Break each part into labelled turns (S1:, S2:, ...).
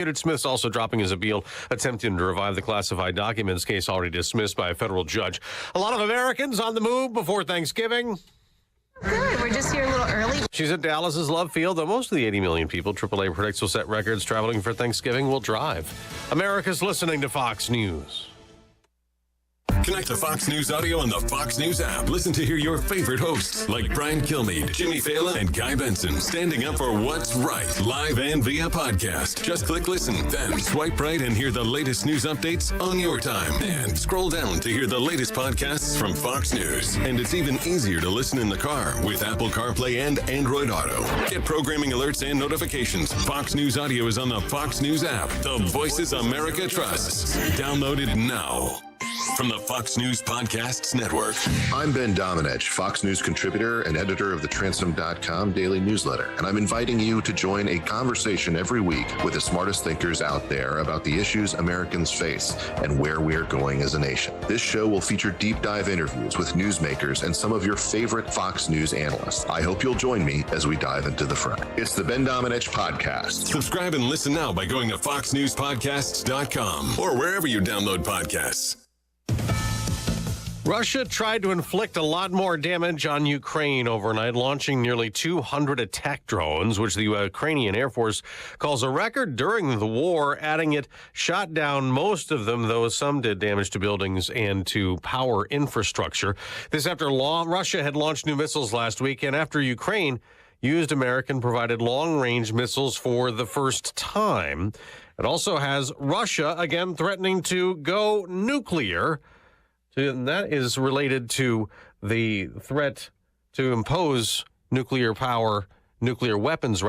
S1: Smith's also dropping his appeal, attempting to revive the classified documents case already dismissed by a federal judge. A lot of Americans on the move before Thanksgiving.
S2: Good. We're just here a little early.
S1: She's at Dallas's Love Field, though most of the 80 million people AAA predicts will set records traveling for Thanksgiving will drive. America's listening to Fox News.
S3: Connect to Fox News Audio on the Fox News app. Listen to hear your favorite hosts like Brian Kilmeade, Jimmy Fallon, and Guy Benson standing up for what's right, live and via podcast. Just click listen, then swipe right and hear the latest news updates on your time. And scroll down to hear the latest podcasts from Fox News. And it's even easier to listen in the car with Apple CarPlay and Android Auto. Get programming alerts and notifications. Fox News Audio is on the Fox News app. The voices America trusts. Download it now. From the Fox News Podcasts Network.
S4: I'm Ben Domenech, Fox News contributor and editor of the Transom.com daily newsletter, and I'm inviting you to join a conversation every week with the smartest thinkers out there about the issues Americans face and where we're going as a nation. This show will feature deep dive interviews with newsmakers and some of your favorite Fox News analysts. I hope you'll join me as we dive into the fray. It's the Ben Domenech Podcast.
S3: Subscribe and listen now by going to foxnewspodcasts.com or wherever you download podcasts.
S1: Russia tried to inflict a lot more damage on Ukraine overnight, launching nearly 200 attack drones, which the Ukrainian Air Force calls a record during the war, adding it shot down most of them, though some did damage to buildings and to power infrastructure. This after Russia had launched new missiles last week, and after Ukraine used American-provided long-range missiles for the first time. It also has Russia, again, threatening to go nuclear. And that is related to the threat to impose nuclear weapons,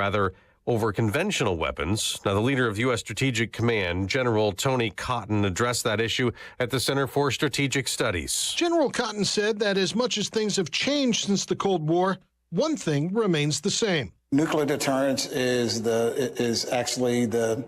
S1: over conventional weapons. Now, the leader of U.S. Strategic Command, General Tony Cotton, addressed that issue at the Center for Strategic Studies.
S5: General Cotton said that as much as things have changed since the Cold War, one thing remains the same.
S6: Nuclear deterrence is actually the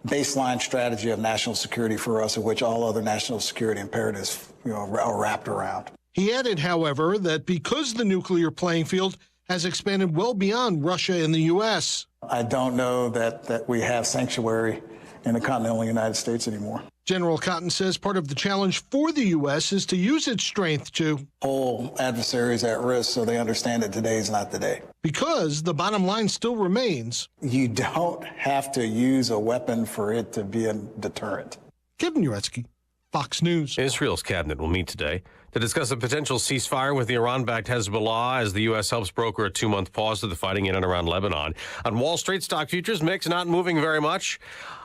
S6: baseline strategy of national security for us, of which all other national security imperatives are wrapped around.
S5: He added, however, that because the nuclear playing field has expanded well beyond Russia and the U.S.
S6: I don't know that we have sanctuary in the continental United States anymore.
S5: General Cotton says part of the challenge for the U.S. is to use its strength to
S6: pull adversaries at risk so they understand that today is not the day.
S5: Because the bottom line still remains,
S6: you don't have to use a weapon for it to be a deterrent.
S5: Kevin Uretsky, Fox News.
S1: Israel's cabinet will meet today to discuss a potential ceasefire with the Iran-backed Hezbollah as the U.S. helps broker a 2-month pause to the fighting in and around Lebanon. On Wall Street, stock futures mix not moving very much.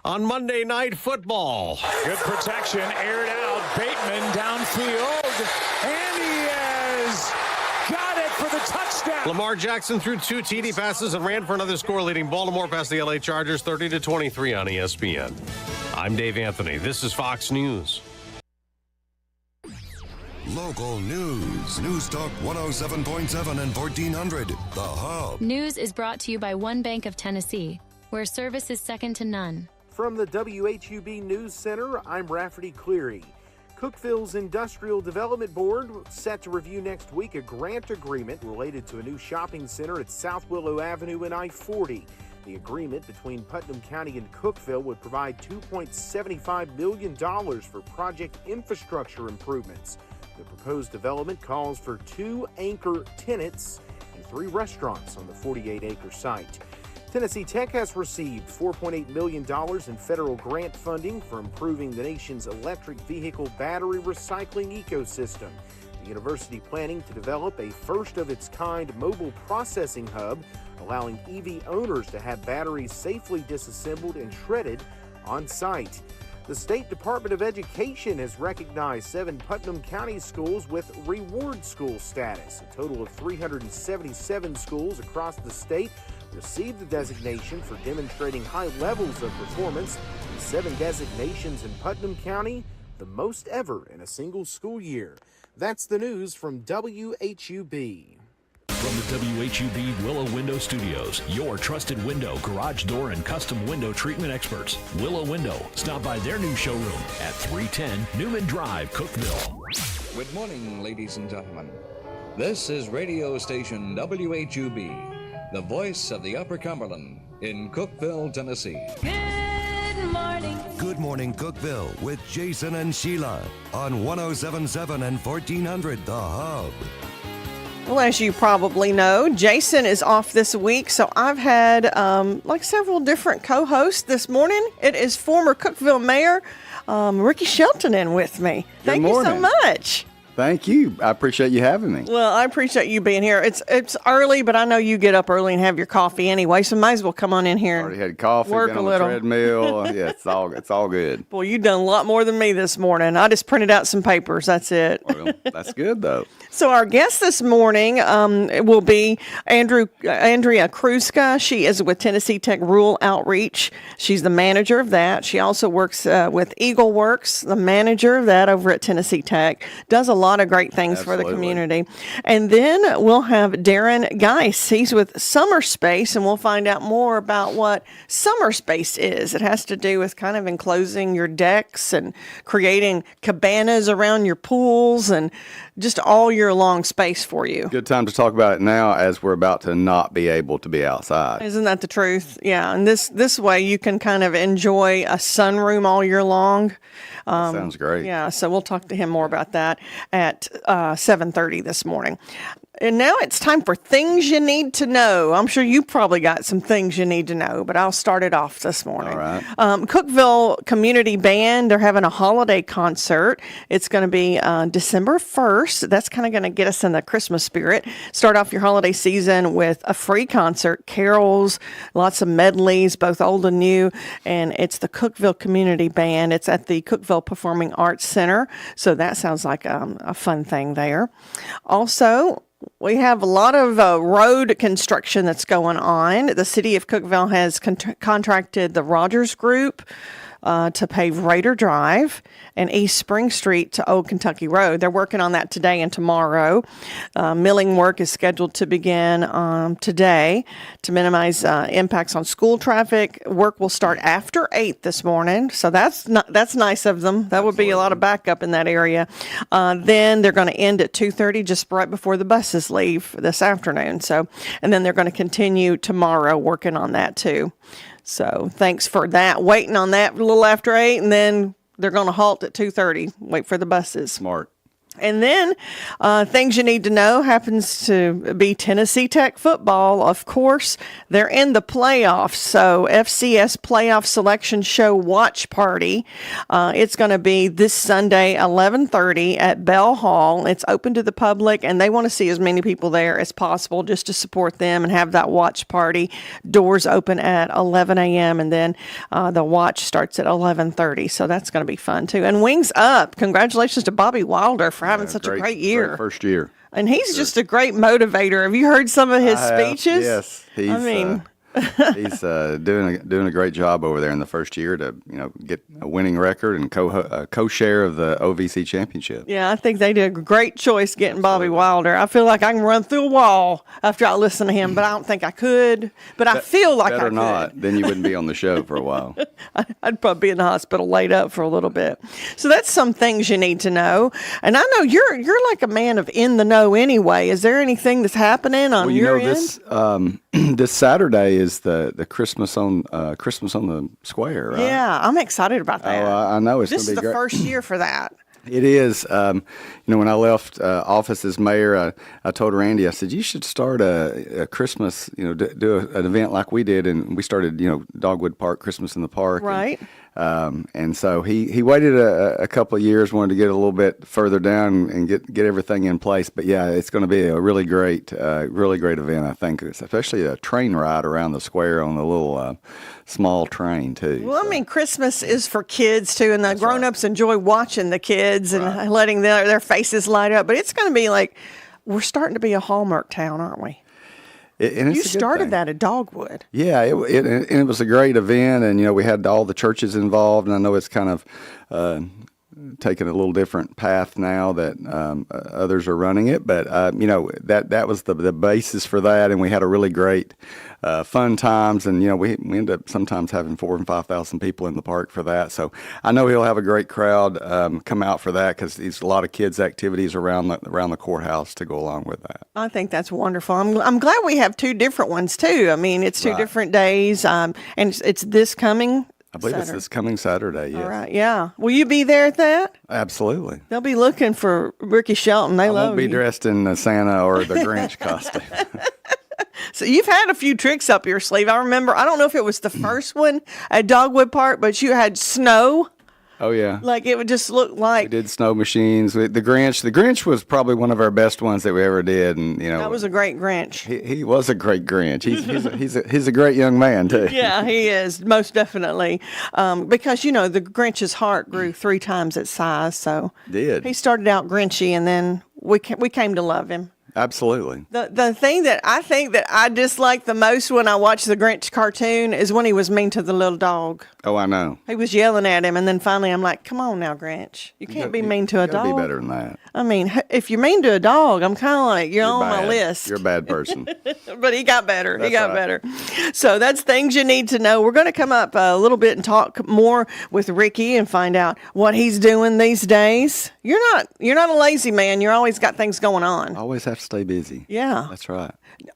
S1: On Monday Night Football.
S7: Good protection, aired out. Bateman downfield, and he has got it for the touchdown.
S1: Lamar Jackson threw 2 TD passes and ran for another score, leading Baltimore past the L.A. Chargers 30-23 on ESPN. I'm Dave Anthony. This is Fox News.
S8: Local news. News Talk 107.7 and 1400. The Hub.
S9: News is brought to you by One Bank of Tennessee, where service is second to none.
S10: From the WHUB News Center, I'm Rafferty Cleary. Cookeville's Industrial Development Board set to review next week a grant agreement related to a new shopping center at South Willow Avenue and I-40. The agreement between Putnam County and Cookeville would provide $2.75 million for project infrastructure improvements. The proposed development calls for 2 anchor tenants and 3 restaurants on the 48-acre site. Tennessee Tech has received $4.8 million in federal grant funding for improving the nation's electric vehicle battery recycling ecosystem. The university planning to develop a first-of-its-kind mobile processing hub, allowing EV owners to have batteries safely disassembled and shredded on site. The State Department of Education has recognized 7 Putnam County schools with reward school status. A total of 377 schools across the state received the designation for demonstrating high levels of performance. 7 designations in Putnam County, the most ever in a single school year. That's the news from WHUB.
S11: From the WHUB Willow Window Studios, your trusted window, garage door, and custom window treatment experts. Willow Window. Stop by their new showroom at 310 Newman Drive, Cookeville.
S12: Good morning, ladies and gentlemen. This is radio station WHUB, the voice of the Upper Cumberland in Cookeville, Tennessee.
S9: Good
S8: Morning Cookeville with Jason and Sheila on 1077 and 1400 The Hub.
S13: Well, as you probably know, Jason is off this week, so I've had several different co-hosts this morning. It is former Cookeville Mayor Ricky Shelton in with me. Thank you so much.
S14: Thank you. I appreciate you having me.
S13: Well, I appreciate you being here. It's early, but I know you get up early and have your coffee anyway, so might as well come on in here.
S14: Already had coffee,
S13: work
S14: been
S13: a
S14: on
S13: little.
S14: the treadmill. Yeah, it's all good.
S13: Boy, you've done a lot more than me this morning. I just printed out some papers. That's it.
S14: Well, that's good though.
S13: So our guest this morning will be Andrea Kruska. She is with Tennessee Tech Rural Outreach. She's the manager of that. She also works with Eagle Works, the manager of that over at Tennessee Tech. Does a lot of great things for the community. And then we'll have Darren Geis. He's with Summer Space, and we'll find out more about what Summer Space is. It has to do with kind of enclosing your decks and creating cabanas around your pools and just all year long space for you.
S14: Good time to talk about it now as we're about to not be able to be outside.
S13: Isn't that the truth? Yeah, and this way you can kind of enjoy a sunroom all year long.
S14: Sounds great.
S13: Yeah, so we'll talk to him more about that at 7:30 this morning. And now it's time for things you need to know. I'm sure you probably got some things you need to know, but I'll start it off this morning.
S14: All right.
S13: Cookeville Community Band, they're having a holiday concert. It's going to be December 1st. That's kind of going to get us in the Christmas spirit. Start off your holiday season with a free concert, carols, lots of medleys, both old and new, and it's the Cookeville Community Band. It's at the Cookeville Performing Arts Center, so that sounds like a fun thing there. Also, we have a lot of road construction that's going on. The city of Cookeville has contracted the Rogers Group to pave Raider Drive and East Spring Street to Old Kentucky Road. They're working on that today and tomorrow. Milling work is scheduled to begin today to minimize impacts on school traffic. Work will start after 8 this morning, so that's nice of them. That would be a lot of backup in that area. Then they're going to end at 2:30, just right before the buses leave this afternoon. And then they're going to continue tomorrow working on that too. So thanks for that. Waiting on that a little after 8, and then they're going to halt at 2:30. Wait for the buses.
S14: Smart.
S13: And then things you need to know happens to be Tennessee Tech football. Of course, they're in the playoffs. So FCS Playoff Selection Show Watch Party. It's going to be this Sunday, 11:30 at Bell Hall. It's open to the public, and they want to see as many people there as possible just to support them and have that watch party. Doors open at 11 a.m., and then the watch starts at 11:30. So that's going to be fun, too. And Wings Up. Congratulations to Bobby Wilder for having such a great year.
S14: Great first year.
S13: And he's just a great motivator. Have you heard some of his speeches?
S14: Yes. He's doing a great job over there in the first year to get a winning record and co-share of the OVC championship.
S13: Yeah, I think they did a great choice getting Bobby Wilder. I feel like I can run through a wall after I listen to him, but I don't think I could. But I feel like I could.
S14: Better not, then you wouldn't be on the show for a while.
S13: I'd probably be in the hospital laid up for a little bit. So that's some things you need to know. And I know you're like a man of in the know anyway. Is there anything that's happening on your end?
S14: This Saturday is the Christmas on the Square, right?
S13: Yeah, I'm excited about that.
S14: Oh, I know it's
S13: this
S14: going to be great.
S13: This is the first year for that.
S14: It is. When I left office as mayor, I told Randy, I said, you should start a Christmas, do an event like we did, and we started, Dogwood Park, Christmas in the Park.
S13: Right.
S14: And so he waited a couple of years, wanted to get a little bit further down and get everything in place. But yeah, it's going to be a really great event, I think, especially a train ride around the square on a little small train too.
S13: Well, I mean, Christmas is for kids too, and the grown-ups enjoy watching the kids and letting their faces light up. But it's going to be like, we're starting to be a Hallmark town, aren't we? You started that at Dogwood.
S14: Yeah, it was a great event, and we had all the churches involved, and I know it's kind of taken a little different path now that others are running it, but that was the basis for that, and we had a really great fun times, and we end up sometimes having 4,000 and 5,000 people in the park for that. So I know he'll have a great crowd come out for that, because there's a lot of kids' activities around the courthouse to go along with that.
S13: I think that's wonderful. I'm glad we have two different ones too. I mean, it's two different days, and it's this coming
S14: I believe it's this coming Saturday, yes.
S13: All right, yeah. Will you be there at that?
S14: Absolutely.
S13: They'll be looking for Ricky Shelton. They love
S14: I won't be
S13: you.
S14: dressed in the Santa or the Grinch costume.
S13: So you've had a few tricks up your sleeve. I remember, I don't know if it was the first one at Dogwood Park, but you had snow.
S14: Oh, yeah.
S13: Like it would just look like.
S14: We did snow machines. The Grinch was probably one of our best ones that we ever did. And, you know.
S13: That was a great Grinch.
S14: He was a great Grinch. He's a great young man, too.
S13: Yeah, he is, most definitely. Because, you know, the Grinch's heart grew 3 times its size. So he started out Grinchy, and then we came to love him.
S14: Absolutely.
S13: The thing that I think that I dislike the most when I watch the Grinch cartoon is when he was mean to the little dog.
S14: Oh, I know.
S13: He was yelling at him, and then finally I'm like, come on now, Grinch. You can't be mean to a dog.
S14: You gotta be better than that.
S13: I mean, if you're mean to a dog, I'm kind of like, you're on my list.
S14: You're a bad person.
S13: But he got better.
S14: That's
S13: he got
S14: right.
S13: better. So that's things you need to know. We're going to come up a little bit and talk more with Ricky and find out what he's doing these days. You're not a lazy man. You're always got things going on.
S14: Always have to stay busy.
S13: Yeah.
S14: That's right.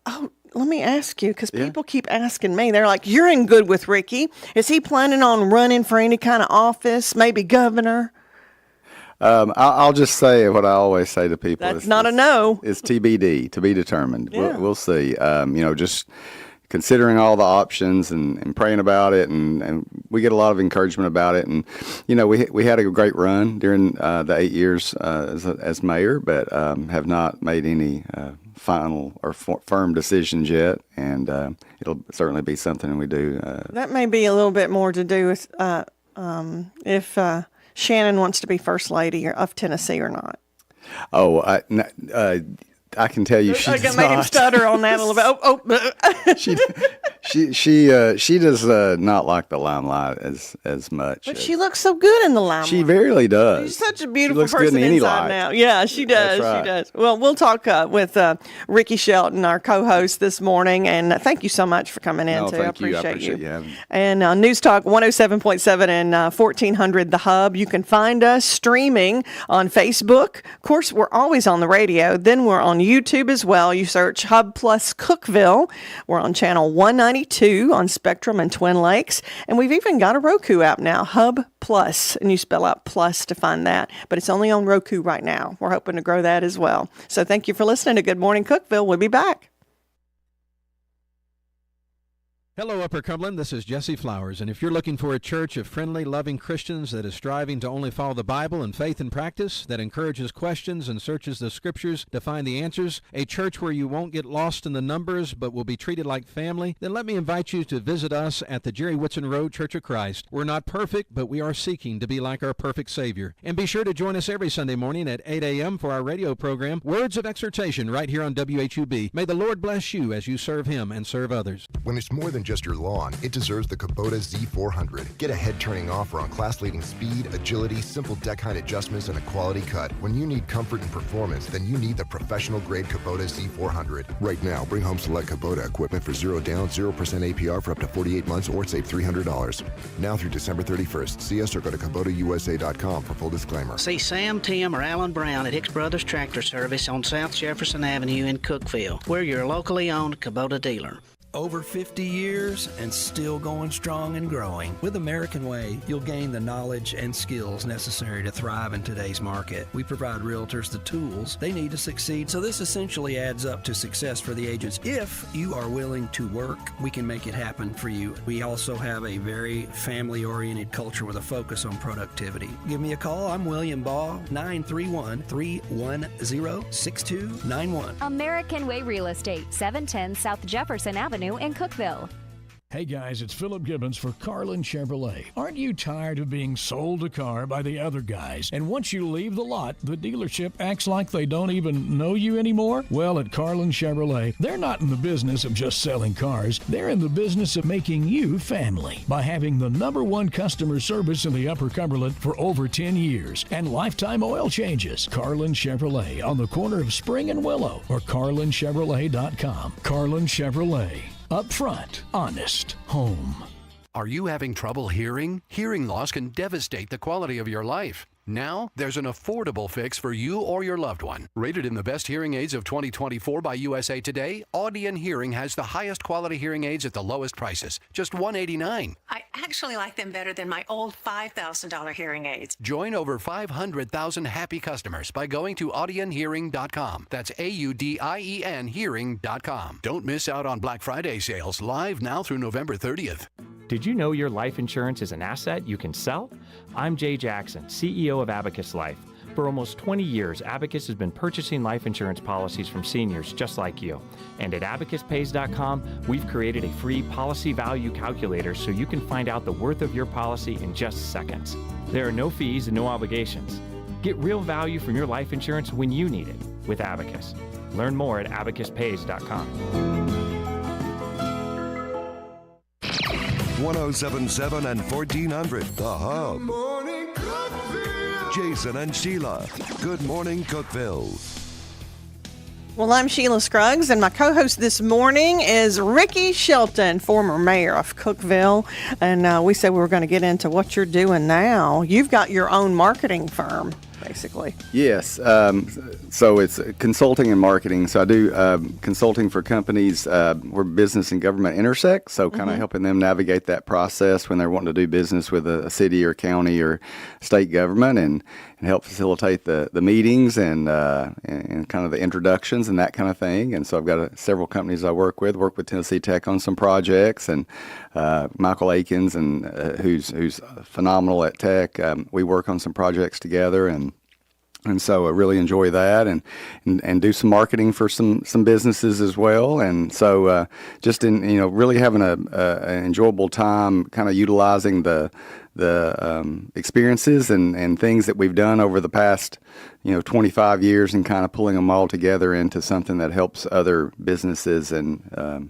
S13: Oh, let me ask you, because people keep asking me. They're like, you're in good with Ricky. Is he planning on running for any kind of office, maybe governor?
S14: I'll just say what I always say to people.
S13: That's not a no.
S14: It's TBD, to be determined.
S13: Yeah.
S14: We'll see. You know, just considering all the options and praying about it, and we get a lot of encouragement about it. And, you know, we had a great run during the 8 years as mayor, but have not made any final or firm decisions yet. And it'll certainly be something we do.
S13: That may be a little bit more to do with if Shannon wants to be first lady of Tennessee or not.
S14: Oh, I can tell you she does
S13: I made him stutter on that a little bit.
S14: She does not like the limelight as much.
S13: But she looks so good in the limelight.
S14: She rarely does.
S13: She's such a beautiful
S14: looks
S13: person
S14: good in any
S13: inside
S14: light.
S13: now. Yeah, she does.
S14: That's right.
S13: She does. Well, we'll talk with Ricky Shelton, our co-host this morning, and thank you so much for coming in.
S14: No,
S13: too.
S14: thank you.
S13: I
S14: I
S13: appreciate
S14: appreciate you having me.
S13: And News Talk 107.7 and 1400 The Hub. You can find us streaming on Facebook. Of course, we're always on the radio. Then we're on YouTube as well. You search Hub Plus Cookeville. We're on channel 192 on Spectrum and Twin Lakes. And we've even got a Roku app now, Hub Plus. And you spell out plus to find that. But it's only on Roku right now. We're hoping to grow that as well. So thank you for listening to Good Morning Cookeville. We'll be back.
S15: Hello, Upper Cumberland. This is Jesse Flowers, and if you're looking for a church of friendly, loving Christians that is striving to only follow the Bible and faith in practice, that encourages questions and searches the Scriptures to find the answers, a church where you won't get lost in the numbers but will be treated like family, then let me invite you to visit us at the Jerry Whitson Road Church of Christ. We're not perfect, but we are seeking to be like our perfect Savior. And be sure to join us every Sunday morning at 8 a.m. for our radio program, Words of Exhortation, right here on WHUB. May the Lord bless you as you serve Him and serve others.
S16: When it's more than just your lawn, it deserves the Kubota Z400. Get a head-turning offer on class-leading speed, agility, simple deck height adjustments, and a quality cut. When you need comfort and performance, then you need the professional-grade Kubota Z400. Right now, bring home select Kubota equipment for 0 down, 0% APR for up to 48 months or save $300. Now through December 31st. See us or go to KubotaUSA.com for full disclaimer.
S17: See Sam, Tim, or Alan Brown at Hicks Brothers Tractor Service on South Jefferson Avenue in Cookeville. We're your locally owned Kubota dealer.
S18: Over 50 years and still going strong and growing. With American Way, you'll gain the knowledge and skills necessary to thrive in today's market. We provide realtors the tools they need to succeed, so this essentially adds up to success for the agents. If you are willing to work, we can make it happen for you. We also have a very family-oriented culture with a focus on productivity. Give me a call. I'm William Baugh, 931-310-6291.
S19: American Way Real Estate, 710 South Jefferson Avenue in Cookeville.
S11: Hey guys, it's Philip Gibbons for Carlin Chevrolet. Aren't you tired of being sold a car by the other guys? And once you leave the lot, the dealership acts like they don't even know you anymore? Well, at Carlin Chevrolet, they're not in the business of just selling cars. They're in the business of making you family by having the #1 customer service in the Upper Cumberland for over 10 years and lifetime oil changes. Carlin Chevrolet on the corner of Spring and Willow or carlinchevrolet.com. Carlin Chevrolet. Upfront, honest, home.
S20: Are you having trouble hearing? Hearing loss can devastate the quality of your life. Now, there's an affordable fix for you or your loved one. Rated in the best hearing aids of 2024 by USA Today, Audion Hearing has the highest quality hearing aids at the lowest prices, just $189.
S21: I actually like them better than my old $5,000 hearing aids.
S20: Join over 500,000 happy customers by going to audionhearing.com. That's AUDIEN hearing.com. Don't miss out on Black Friday sales live now through November 30th.
S22: Did you know your life insurance is an asset you can sell? I'm Jay Jackson, CEO of Abacus Life. For almost 20 years, Abacus has been purchasing life insurance policies from seniors just like you. And at abacuspays.com, we've created a free policy value calculator so you can find out the worth of your policy in just seconds. There are no fees and no obligations. Get real value from your life insurance when you need it with Abacus. Learn more at abacuspays.com.
S8: 1077 and 1400, The Hub. Jason and Sheila. Good morning, Cookeville.
S13: Well, I'm Sheila Scruggs, and my co-host this morning is Ricky Shelton, former mayor of Cookeville. And we said we were going to get into what you're doing now. You've got your own marketing firm, basically.
S14: Yes. So it's consulting and marketing. So I do consulting for companies where business and government intersect. So kind of helping them navigate that process when they're wanting to do business with a city or county or state government, and help facilitate the meetings and kind of the introductions and that kind of thing. And so I've got several companies I work with Tennessee Tech on some projects, and Michael Akins, and who's phenomenal at Tech. We work on some projects together, and so I really enjoy that, and do some marketing for some businesses as well. And so just in really having an enjoyable time, kind of utilizing the experiences and things that we've done over the past 25 years, and kind of pulling them all together into something that helps other businesses and.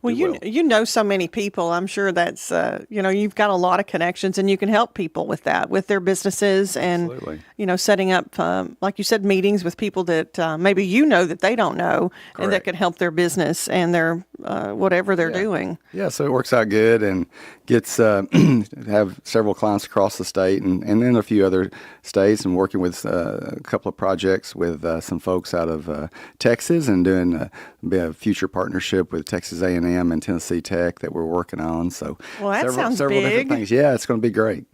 S13: Well, you know so many people. I'm sure that's, you've got a lot of connections, and you can help people with that, with their businesses, and,
S14: Absolutely.
S13: Setting up, like you said, meetings with people that maybe that they don't know.
S14: Correct.
S13: And that could help their business and their whatever they're doing.
S14: Yeah, so it works out good, and gets have several clients across the state, and then a few other states, and working with a couple of projects with some folks out of Texas, and doing a future partnership with Texas A&M and Tennessee Tech that we're working on. So
S13: that sounds
S14: several
S13: big.
S14: different things. Yeah, it's going to be great.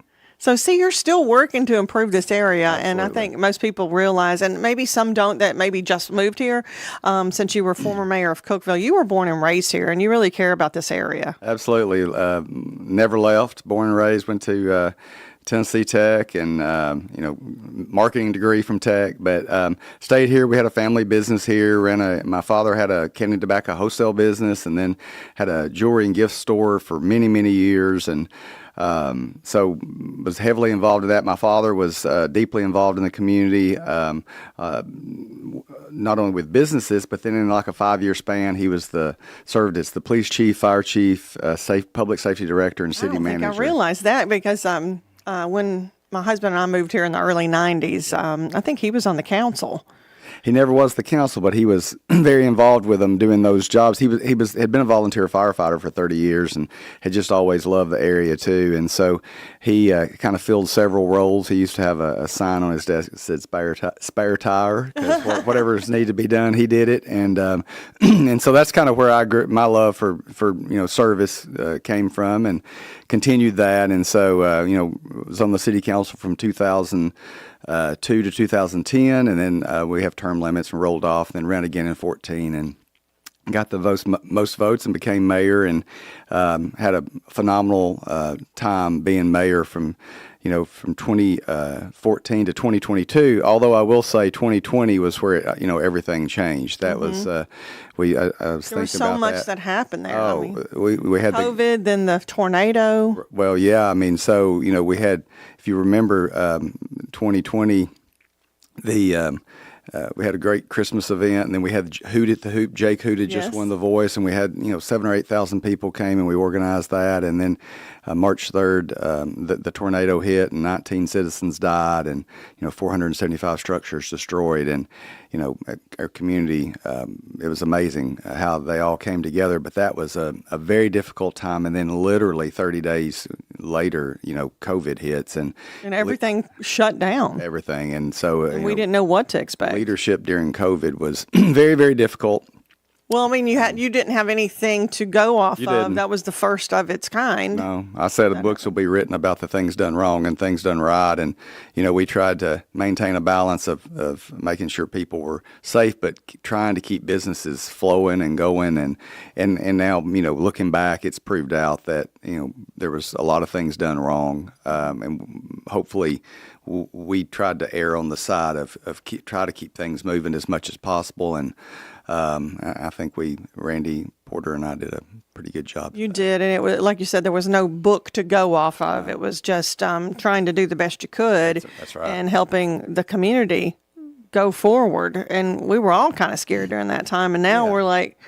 S13: So see, you're still working to improve this area.
S14: Absolutely.
S13: And I think most people realize, and maybe some don't, that maybe just moved here. Since you were former mayor of Cookeville, you were born and raised here, and you really care about this area.
S14: Absolutely. Never left. Born and raised. Went to Tennessee Tech, and marketing degree from Tech, but stayed here. We had a family business here. My father had a candy tobacco wholesale business, and then had a jewelry and gift store for many years, and so was heavily involved in that. My father was deeply involved in the community, not only with businesses, but then in like a 5-year span, he was served as the police chief, fire chief, public safety director, and city manager.
S13: I realized that because when my husband and I moved here in the early 90s, I think he was on the council.
S14: He never was the council, but he was very involved with them doing those jobs. He had been a volunteer firefighter for 30 years, and had just always loved the area too. And so he kind of filled several roles. He used to have a sign on his desk that said "spare tire," because whatever's needed to be done, he did it. And and so that's kind of where my love for service came from, and continued that. And so was on the city council from 2002 to 2010, and then we have term limits, and rolled off, and then ran again in 2014, and got the most votes, and became mayor, and had a phenomenal time being mayor from 2014 to 2022. Although I will say 2020 was where everything changed. That was I was thinking about that.
S13: There was so much that happened there.
S14: Oh, we had
S13: COVID, then the tornado.
S14: Well, yeah. I mean, so we had, if you remember, 2020, the we had a great Christmas event, and then we had Hoot at the Hoop. Jake Hoot had just won The Voice, and we had 7,000 or 8,000 people came, and we organized that. And then March 3rd, the tornado hit, and 19 citizens died, and 475 structures destroyed. And our community, it was amazing how they all came together. But that was a very difficult time. And then literally 30 days later, COVID hits, and
S13: everything shut down.
S14: Everything, and so
S13: we didn't know what to expect.
S14: Leadership during COVID was very, very difficult.
S13: Well, I mean, you didn't have anything to go off
S14: You
S13: of.
S14: didn't.
S13: That was the first of its kind.
S14: No, I said the books will be written about the things done wrong and things done right, and we tried to maintain a balance of making sure people were safe, but trying to keep businesses flowing and going. And now looking back, it's proved out that there was a lot of things done wrong, and hopefully we tried to err on the side of try to keep things moving as much as possible. And I think Randy Porter and I did a pretty good job.
S13: You did, and it was like you said, there was no book to go off of. It was just trying to do the best you could.
S14: That's right.
S13: And helping the community go forward. And we were all kind of scared during that time. And now we're like,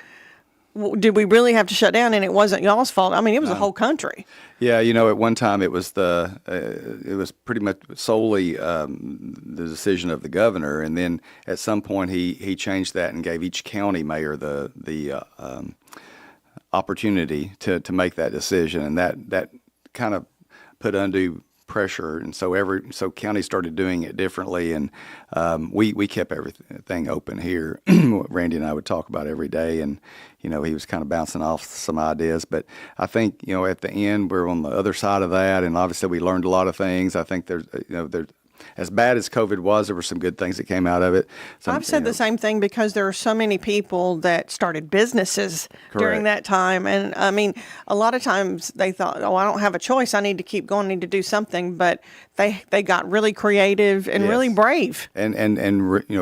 S13: did we really have to shut down? And it wasn't y'all's fault. I mean, it was the whole country.
S14: Yeah, at one time it was it was pretty much solely the decision of the governor, and then at some point he changed that and gave each county mayor the opportunity to make that decision, and that kind of put undue pressure, and so counties started doing it differently, and we kept everything open here. Randy and I would talk about every day, and he was kind of bouncing off some ideas, but I think at the end we're on the other side of that, and obviously we learned a lot of things. I think there's as bad as COVID was, there were some good things that came out of it.
S13: I've said the same thing because there are so many people that started businesses during that time. And I mean, a lot of times they thought, I don't have a choice. I need to keep going, I need to do something. But they got really creative and really brave. And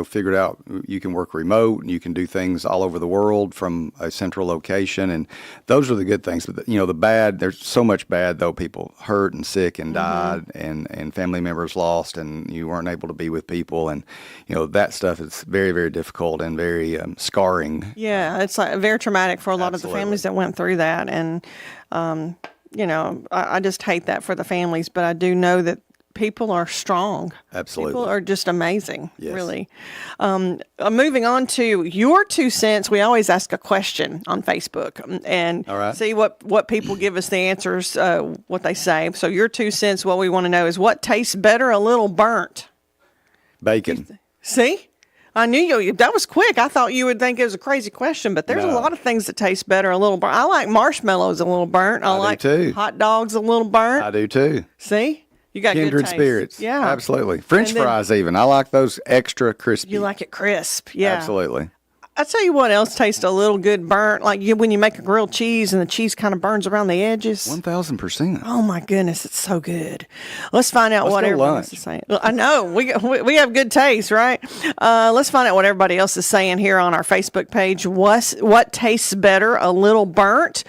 S14: figured out you can work remote and you can do things all over the world from a central location. And those are the good things. But, the bad, there's so much bad, though. People hurt and sick and died and family members lost, and you weren't able to be with people. And, that stuff is very, very difficult and very scarring.
S13: Yeah, it's very traumatic for a lot of the families that went through that. And, I just hate that for the families. But I do know that people are strong.
S14: Absolutely.
S13: People are just amazing, really. Moving on to your 2 cents, we always ask a question on Facebook and see what people give us the answers, what they say. So your 2 cents, what we want to know is what tastes better a little burnt?
S14: Bacon.
S13: See? I knew that was quick. I thought you would think it was a crazy question, but there's a lot of things that taste better a little burnt. I like marshmallows a little burnt. I like
S14: do too.
S13: Hot dogs a little burnt.
S14: I do too.
S13: See? You got
S14: Kindred
S13: good taste.
S14: spirits.
S13: Yeah.
S14: Absolutely. French fries even. I like those extra crispy.
S13: You like it crisp. Yeah.
S14: Absolutely.
S13: I'll tell you what else tastes a little good burnt, like when you make a grilled cheese and the cheese kind of burns around the edges.
S14: 1,000%.
S13: Oh my goodness, it's so good. Let's find out what everybody else is saying. I know we have good taste, right? Let's find out what everybody else is saying here on our Facebook page. What tastes better, a little burnt?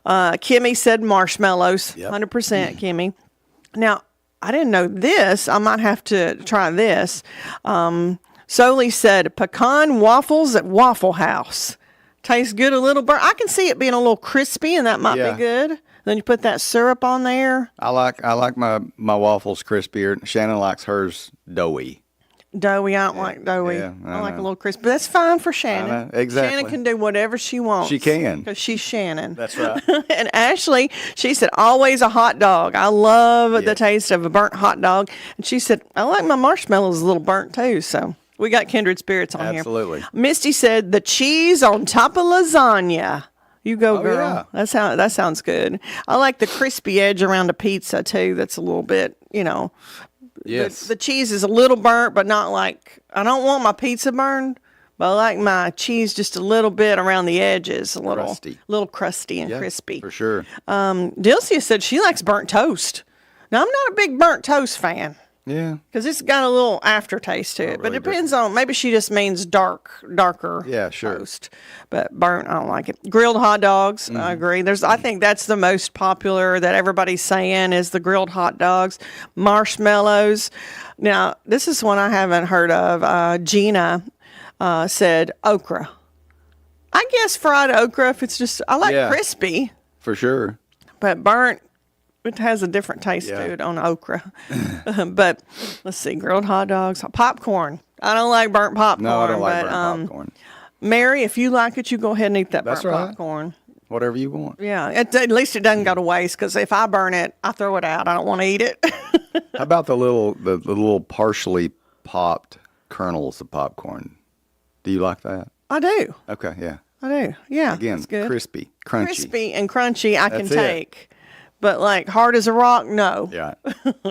S13: Kimmy said marshmallows. 100%, Kimmy. Now, I didn't know this. I might have to try this. Soli said pecan waffles at Waffle House. Tastes good a little burnt. I can see it being a little crispy, and that might be good. Then you put that syrup on there.
S14: I like my waffles crispier. Shannon likes hers doughy.
S13: Doughy, I don't like doughy.
S14: Yeah,
S13: I like a little crispy. But that's fine for Shannon.
S14: Exactly.
S13: Shannon can do whatever she wants.
S14: She can.
S13: Because she's Shannon.
S14: That's right.
S13: And Ashley, she said, always a hot dog. I love the taste of a burnt hot dog. And she said, I like my marshmallows a little burnt too. So we got kindred spirits on here.
S14: Absolutely.
S13: Misty said, the cheese on top of lasagna. You go, girl.
S14: Yeah.
S13: That sounds good. I like the crispy edge around a pizza too. That's a little bit,
S14: Yes.
S13: The cheese is a little burnt, but not like, I don't want my pizza burned, but I like my cheese just a little bit around the edges, little crusty and crispy.
S14: For sure.
S13: Dilcia said she likes burnt toast. Now, I'm not a big burnt toast fan.
S14: Yeah.
S13: Because it's got a little aftertaste to it. But it depends on, maybe she just means darker toast. But burnt, I don't like it. Grilled hot dogs, I agree. I think that's the most popular that everybody's saying is the grilled hot dogs. Marshmallows. Now, this is one I haven't heard of. Gina, said okra. I guess fried okra, if it's just, I like crispy.
S14: For sure.
S13: But burnt, it has a different taste to it on okra. But let's see, grilled hot dogs, popcorn. I don't like burnt popcorn.
S14: No, I don't like burnt popcorn.
S13: Mary, if you like it, you go ahead and eat that burnt popcorn.
S14: Whatever you want.
S13: Yeah, at least it doesn't go to waste, because if I burn it, I throw it out. I don't want to eat it.
S14: How about the little partially popped kernels of popcorn? Do you like that?
S13: I do.
S14: Okay, yeah.
S13: I do. Yeah.
S14: Again,
S13: good.
S14: crispy, crunchy.
S13: Crispy and crunchy I can take. But like hard as a rock, no.
S14: Yeah.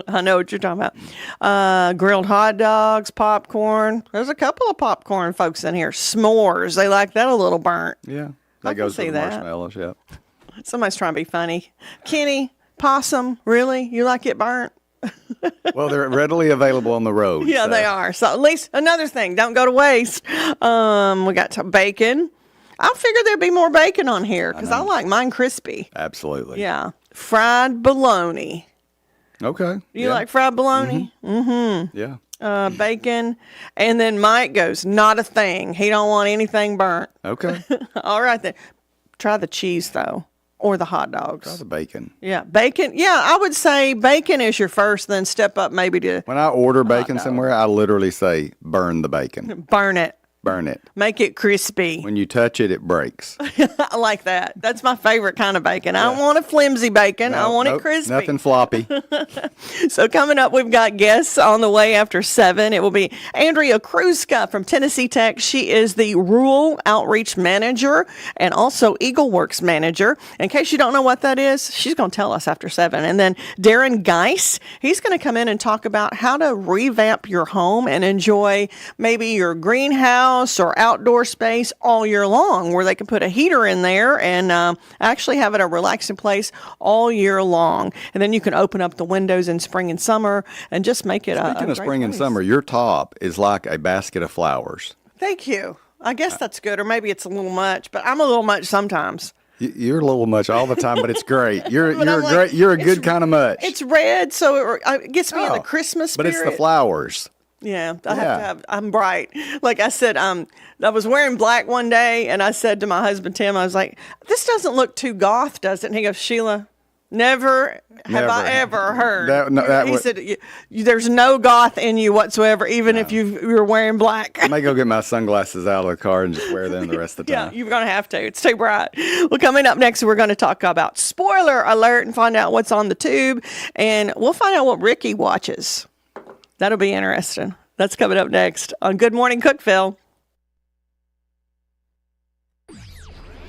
S13: I know what you're talking about. Grilled hot dogs, popcorn. There's a couple of popcorn folks in here. S'mores. They like that a little burnt.
S14: Yeah. That goes with the marshmallows, yeah.
S13: Somebody's trying to be funny. Kenny, possum, really? You like it burnt?
S14: Well, they're readily available on the road.
S13: Yeah, they are. So at least another thing, don't go to waste. We got bacon. I figured there'd be more bacon on here because I like mine crispy.
S14: Absolutely.
S13: Yeah. Fried bologna.
S14: Okay.
S13: You like fried bologna? Mm-hmm.
S14: Yeah.
S13: Bacon. And then Mike goes, not a thing. He don't want anything burnt.
S14: Okay.
S13: All right then. Try the cheese though. Or the hot dogs.
S14: Try the bacon.
S13: Yeah, bacon. Yeah, I would say bacon is your first, then step up maybe to...
S14: When I order bacon somewhere, I literally say, burn the bacon.
S13: Burn it.
S14: Burn it.
S13: Make it crispy.
S14: When you touch it, it breaks.
S13: I like that. That's my favorite kind of bacon. I don't want a flimsy bacon. I want it crispy.
S14: Nothing floppy.
S13: So coming up, we've got guests on the way after 7. It will be Andrea Kruska from Tennessee Tech. She is the Rural Outreach Manager and also EagleWorks Manager. In case you don't know what that is, she's going to tell us after 7. And then Darren Geis, he's going to come in and talk about how to revamp your home and enjoy maybe your greenhouse or outdoor space all year long, where they can put a heater in there and actually have it a relaxing place all year long. And then you can open up the windows in spring and summer and just make it
S14: Speaking of spring and summer, your top is like a basket of flowers.
S13: Thank you. I guess that's good, or maybe it's a little much, but I'm a little much sometimes.
S14: You're a little much all the time, but it's great. You're a good kind of much.
S13: It's red, so it gets me in the Christmas spirit.
S14: But it's the flowers.
S13: Yeah, I'm bright. Like I said, I was wearing black one day, and I said to my husband, Tim, I was like, this doesn't look too goth, does it? And he goes, Sheila, never have I ever heard. He said, there's no goth in you whatsoever, even if you're wearing black.
S14: I may go get my sunglasses out of the car and just wear them the rest of the time.
S13: Yeah, you're going to have to. It's too bright. Well, coming up next, we're going to talk about spoiler alert and find out what's on the tube, and we'll find out what Ricky watches. That'll be interesting. That's coming up next on Good Morning Cookeville.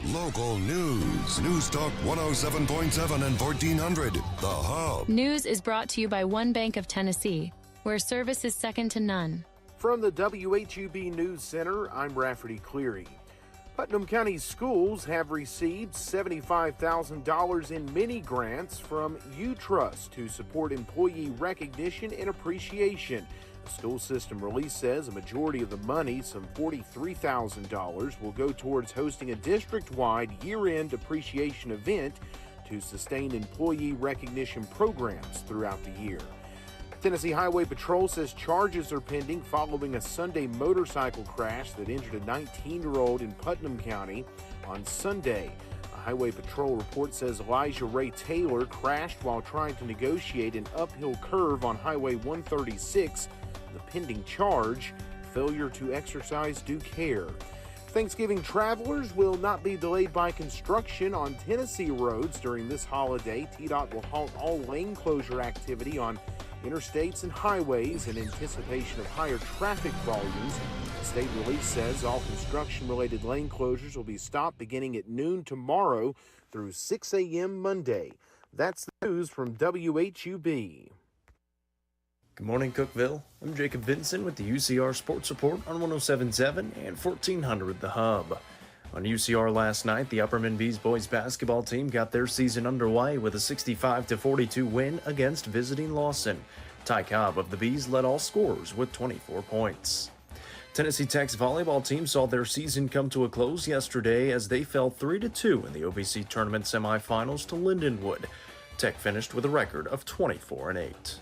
S8: Local news. News Talk 107.7 and 1400. The Hub.
S9: News is brought to you by One Bank of Tennessee, where service is second to none.
S10: From the WHUB News Center, I'm Rafferty Cleary. Putnam County schools have received $75,000 in mini grants from U-Trust to support employee recognition and appreciation. The school system release says a majority of the money, some $43,000, will go towards hosting a district-wide year-end appreciation event to sustain employee recognition programs throughout the year. Tennessee Highway Patrol says charges are pending following a Sunday motorcycle crash that injured a 19-year-old in Putnam County on Sunday. A Highway Patrol report says Elijah Ray Taylor crashed while trying to negotiate an uphill curve on Highway 136. The pending charge, failure to exercise due care. Thanksgiving travelers will not be delayed by construction on Tennessee roads during this holiday. TDOT will halt all lane closure activity on interstates and highways in anticipation of higher traffic volumes. The state release says all construction-related lane closures will be stopped beginning at noon tomorrow through 6 a.m. Monday. That's the news from WHUB.
S2: Good morning, Cookeville. I'm Jacob Vinson with the UCR Sports Report on 107.7 and 1400 The Hub. On UCR last night, the Upperman Bees boys basketball team got their season underway with a 65-42 win against visiting Lawson. Ty Cobb of the Bees led all scorers with 24 points. Tennessee Tech's volleyball team saw their season come to a close yesterday as they fell 3-2 in the OVC tournament semifinals to Lindenwood. Tech finished with a record of 24-8.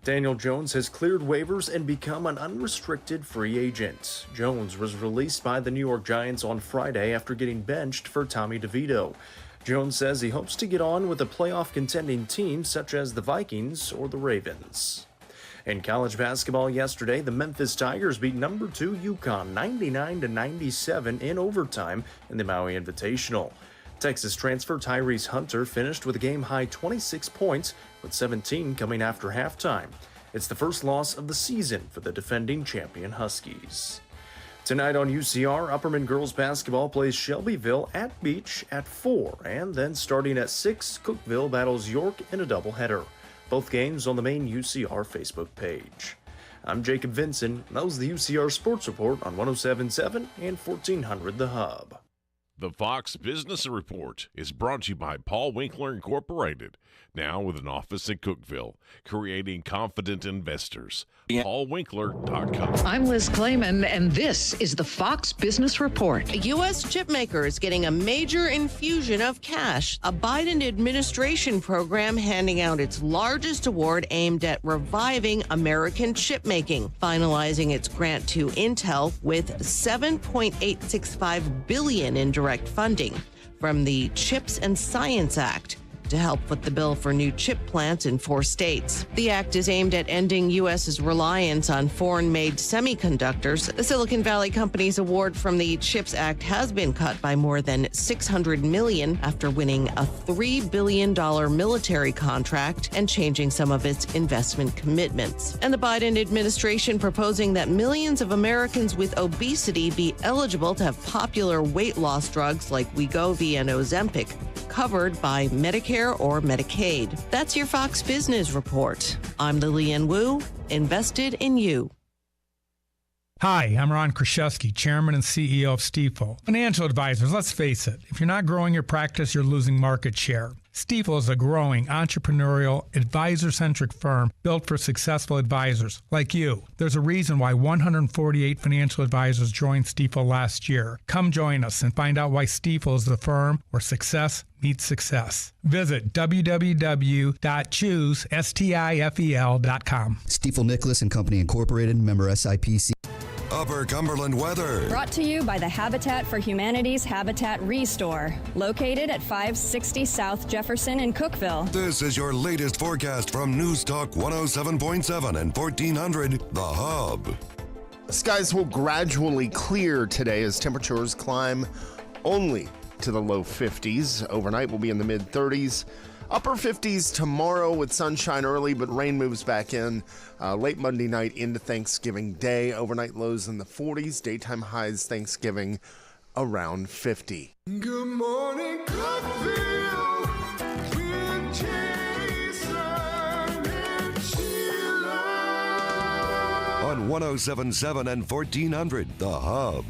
S2: Daniel Jones has cleared waivers and become an unrestricted free agent. Jones was released by the New York Giants on Friday after getting benched for Tommy DeVito. Jones says he hopes to get on with a playoff contending team such as the Vikings or the Ravens. In college basketball yesterday, the Memphis Tigers beat number 2 UConn 99-97 in overtime in the Maui Invitational. Texas transfer Tyrese Hunter finished with a game-high 26 points, with 17 coming after halftime. It's the first loss of the season for the defending champion Huskies. Tonight on UCR, Upperman girls basketball plays Shelbyville at Beach at 4, and then starting at 6, Cookeville battles York in a doubleheader. Both games on the main UCR Facebook page. I'm Jacob Vinson, and that was the UCR Sports Report on 107.7 and 1400 The Hub.
S3: The Fox Business Report is brought to you by Paul Winkler Incorporated, now with an office in Cookeville, creating confident investors. PaulWinkler.com.
S4: I'm Liz Clayman, and this is the Fox Business Report.
S23: A U.S. chip maker is getting a major infusion of cash. A Biden administration program handing out its largest award aimed at reviving American chip making, finalizing its grant to Intel with $7.865 billion in direct funding from the CHIPS and Science Act to help foot the bill for new chip plants in 4 states. The act is aimed at ending U.S.'s reliance on foreign-made semiconductors. The Silicon Valley company's award from the CHIPS Act has been cut by more than $600 million after winning a $3 billion military contract and changing some of its investment commitments. And the Biden administration proposing that millions of Americans with obesity be eligible to have popular weight loss drugs like Wegovy and Ozempic covered by Medicare or Medicaid. That's your Fox Business Report. I'm Lillian Wu, invested in you.
S24: Hi, I'm Ron Kraszewski, Chairman and CEO of Stifel. Financial advisors, let's face it, if you're not growing your practice, you're losing market share. Stifel is a growing, entrepreneurial, advisor-centric firm built for successful advisors like you. There's a reason why 148 financial advisors joined Stifel last year. Come join us and find out why Stifel is the firm where success meets success. Visit www.choosestifel.com.
S25: Stifel Nicholas and Company Incorporated, member SIPC.
S8: Upper Cumberland weather.
S26: Brought to you by the Habitat for Humanity's Habitat Restore, located at 560 South Jefferson in Cookeville.
S8: This is your latest forecast from News Talk 107.7 and 1400 The Hub.
S27: Skies will gradually clear today as temperatures climb only to the low 50s. Overnight will be in the mid 30s. Upper 50s tomorrow with sunshine early, but rain moves back in late Monday night into Thanksgiving Day. Overnight lows in the 40s, daytime highs Thanksgiving around 50.
S28: Good morning, Cookeville, with Jason and Sheila.
S8: On 107.7 and 1400 The Hub.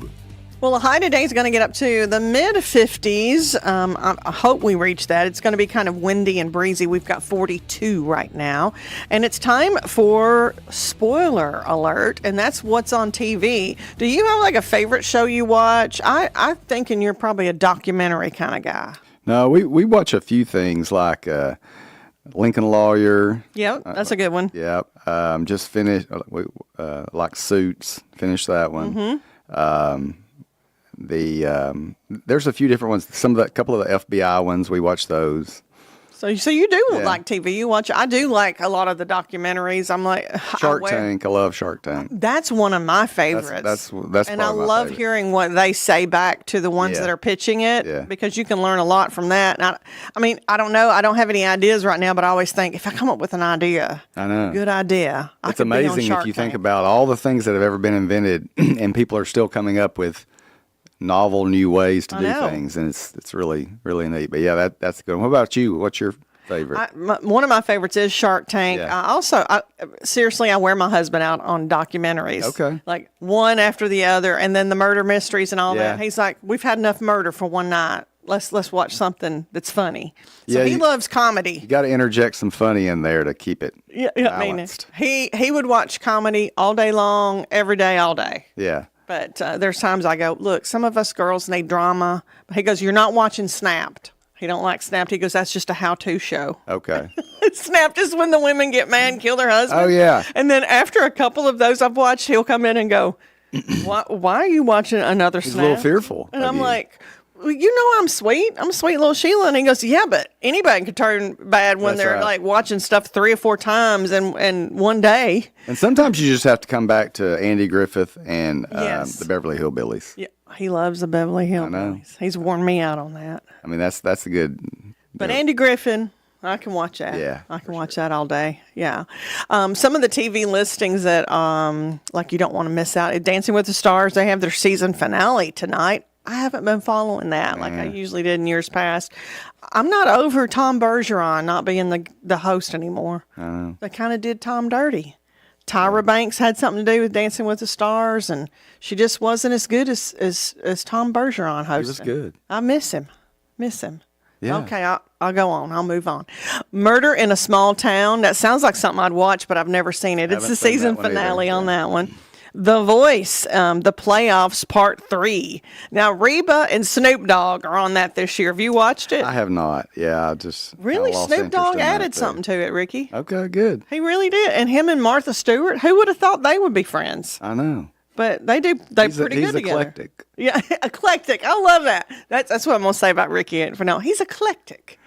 S13: Well, the high today is going to get up to the mid-50s. I hope we reach that. It's going to be kind of windy and breezy. We've got 42 right now. And it's time for spoiler alert, and that's what's on TV. Do you have like a favorite show you watch? I'm thinking you're probably a documentary kind of guy.
S14: No, we watch a few things like Lincoln Lawyer.
S13: Yep, that's a good one.
S14: Yep. Just finished, like Suits, finished that one.
S13: Mm-hmm.
S14: There's a few different ones. Couple of the FBI ones, we watch those.
S13: So you do like TV. You watch. I do like a lot of the documentaries. I'm like
S14: Shark Tank. I love Shark Tank.
S13: That's one of my favorites.
S14: That's
S13: and I love hearing what they say back to the ones that are pitching it because you can learn a lot from that. And I mean, I don't know. I don't have any ideas right now, but I always think if I come up with an idea, good idea.
S14: It's amazing if you think about all the things that have ever been invented, and people are still coming up with novel new ways to do things, and it's really, really neat. But yeah, that's good. What about you? What's your favorite?
S13: One of my favorites is Shark Tank.
S14: Yeah.
S13: Seriously, I wear my husband out on documentaries.
S14: Okay.
S13: Like one after the other, and then the murder mysteries and all that. He's like, we've had enough murder for one night. Let's watch something that's funny. So he loves comedy.
S14: You got to interject some funny in there to keep it balanced.
S13: I mean, he would watch comedy all day long, every day, all day.
S14: Yeah.
S13: But there's times I go, look, some of us girls need drama. He goes, you're not watching Snapped. He don't like Snapped. He goes, that's just a how-to show.
S14: Okay.
S13: Snapped is when the women get mad and kill their husband.
S14: Oh, yeah.
S13: And then after a couple of those I've watched, he'll come in and go, why are you watching another
S14: He's
S13: Snap?
S14: a little fearful.
S13: And I'm like, well, you know I'm sweet. I'm sweet little Sheila. And he goes, yeah, but anybody can turn bad when
S14: That's
S13: they're
S14: right.
S13: like watching stuff 3 or 4 times in one day.
S14: And sometimes you just have to come back to Andy Griffith and
S13: Yes.
S14: the Beverly Hillbillies.
S13: Yeah, he loves the Beverly
S14: know.
S13: Hillbillies. He's worn me out on that.
S14: I mean, that's a good.
S13: But Andy Griffin, I can watch that.
S14: Yeah,
S13: I can watch that all day. Yeah. Some of the TV listings that like you don't want to miss out. Dancing with the Stars, they have their season finale tonight. I haven't been following that like I usually did in years past. I'm not over Tom Bergeron not being the host anymore.
S14: I know.
S13: They kind of did Tom dirty. Tyra Banks had something to do with Dancing with the Stars, and she just wasn't as good as Tom Bergeron hosting.
S14: He was good.
S13: I miss him. Miss him.
S14: Yeah.
S13: Okay, I'll go on. I'll move on. Murder in a Small Town. That sounds like something I'd watch, but I've never seen it. It's the season finale on that one. The Voice, the playoffs, part 3. Now, Reba and Snoop Dogg are on that this year. Have you watched it?
S14: I have not. Yeah, I just
S13: Really?
S14: kinda lost
S13: Snoop
S14: interest
S13: Dogg
S14: in that,
S13: added
S14: too.
S13: something to it, Ricky.
S14: Okay, good.
S13: He really did. And him and Martha Stewart, who would have thought they would be friends?
S14: I know.
S13: But they're pretty
S14: He's
S13: good together.
S14: eclectic.
S13: Yeah, eclectic. I love that. That's what I'm going to say about Ricky for now. He's eclectic.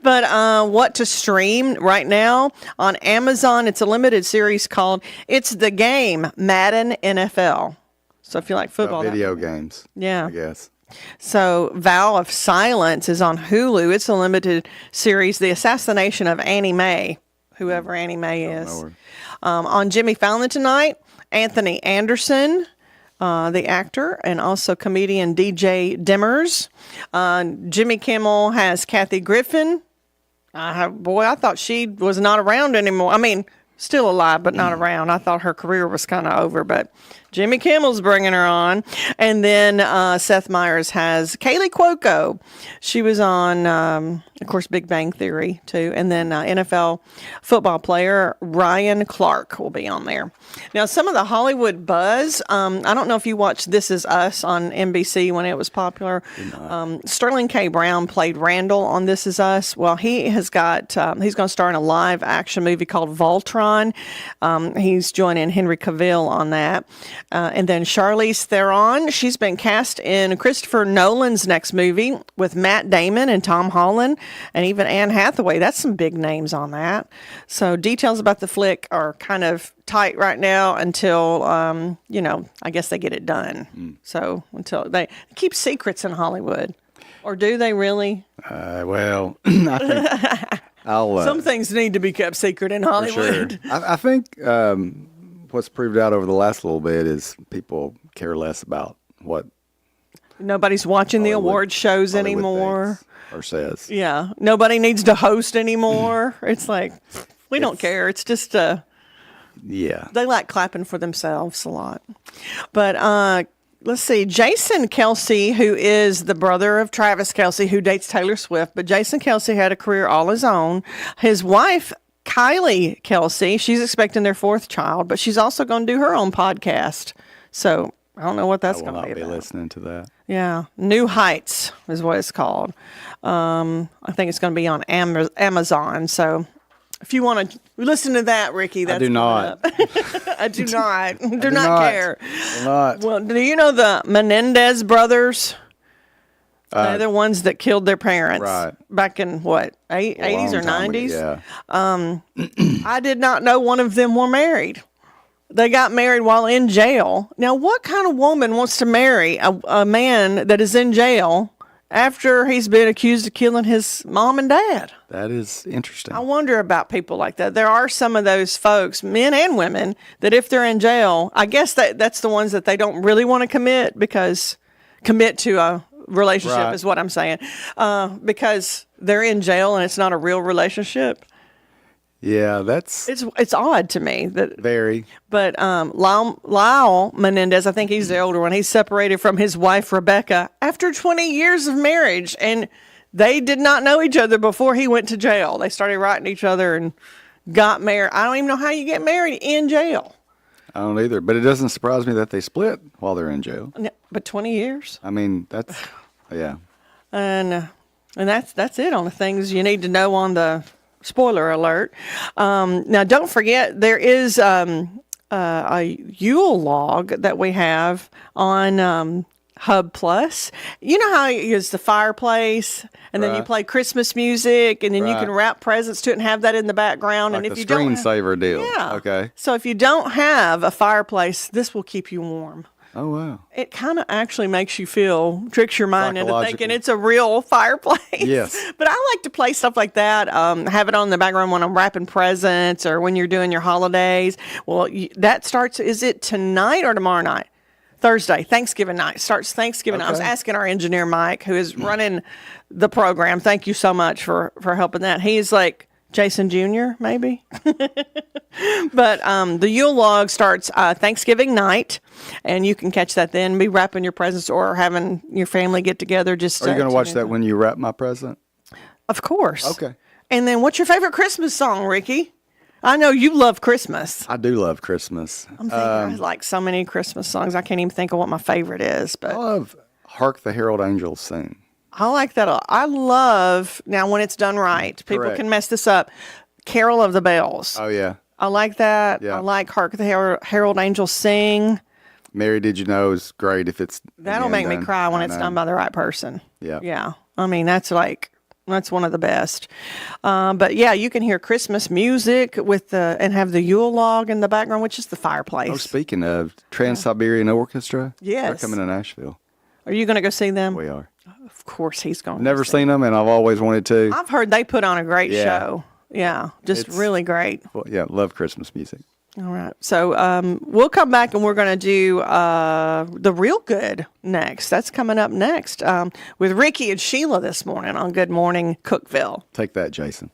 S13: But what to stream right now on Amazon, it's a limited series called It's the Game, Madden NFL. So if you like football.
S14: Video games.
S13: Yeah.
S14: I guess.
S13: So Vow of Silence is on Hulu. It's a limited series, The Assassination of Annie Mae, whoever Annie Mae is. On Jimmy Fallon tonight, Anthony Anderson, the actor, and also comedian DJ Dimmers. Jimmy Kimmel has Kathy Griffin. Boy, I thought she was not around anymore. I mean, still alive, but not around. I thought her career was kind of over, but Jimmy Kimmel's bringing her on. And then Seth Meyers has Kaylee Cuoco. She was on, of course, Big Bang Theory, too. And then NFL football player Ryan Clark will be on there. Now, some of the Hollywood buzz, I don't know if you watched This Is Us on NBC when it was popular. Sterling K. Brown played Randall on This Is Us. Well, he has got, he's going to star in a live action movie called Voltron. He's joining Henry Cavill on that. And then Charlize Theron, she's been cast in Christopher Nolan's next movie with Matt Damon and Tom Holland and even Anne Hathaway. That's some big names on that. So details about the flick are kind of tight right now until, I guess they get it done. So until they keep secrets in Hollywood. Or do they really?
S14: Well, I think I'll...
S13: Some things need to be kept secret in Hollywood.
S14: For sure. I think what's proved out over the last little bit is people care less about what
S13: Nobody's watching the award shows
S14: Hollywood
S13: anymore.
S14: thinks or says.
S13: Yeah. Nobody needs to host anymore. It's like, we don't care. It's just,
S14: yeah.
S13: They like clapping for themselves a lot. But let's see. Jason Kelce, who is the brother of Travis Kelce, who dates Taylor Swift, but Jason Kelce had a career all his own. His wife, Kylie Kelce, she's expecting their 4th child, but she's also going to do her own podcast. So I don't know what that's going to be about.
S14: I will not be listening to that.
S13: Yeah, New Heights is what it's called. I think it's going to be on Amazon. So if you want to listen to that, Ricky, that's
S14: I do not.
S13: I do not. Do
S14: not
S13: not care.
S14: Do not.
S13: Well, do you know the Menendez brothers? They're the ones that killed their parents back in what, 80s or 90s?
S14: Yeah.
S13: I did not know one of them were married. They got married while in jail. Now, what kind of woman wants to marry a man that is in jail after he's been accused of killing his mom and dad?
S14: That is interesting.
S13: I wonder about people like that. There are some of those folks, men and women, that if they're in jail, I guess that's the ones that they don't really want to commit to a relationship is what I'm saying. Because they're in jail and it's not a real relationship.
S14: Yeah, that's...
S13: It's odd to me.
S14: Very.
S13: But Lyle Menendez, I think he's the older one. He's separated from his wife, Rebecca, after 20 years of marriage. And they did not know each other before he went to jail. They started writing each other and got married. I don't even know how you get married in jail.
S14: I don't either. But it doesn't surprise me that they split while they're in jail.
S13: But 20 years?
S14: I mean, that's... Yeah.
S13: And And that's it on the things you need to know on the spoiler alert. Now, don't forget, there is a Yule log that we have on Hub Plus. You know how it's the fireplace, and then you play Christmas music, and then you can wrap presents to it and have that in the background.
S14: Like
S13: and if
S14: the
S13: you don't
S14: screensaver deal.
S13: Yeah.
S14: Okay.
S13: So if you don't have a fireplace, this will keep you warm.
S14: Oh, wow.
S13: It kind of actually makes you tricks your mind into thinking it's a real fireplace.
S14: Yes.
S13: But I like to play stuff like that, have it on in the background when I'm wrapping presents or when you're doing your holidays. Well, that starts, is it tonight or tomorrow night? Thursday, Thanksgiving night. Starts Thanksgiving night. I was asking our engineer, Mike, who is running the program. Thank you so much for helping that. He's like Jason Jr., maybe. But the Yule log starts Thanksgiving night, and you can catch that then. Be wrapping your presents or having your family get together.
S14: Are you going to watch that when you wrap my present?
S13: Of course.
S14: Okay.
S13: And then what's your favorite Christmas song, Ricky? I know you love Christmas.
S14: I do love Christmas.
S13: I'm thinking I like so many Christmas songs. I can't even think of what my favorite is. But
S14: I love Hark the Herald Angels Sing.
S13: I like that. I love, now when it's done right, people
S14: Correct.
S13: can mess this up, Carol of the Bells.
S14: Oh, yeah.
S13: I like that.
S14: Yeah.
S13: I like Hark the Herald Angels Sing.
S14: Mary Did You Know is great if it's
S13: That'll make me cry when it's done by the right person.
S14: Yeah.
S13: Yeah. I mean, that's one of the best. But yeah, you can hear Christmas music and have the Yule log in the background, which is the fireplace.
S14: Oh, speaking of Trans-Siberian Orchestra,
S13: Yes.
S14: they're coming to Nashville.
S13: Are you going to go see them?
S14: We are.
S13: Of course he's going.
S14: Never seen them, and I've always wanted to.
S13: I've heard they put on a great show. Yeah, just
S14: It's-
S13: really great.
S14: Well, yeah, love Christmas music.
S13: All right. So we'll come back and we're going to do the Real Good next. That's coming up next with Ricky and Sheila this morning on Good Morning Cookeville.
S14: Take that, Jason.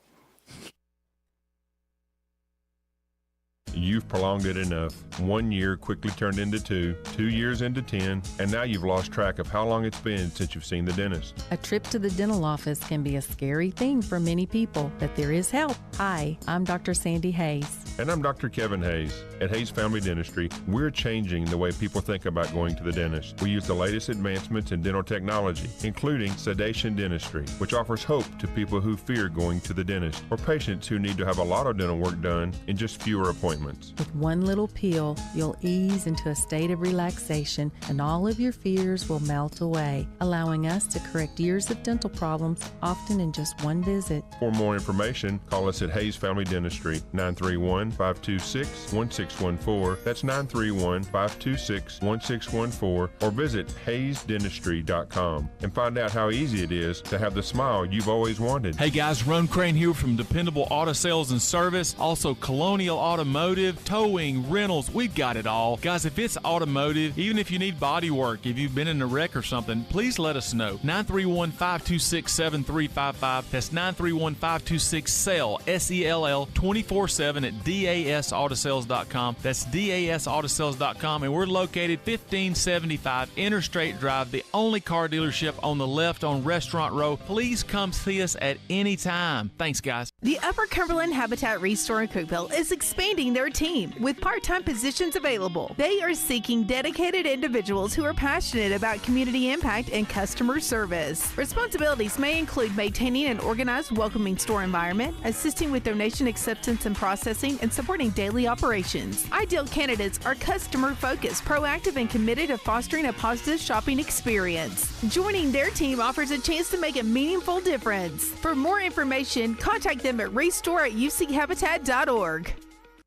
S1: You've prolonged it enough. 1 year quickly turned into 2, 2 years into 10, and now you've lost track of how long it's been since you've seen the dentist.
S5: A trip to the dental office can be a scary thing for many people, but there is help. Hi, I'm Dr. Sandy Hayes.
S1: And I'm Dr. Kevin Hayes. At Hayes Family Dentistry, we're changing the way people think about going to the dentist. We use the latest advancements in dental technology, including sedation dentistry, which offers hope to people who fear going to the dentist, or patients who need to have a lot of dental work done in just fewer appointments.
S5: With one little peel, you'll ease into a state of relaxation and all of your fears will melt away, allowing us to correct years of dental problems, often in just one visit.
S1: For more information, call us at Hayes Family Dentistry, 931-526-1614. That's 931-526-1614, or visit hayesdentistry.com and find out how easy it is to have the smile you've always wanted.
S6: Hey guys, Ron Crane here from Dependable Auto Sales and Service, also Colonial Automotive, towing, rentals, we've got it all. Guys, if it's automotive, even if you need body work, if you've been in a wreck or something, please let us know. 931-526-7355. That's 931-526-SELL, S-E-L-L, 24/7 at dasautosales.com. That's dasautosales.com, and we're located 1575 Interstate Drive, the only car dealership on the left on Restaurant Row. Please come see us at any time. Thanks, guys.
S7: The Upper Cumberland Habitat Restore in Cookeville is expanding their team with part-time positions available. They are seeking dedicated individuals who are passionate about community impact and customer service. Responsibilities may include maintaining an organized, welcoming store environment, assisting with donation acceptance and processing, and supporting daily operations. Ideal candidates are customer-focused, proactive, and committed to fostering a positive shopping experience. Joining their team offers a chance to make a meaningful difference. For more information, contact them at restore@uchabitat.org.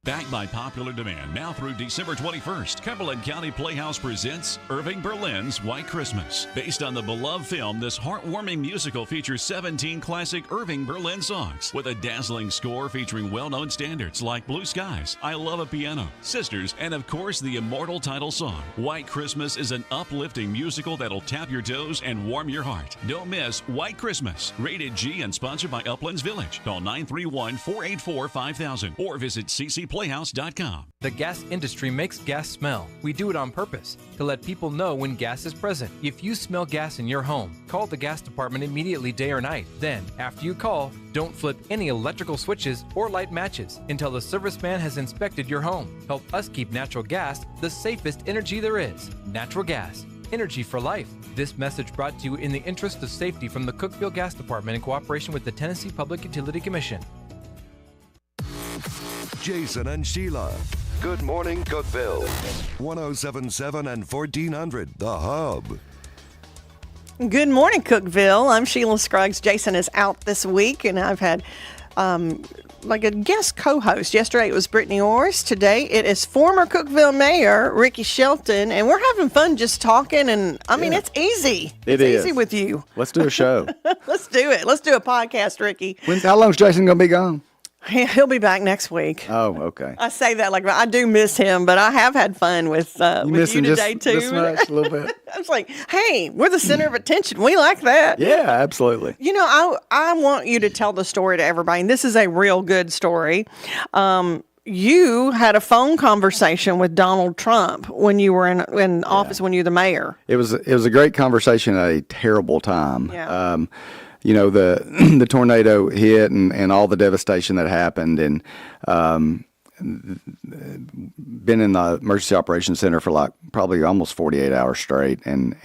S12: Backed by popular demand, now through December 21st, Cumberland County Playhouse presents Irving Berlin's White Christmas. Based on the beloved film, this heartwarming musical features 17 classic Irving Berlin songs with a dazzling score featuring well-known standards like Blue Skies, I Love a Piano, Sisters, and of course the immortal title song. White Christmas is an uplifting musical that'll tap your toes and warm your heart. Don't miss White Christmas. Rated G and sponsored by Uplands Village. Call 931-484-5000 or visit ccplayhouse.com.
S15: The gas industry makes gas smell. We do it on purpose to let people know when gas is present. If you smell gas in your home, call the gas department immediately, day or night. Then, after you call, don't flip any electrical switches or light matches until the serviceman has inspected your home. Help us keep natural gas the safest energy there is. Natural gas. energy for life. This message brought to you in the interest of safety from the Cookeville Gas Department in cooperation with the Tennessee Public Utility Commission.
S8: Jason and Sheila. Good morning, Cookeville. 107.7 and 1400, The Hub.
S13: Good morning, Cookeville. I'm Sheila Scruggs. Jason is out this week, and I've had like a guest co-host. Yesterday it was Brittany Orris. Today it is former Cookeville Mayor Ricky Shelton, and we're having fun just talking. And I mean, it's easy. It's easy with you.
S14: Let's do a show.
S13: Let's do it. Let's do a podcast, Ricky.
S14: How long's Jason going to be gone?
S13: He'll be back next week.
S14: Oh, okay.
S13: I say that like I do miss him, but I have had fun with you today too.
S14: Just much, a little bit.
S13: I was like, hey, we're the center of attention. We like that.
S14: Yeah, absolutely.
S13: You know, I want you to tell the story to everybody, and this is a real good story. You had a phone conversation with Donald Trump when you were in office, when you were the mayor.
S14: It was a great conversation at a terrible time.
S13: Yeah.
S14: You know, the tornado hit and all the devastation that happened, and been in the emergency operations center for like probably almost 48 hours straight, and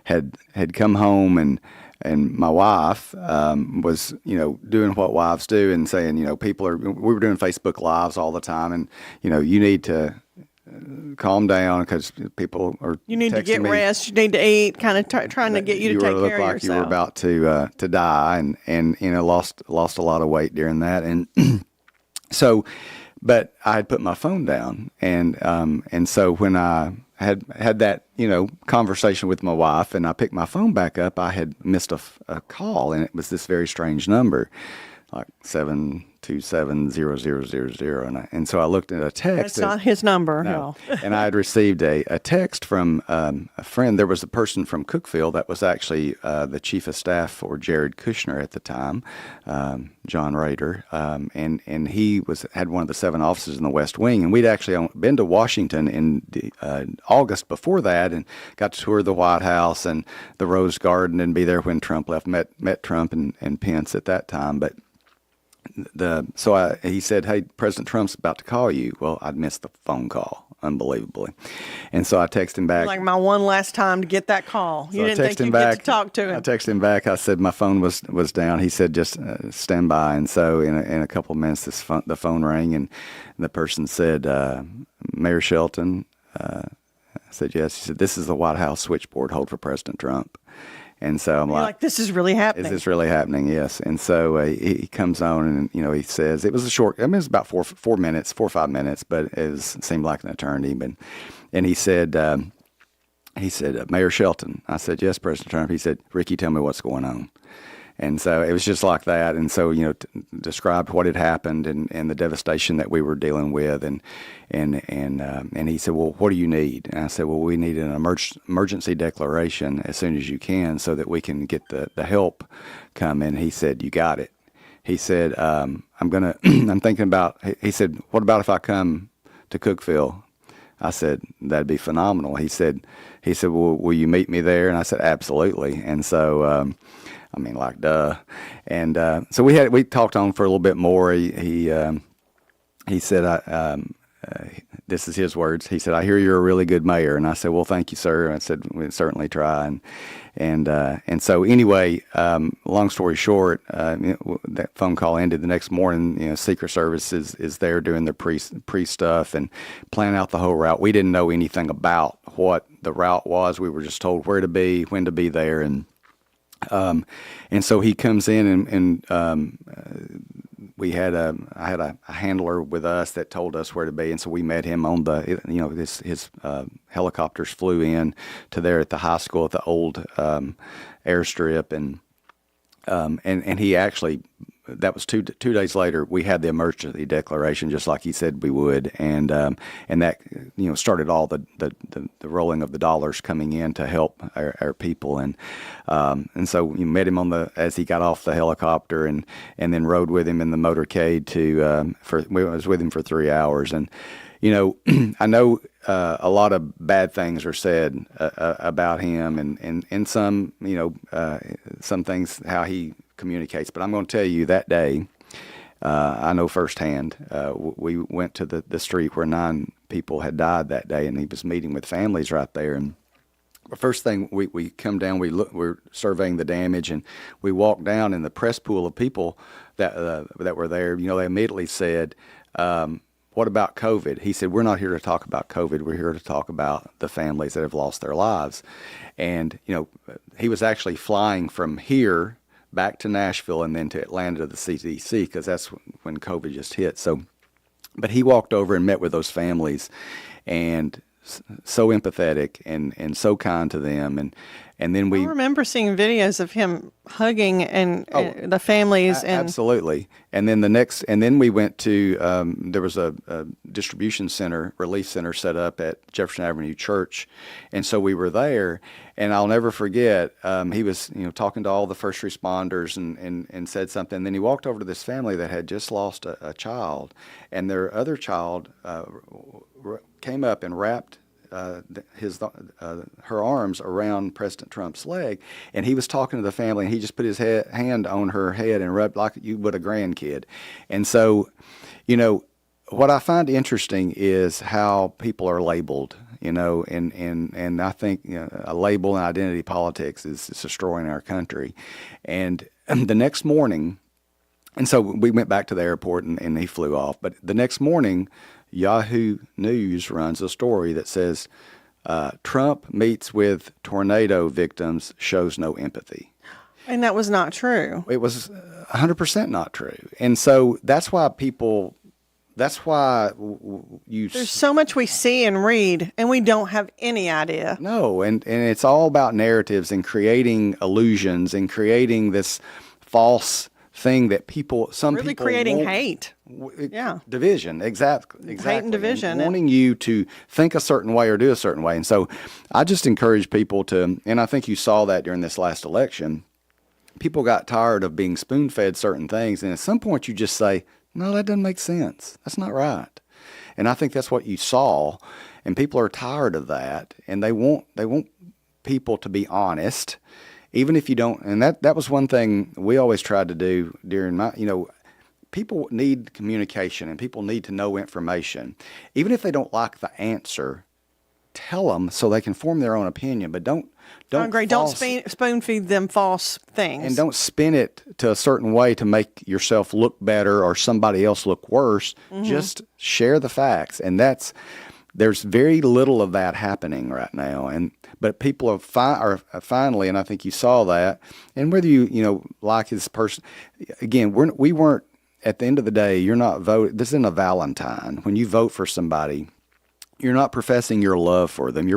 S14: had come home, and my wife was, you know, doing what wives do and saying, you know, we were doing Facebook Lives all the time, and, you know, you need to calm down because people are. You
S13: need to get rest. You need to eat. Kind of trying to get you to take care of yourself.
S14: You were about to die, and you know lost a lot of weight during that, and so, but I had put my phone down, and so when I had that, you know, conversation with my wife, and I picked my phone back up, I had missed a call, and it was this very strange number, like 7270000, and so I looked at a text.
S13: That's not his number. No.
S14: And I had received a text from a friend. There was a person from Cookeville that was actually the chief of staff for Jared Kushner at the time, John Rader, and he had one of the 7 offices in the West Wing, and we'd actually been to Washington in August before that, and got to tour the White House and the Rose Garden and be there when Trump left. Met Trump and Pence at that time, but. He said, "Hey, President Trump's about to call you." Well, I'd missed the phone call, unbelievably, and so I texted him back.
S13: Like my one last time to get that call. You didn't think you'd get to talk to him.
S14: I texted him back. I said my phone was down. He said just stand by, and so in a couple of minutes, the phone rang, and the person said, "Mayor Shelton." I said yes. He said, "This is the White House switchboard. Hold for President Trump." And so I'm like,
S13: this is really happening.
S14: Is this really happening? Yes. And so he comes on, and, you know, he says, it was it was about 4 or 5 minutes, but it seemed like an eternity. And he said, Mayor Shelton. I said, yes, President Trump. He said, Ricky, tell me what's going on. And so it was just like that. And so, you know, described what had happened and the devastation that we were dealing with. And he said, well, what do you need? And I said, well, we need an emergency declaration as soon as you can so that we can get the help come in. He said, you got it. He said, I'm thinking about, he said, what about if I come to Cookeville? I said, that'd be phenomenal. He said, well, will you meet me there? And I said, absolutely. And so, I mean, like, duh. And so we talked on for a little bit more. He said, this is his words. He said, I hear you're a really good mayor. And I said, well, thank you, sir. I said, we'd certainly try. And so anyway, long story short, that phone call ended the next morning. You know, Secret Service is there doing their pre stuff and planning out the whole route. We didn't know anything about what the route was. We were just told where to be, when to be there, and so he comes in and I had a handler with us that told us where to be, and so we met him on his helicopters flew in to there at the high school at the old airstrip, and he actually, that was two days later, we had the emergency declaration just like he said we would, and that, you know, started all the rolling of the dollars coming in to help our people, and so we met him as he got off the helicopter, and then rode with him in the motorcade I was with him for 3 hours, and you know, I know a lot of bad things are said about him, and some, you know, some things how he communicates. But I'm going to tell you that day, I know firsthand. We went to the street where 9 people had died that day, and he was meeting with families right there, and First thing, we come down, we're surveying the damage, and we walk down in the press pool of people that were there. They immediately said, what about COVID? He said, we're not here to talk about COVID. We're here to talk about the families that have lost their lives. And, he was actually flying from here back to Nashville and then to Atlanta to the CDC, because that's when COVID just hit. But he walked over and met with those families, and so empathetic and so kind to them. And then
S13: I remember seeing videos of him hugging and the families.
S14: Absolutely. And then we went to, there was a distribution center, relief center set up at Jefferson Avenue Church. And so we were there, and I'll never forget, he was, talking to all the first responders and said something. And then he walked over to this family that had just lost a child, and their other child came up and wrapped her arms around President Trump's leg, and he was talking to the family, and he just put his hand on her head and rubbed like you would a grandkid. And so, what I find interesting is how people are labeled, and I think a label and identity politics is destroying our country. And the next morning, and so we went back to the airport, and he flew off. But the next morning, Yahoo News runs a story that says, Trump meets with tornado victims, shows no empathy.
S13: And that was not true.
S14: It was 100% not true. And so that's why there's
S13: so much we see and read, and we don't have any idea.
S14: No, and it's all about narratives and creating illusions and creating this false thing that some
S13: really
S14: people
S13: creating
S14: want.
S13: hate.
S14: Division, exactly.
S13: Hate and division.
S14: And wanting you to think a certain way or do a certain way. And so I just encourage people to, and I think you saw that during this last election, people got tired of being spoon-fed certain things, and at some point you just say, no, that doesn't make sense. That's not right. And I think that's what you saw, and people are tired of that, and they want people to be honest. Even if you don't, and that was one thing we always tried to do during people need communication and people need to know information. Even if they don't like the answer, tell them so they can form their own opinion, but don't
S13: spoon feed them false things.
S14: And don't spin it to a certain way to make yourself look better or somebody else look worse.
S13: Mm-hmm.
S14: Just share the facts. And there's very little of that happening right now. But people are finally, and I think you saw that. And whether you like his person, again, we weren't, at the end of the day, you're not voting. This isn't a Valentine. When you vote for somebody, you're not professing your love for them.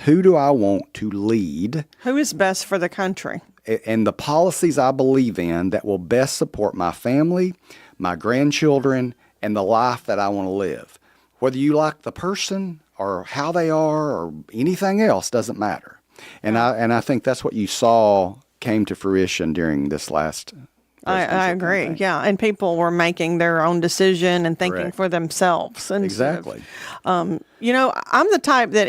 S14: Who do I want to lead?
S13: Who is best for the country?
S14: And the policies I believe in that will best support my family, my grandchildren, and the life that I want to live. Whether you like the person or how they are or anything else doesn't matter. And I think that's what you saw came to fruition during this last
S13: I agree.
S14: campaign.
S13: Yeah. And people were making their own decision and thinking
S14: Correct.
S13: for themselves. And
S14: Exactly.
S13: I'm the type that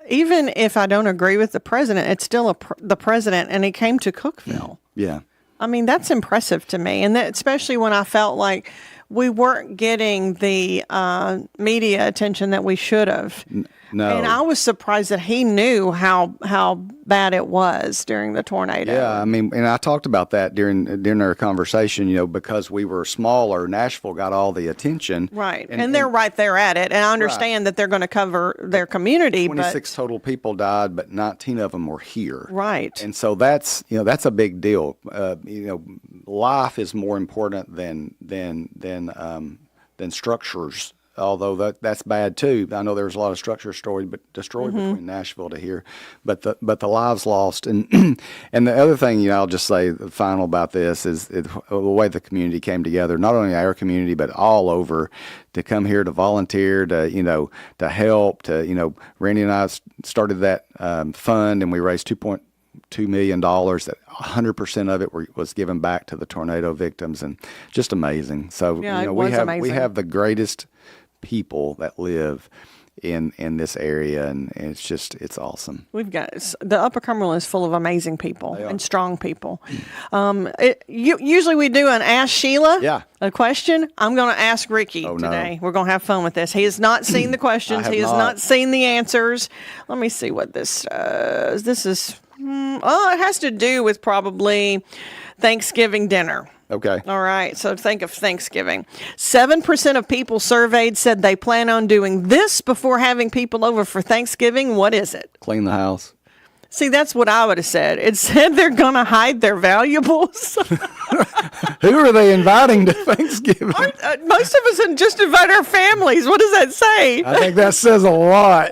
S13: even if I don't agree with the president, it's still the president, and he came to Cookeville.
S14: Yeah.
S13: I mean, that's impressive to me. And that, especially when I felt like we weren't getting the media attention that we should have.
S14: No.
S13: And I was surprised that he knew how bad it was during the tornado.
S14: Yeah, I mean, and I talked about that during our conversation, because we were smaller, Nashville got all the attention.
S13: Right. And they're right there at it. And I understand that they're going to cover their community.
S14: 26 total people died, but 19 of them were here.
S13: Right.
S14: And so that's a big deal. Life is more important than structures. Although that's bad too. I know there was a lot of structure destroyed between Nashville to here, but the lives lost. And and the other thing, I'll just say the final about this is the way the community came together. Not only our community, but all over, to come here to volunteer, to help. Randy and I started that fund, and we raised $2.2 million. That 100% of it was given back to the tornado victims, and just amazing. So
S13: Yeah,
S14: we
S13: amazing.
S14: have the greatest people that live in this area, and it's awesome.
S13: We've got the Upper Cumberland is full of amazing people and strong people. Usually we do an Ask Sheila a question. I'm going to ask Ricky today. We're going to have fun with this. He has not seen the questions. He has not seen the answers. Let me see what this says. This is, it has to do with probably Thanksgiving dinner.
S14: Okay.
S13: All right. So think of Thanksgiving. 7% of people surveyed said they plan on doing this before having people over for Thanksgiving. What is it?
S14: Clean the house.
S13: See, that's what I would have said. It said they're going to hide their valuables.
S14: Who are they inviting to Thanksgiving?
S13: Most of us just invite our families. What does that say?
S14: I think that says a lot.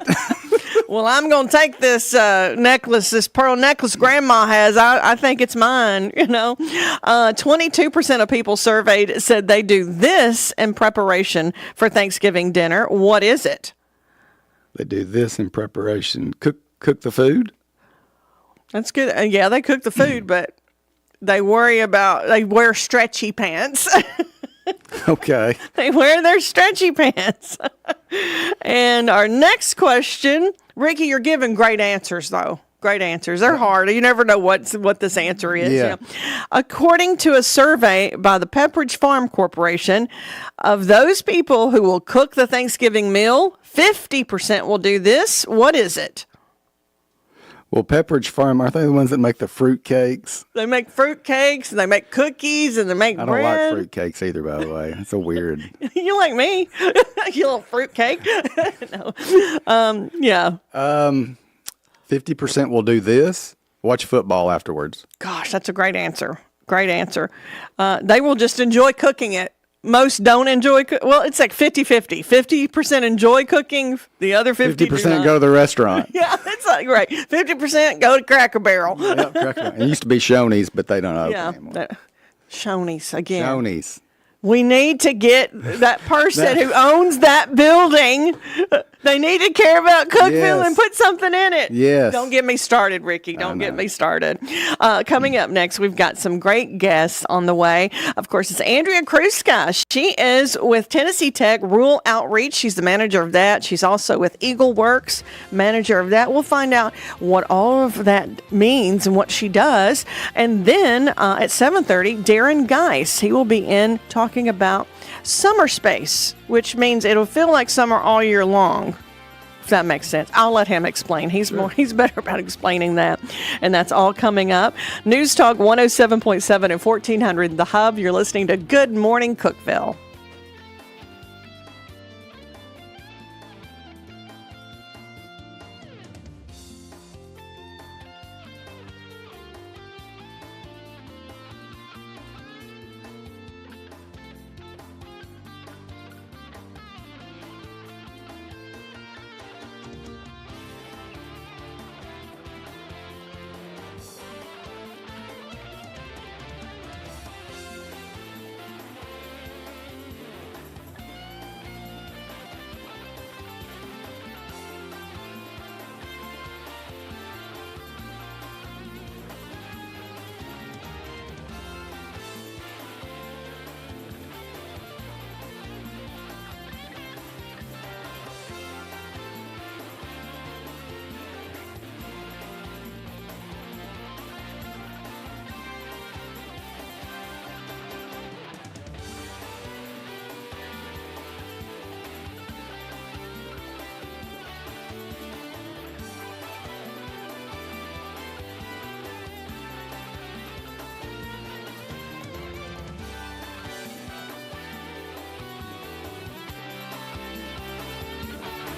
S13: Well, I'm going to take this necklace, this pearl necklace Grandma has. I think it's mine, 22% of people surveyed said they do this in preparation for Thanksgiving dinner. What is it?
S14: They do this in preparation. Cook the food?
S13: That's good. Yeah, they cook the food, but they wear stretchy pants.
S14: Okay.
S13: They wear their stretchy pants. And our next question, Ricky, you're giving great answers, though. Great answers. They're hard. You never know what this answer is.
S14: Yeah.
S13: According to a survey by the Pepperidge Farm Corporation, of those people who will cook the Thanksgiving meal, 50% will do this. What is it?
S14: Well, Pepperidge Farm, aren't they the ones that make the fruit cakes?
S13: They make fruit cakes, and they make cookies, and they make bread.
S14: I don't like fruit cakes either, by the way. It's a weird.
S13: You like me? You little fruit cake? No. Yeah.
S14: 50% will do this. Watch football afterwards.
S13: Gosh, that's a great answer. Great answer. They will just enjoy cooking it. Most don't enjoy well, it's like 50-50. 50% enjoy cooking, the other
S14: 50% go to the restaurant.
S13: Yeah, that's like right. 50% go to Cracker Barrel.
S14: Yep, Cracker Barrel. It used to be Shoney's, but they don't open anymore.
S13: Shoney's again.
S14: Shoney's.
S13: We need to get that person who owns that building. They need to care about Cookeville and put something in it.
S14: Yes.
S13: Don't get me started, Ricky. Don't get me started. Coming up next, we've got some great guests on the way. Of course, it's Andrea Kruska. She is with Tennessee Tech Rural Outreach. She's the manager of that. She's also with Eagle Works, manager of that. We'll find out what all of that means and what she does. And then at 7:30, Darren Geis. He will be in talking about summer space, which means it'll feel like summer all year long, if that makes sense. I'll let him explain. He's better about explaining that. And that's all coming up. News Talk 107.7 and 1400 The Hub. You're listening to Good Morning Cookeville.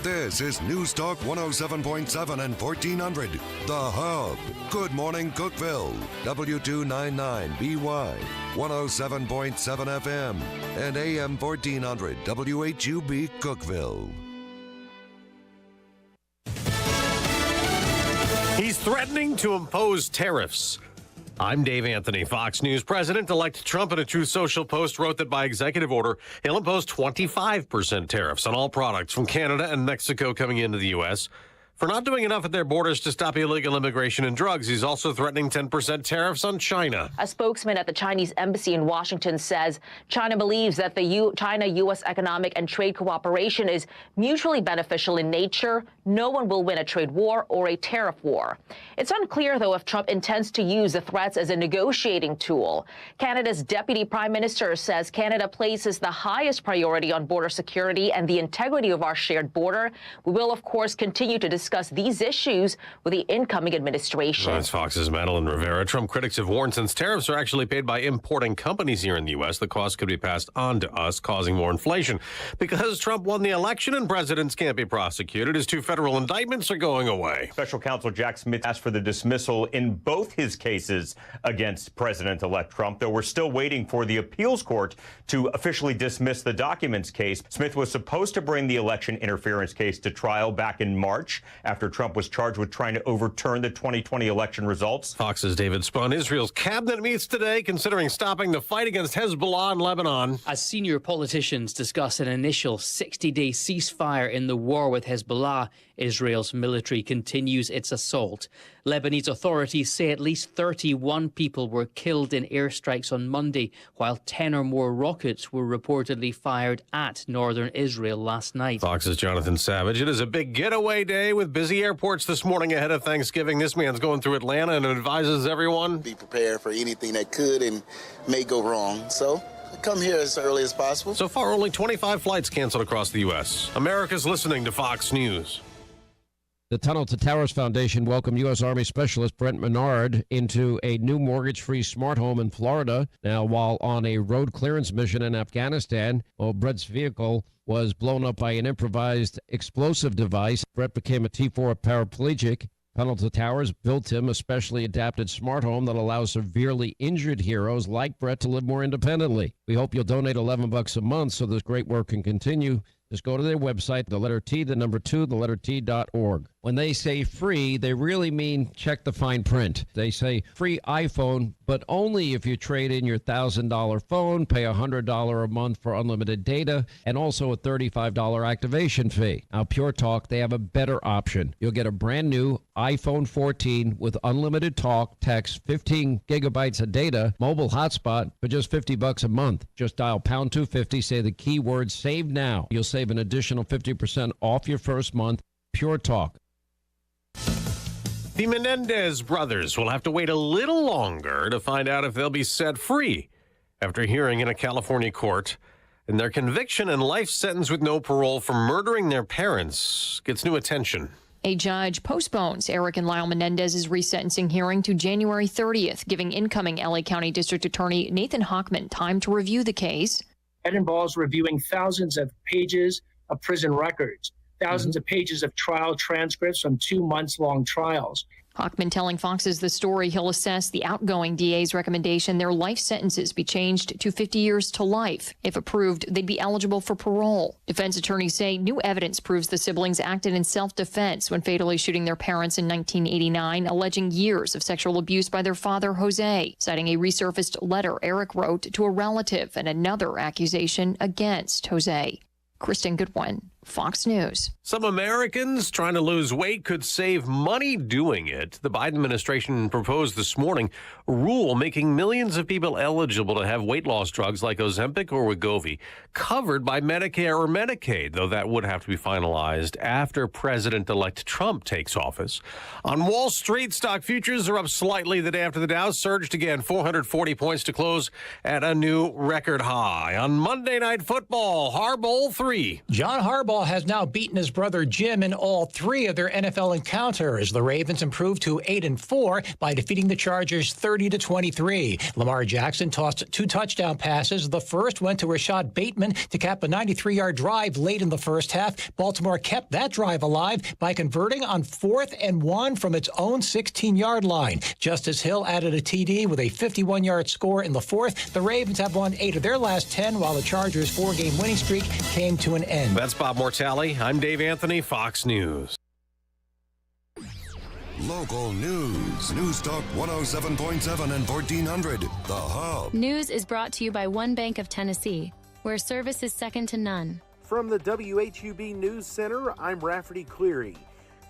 S8: This is News Talk 107.7 and 1400. The Hub. Good morning, Cookeville. W299BY. 107.7 FM. And AM 1400 WHUB Cookeville.
S11: He's threatening to impose tariffs. I'm Dave Anthony, Fox News. President-elect Trump, in a Truth Social post, wrote that by executive order, he'll impose 25% tariffs on all products from Canada and Mexico coming into the U.S. for not doing enough at their borders to stop illegal immigration and drugs. He's also threatening 10% tariffs on China.
S9: A spokesman at the Chinese embassy in Washington says China believes that the China-U.S. economic and trade cooperation is mutually beneficial in nature. No one will win a trade war or a tariff war. It's unclear, though, if Trump intends to use the threats as a negotiating tool. Canada's Deputy Prime Minister says Canada places the highest priority on border security and the integrity of our shared border. We will, of course, continue to discuss these issues with the incoming administration.
S11: That's Fox's Madeline Rivera. Trump critics have warned since tariffs are actually paid by importing companies here in the U.S., the cost could be passed on to us, causing more inflation. Because Trump won the election and presidents can't be prosecuted, his 2 federal indictments are going away.
S16: Special counsel Jack Smith asked for the dismissal in both his cases against President-elect Trump, though we're still waiting for the appeals court to officially dismiss the documents case. Smith was supposed to bring the election interference case to trial back in March after Trump was charged with trying to overturn the 2020 election results.
S11: Fox's David Spahn. Israel's cabinet meets today considering stopping the fight against Hezbollah in Lebanon.
S17: As senior politicians discuss an initial 60-day ceasefire in the war with Hezbollah, Israel's military continues its assault. Lebanese authorities say at least 31 people were killed in airstrikes on Monday, while 10 or more rockets were reportedly fired at northern Israel last night.
S11: Fox's Jonathan Savage. It is a big getaway day with busy airports this morning ahead of Thanksgiving. This man's going through Atlanta and advises everyone.
S18: Be prepared for anything that could and may go wrong. So come here as early as possible.
S11: So far, only 25 flights canceled across the U.S. America's listening to Fox News.
S19: The Tunnel to Towers Foundation welcomed U.S. Army Specialist Brent Menard into a new mortgage-free smart home in Florida. Now, while on a road clearance mission in Afghanistan, Brent's vehicle was blown up by an improvised explosive device. Brent became a T4 paraplegic. Tunnel to Towers built him a specially adapted smart home that allows severely injured heroes like Brett to live more independently. We hope you'll donate $11 a month so this great work can continue. Just go to their website, the letter T, the number 2, the letter T.org. When they say free, they really mean check the fine print. They say free iPhone, but only if you trade in your $1,000 phone, pay $100 a month for unlimited data, and also a $35 activation fee. Now, Pure Talk, they have a better option. You'll get a brand new iPhone 14 with unlimited talk, text, 15 gigabytes of data, mobile hotspot for just $50 a month. Just dial pound 250, say the keyword save now. You'll save an additional 50% off your first month. Pure Talk.
S11: The Menendez brothers will have to wait a little longer to find out if they'll be set free after hearing in a California court. And their conviction and life sentence with no parole for murdering their parents gets new attention.
S20: A judge postpones Eric and Lyle Menendez's resentencing hearing to January 30th, giving incoming LA County District Attorney Nathan Hochman time to review the case.
S21: That involves reviewing thousands of pages of prison records, thousands of pages of trial transcripts from 2 months-long trials.
S20: Hochman telling Fox's The Story he'll assess the outgoing DA's recommendation their life sentences be changed to 50 years to life. If approved, they'd be eligible for parole. Defense attorneys say new evidence proves the siblings acted in self-defense when fatally shooting their parents in 1989, alleging years of sexual abuse by their father, Jose, citing a resurfaced letter Eric wrote to a relative and another accusation against Jose. Kristen Goodwin, Fox News.
S11: Some Americans trying to lose weight could save money doing it. The Biden administration proposed this morning a rule making millions of people eligible to have weight loss drugs like Ozempic or Wegovy covered by Medicare or Medicaid, though that would have to be finalized after President-elect Trump takes office. On Wall Street, stock futures are up slightly the day after the Dow surged again, 440 points to close at a new record high. On Monday Night Football, Harbaugh 3.
S22: John Harbaugh has now beaten his brother Jim in all 3 of their NFL encounters. The Ravens improved to 8-4 by defeating the Chargers 30-23. Lamar Jackson tossed 2 touchdown passes. The first went to Rashad Bateman to cap a 93-yard drive late in the first half. Baltimore kept that drive alive by converting on 4th and 1 from its own 16-yard line. Justice Hill added a TD with a 51-yard score in the 4th. The Ravens have won 8 of their last 10, while the Chargers' 4-game winning streak came to an end.
S11: That's Bob Mortale. I'm Dave Anthony, Fox News.
S8: Local news. News Talk 107.7 and 1400. The Hub.
S29: News is brought to you by One Bank of Tennessee, where service is second to none.
S10: From the WHUB News Center, I'm Rafferty Cleary.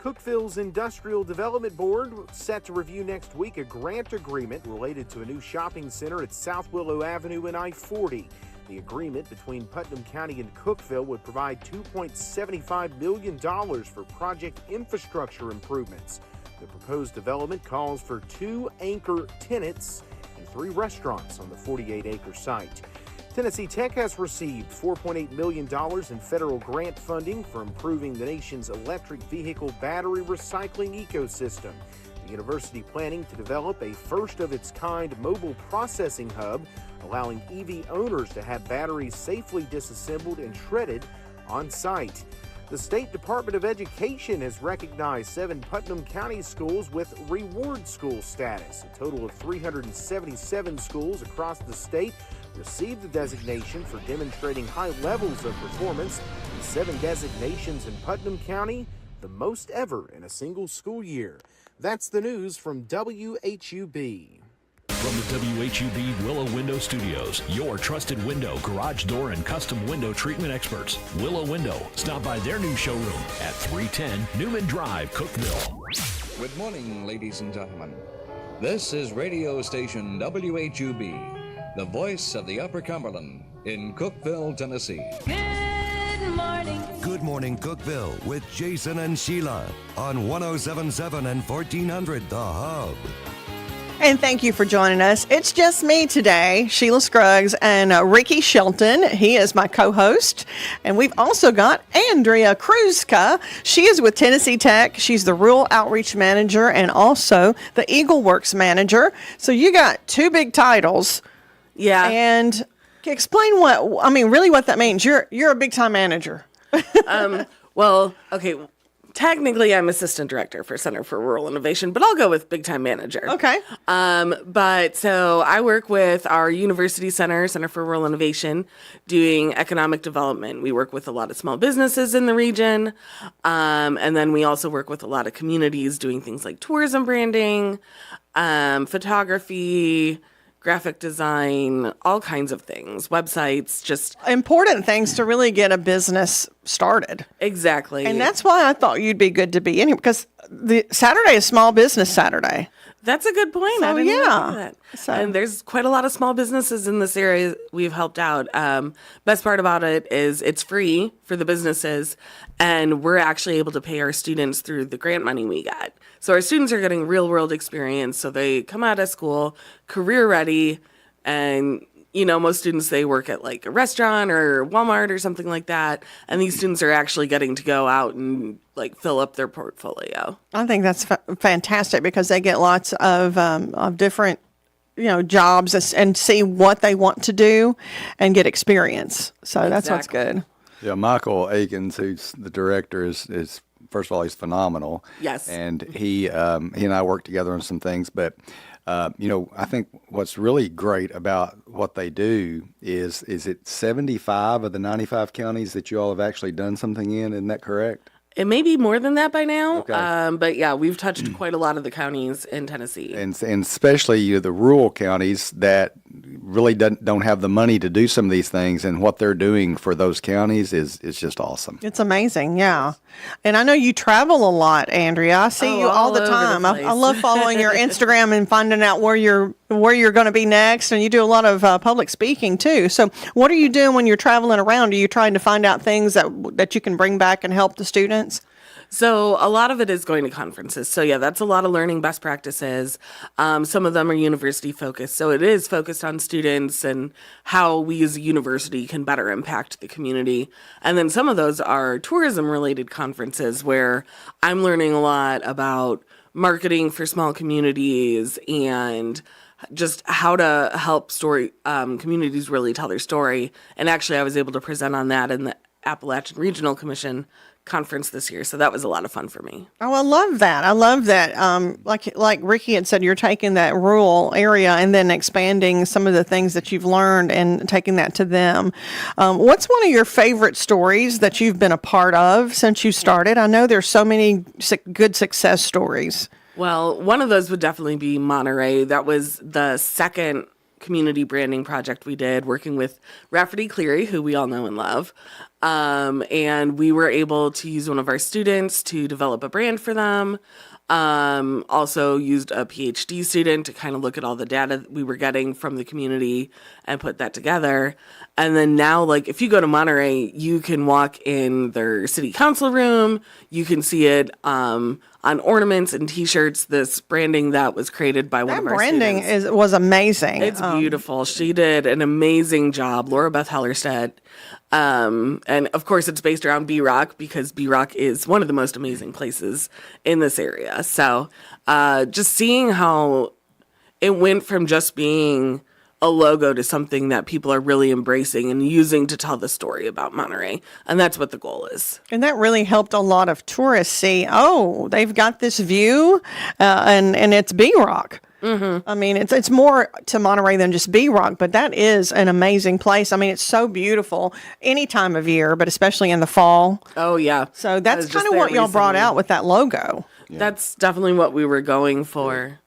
S10: Cookeville's Industrial Development Board set to review next week a grant agreement related to a new shopping center at South Willow Avenue and I-40. The agreement between Putnam County and Cookeville would provide $2.75 million for project infrastructure improvements. The proposed development calls for 2 anchor tenants and 3 restaurants on the 48-acre site. Tennessee Tech has received $4.8 million in federal grant funding for improving the nation's electric vehicle battery recycling ecosystem. The university planning to develop a first-of-its-kind mobile processing hub, allowing EV owners to have batteries safely disassembled and shredded on site. The State Department of Education has recognized 7 Putnam County schools with reward school status. A total of 377 schools across the state received the designation for demonstrating high levels of performance. The 7 designations in Putnam County, the most ever in a single school year. That's the news from WHUB.
S12: From the WHUB Willow Window Studios, your trusted window, garage door, and custom window treatment experts. Willow Window. Stop by their new showroom at 310 Newman Drive, Cookeville.
S2: Good morning, ladies and gentlemen. This is radio station WHUB, the voice of the Upper Cumberland in Cookeville, Tennessee.
S8: Good morning. Good morning, Cookeville, with Jason and Sheila on 107.7 and 1400 The Hub.
S13: And thank you for joining us. It's just me today, Sheila Scruggs, and Ricky Shelton. He is my co-host. And we've also got Andrea Kruzka. She is with Tennessee Tech. She's the Rural Outreach Manager and also the Eagle Works Manager. So you got 2 big titles.
S3: Yeah.
S13: And explain really what that means. You're a big-time manager.
S3: Well, okay. Technically, I'm assistant director for Center for Rural Innovation, but I'll go with big time manager.
S13: Okay.
S3: But so I work with our University Center for Rural Innovation, doing economic development. We work with a lot of small businesses in the region. And then we also work with a lot of communities doing things like tourism branding, photography, graphic design, all kinds of things, websites, just
S13: important things to really get a business started.
S3: Exactly.
S13: And that's why I thought you'd be good to be in here, because the Saturday is Small Business Saturday.
S3: That's a good point.
S13: So,
S3: I didn't even
S13: yeah.
S3: think of that. And there's quite a lot of small businesses in this area we've helped out. Best part about it is it's free for the businesses, and we're actually able to pay our students through the grant money we get. So our students are getting real world experience. So they come out of school career ready, and most students, they work at like a restaurant or Walmart or something like that. And these students are actually getting to go out and like fill up their portfolio.
S13: I think that's fantastic, because they get lots of different, jobs and see what they want to do and get experience. So that's what's good.
S14: Yeah, Michael Akins, who's the director, is first of all, he's phenomenal.
S3: Yes.
S14: And he and I work together on some things, but I think what's really great about what they do is it 75 of the 95 counties that you all have actually done something in? Isn't that correct?
S3: It may be more than that by now,
S14: Okay.
S3: but yeah, we've touched quite a lot of the counties in Tennessee.
S14: And especially the rural counties that really don't have the money to do some of these things, and what they're doing for those counties is just awesome.
S13: It's amazing, yeah. And I know you travel a lot, Andrea. I see you all the time. I love following your Instagram and finding out where you're going to be next, and you do a lot of public speaking too. So what are you doing when you're traveling around? Are you trying to find out things that you can bring back and help the students?
S3: So a lot of it is going to conferences. So yeah, that's a lot of learning best practices. Some of them are university focused. So it is focused on students and how we as a university can better impact the community. And then some of those are tourism related conferences where I'm learning a lot about marketing for small communities and just how to help communities really tell their story. And actually I was able to present on that in the Appalachian Regional Commission conference this year, so that was a lot of fun for me.
S13: Oh, I love that. Like Ricky had said, you're taking that rural area and then expanding some of the things that you've learned and taking that to them. What's one of your favorite stories that you've been a part of since you started? I know there's so many good success stories.
S3: Well, one of those would definitely be Monterey. That was the second community branding project we did, working with Rafferty Cleary, who we all know and love. And we were able to use one of our students to develop a brand for them. Also used a PhD student to kind of look at all the data that we were getting from the community and put that together. And then now, like, if you go to Monterey, you can walk in their city council room. You can see it on ornaments and T-shirts. This branding that was created by one of our
S13: branding
S3: students.
S13: was amazing.
S3: It's beautiful. She did an amazing job, Laura Beth Hellerstedt. And of course, it's based around B-Rock because B-Rock is one of the most amazing places in this area. So just seeing how it went from just being a logo to something that people are really embracing and using to tell the story about Monterey. And that's what the goal is.
S13: And that really helped a lot of tourists see, oh, they've got this view and it's B-Rock. I mean, it's more to Monterey than just B-Rock, but that is an amazing place. I mean, it's so beautiful any time of year, but especially in the fall.
S3: Oh, yeah.
S13: So that's kind of what y'all brought out with that logo.
S3: Yeah. That's definitely what we were going for.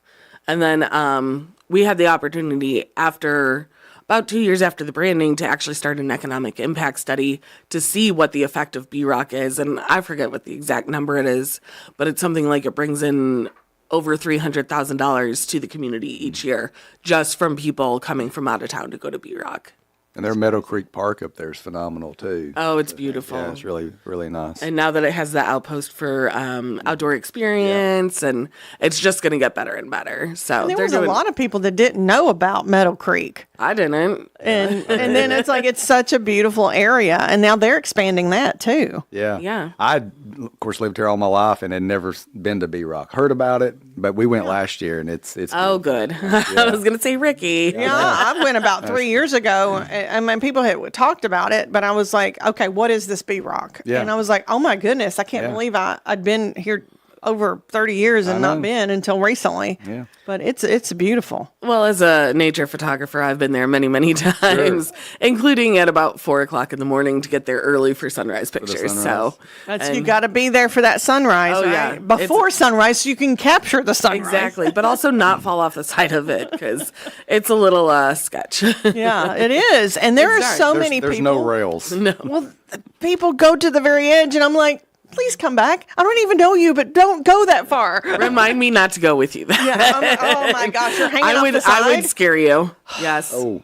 S3: And then we had the opportunity after about 2 years after the branding to actually start an economic impact study to see what the effect of B-Rock is. And I forget what the exact number it is, but it's something like it brings in over $300,000 to the community each year just from people coming from out of town to go to B-Rock.
S14: And their Meadow Creek Park up there is phenomenal too.
S3: Oh, it's beautiful.
S14: Yeah, it's really, really nice.
S3: And now that it has the outpost for outdoor experience, and it's just going to get better and better. So
S13: and there was a lot of people that didn't know about Meadow Creek.
S3: I didn't.
S13: And then it's like, it's such a beautiful area. And now they're expanding that too.
S14: Yeah.
S3: Yeah.
S14: I, of course, lived here all my life and had never been to B-Rock. Heard about it, but we went last year and it's
S3: Oh, good. I was going to say Ricky.
S13: Yeah, I went about 3 years ago. I mean, people had talked about it, but I was like, okay, what is this B-Rock?
S14: Yeah.
S13: And I was like, oh my goodness, I can't believe I'd been here over 30 years and not been until recently.
S14: Yeah.
S13: But it's beautiful.
S3: Well, as a nature photographer, I've been there many, many times, including at about 4 o'clock in the morning to get there early for sunrise pictures.
S14: sunrise.
S13: So you got to be there for that sunrise,
S3: Oh,
S13: right?
S3: yeah.
S13: Before sunrise, so you can capture the sunrise.
S3: Exactly, but also not fall off the side of it because it's a little sketch.
S13: Yeah, it is. And there are so many
S14: There's
S13: people.
S14: no rails.
S3: No.
S13: Well, people go to the very edge, and I'm like, please come back. I don't even know you, but don't go that far.
S3: Remind me not to go with you then.
S13: Yeah. Oh my gosh, you're hanging off the side.
S3: I would scare you. Yes.
S14: Oh.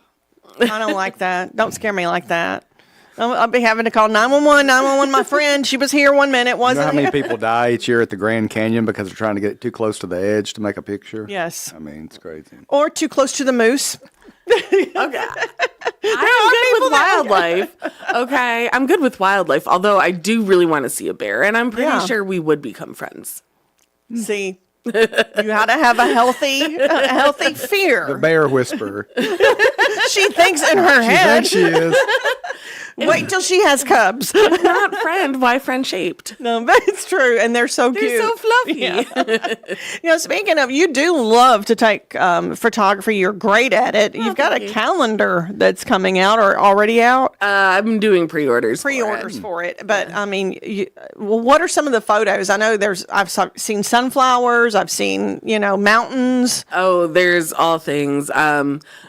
S13: I don't like that. Don't scare me like that. I'll be having to call 911. 911, my friend. She was here 1 minute.
S14: You know
S13: Wasn't
S14: how many people die each year at the Grand Canyon because they're trying to get too close to the edge to make a picture?
S13: Yes.
S14: I mean, it's crazy.
S13: Or too close to the moose.
S3: Okay. I'm good with wildlife. Okay. I'm good with wildlife, although I do really want to see a bear, and I'm pretty sure we would become friends.
S13: See, you got to have a healthy fear.
S14: The bear whisperer.
S13: She thinks in her head.
S14: She is.
S13: Wait till she has cubs.
S3: If not friend, why friend shaped?
S13: No, but it's true, and they're so cute.
S3: They're so fluffy.
S13: Yeah. Speaking of, you do love to take photography. You're great at it. You've got a calendar that's coming out or already out.
S3: I'm doing pre-orders.
S13: For it. But I mean, well, what are some of the photos? I know I've seen sunflowers. I've seen mountains.
S3: Oh, there's all things.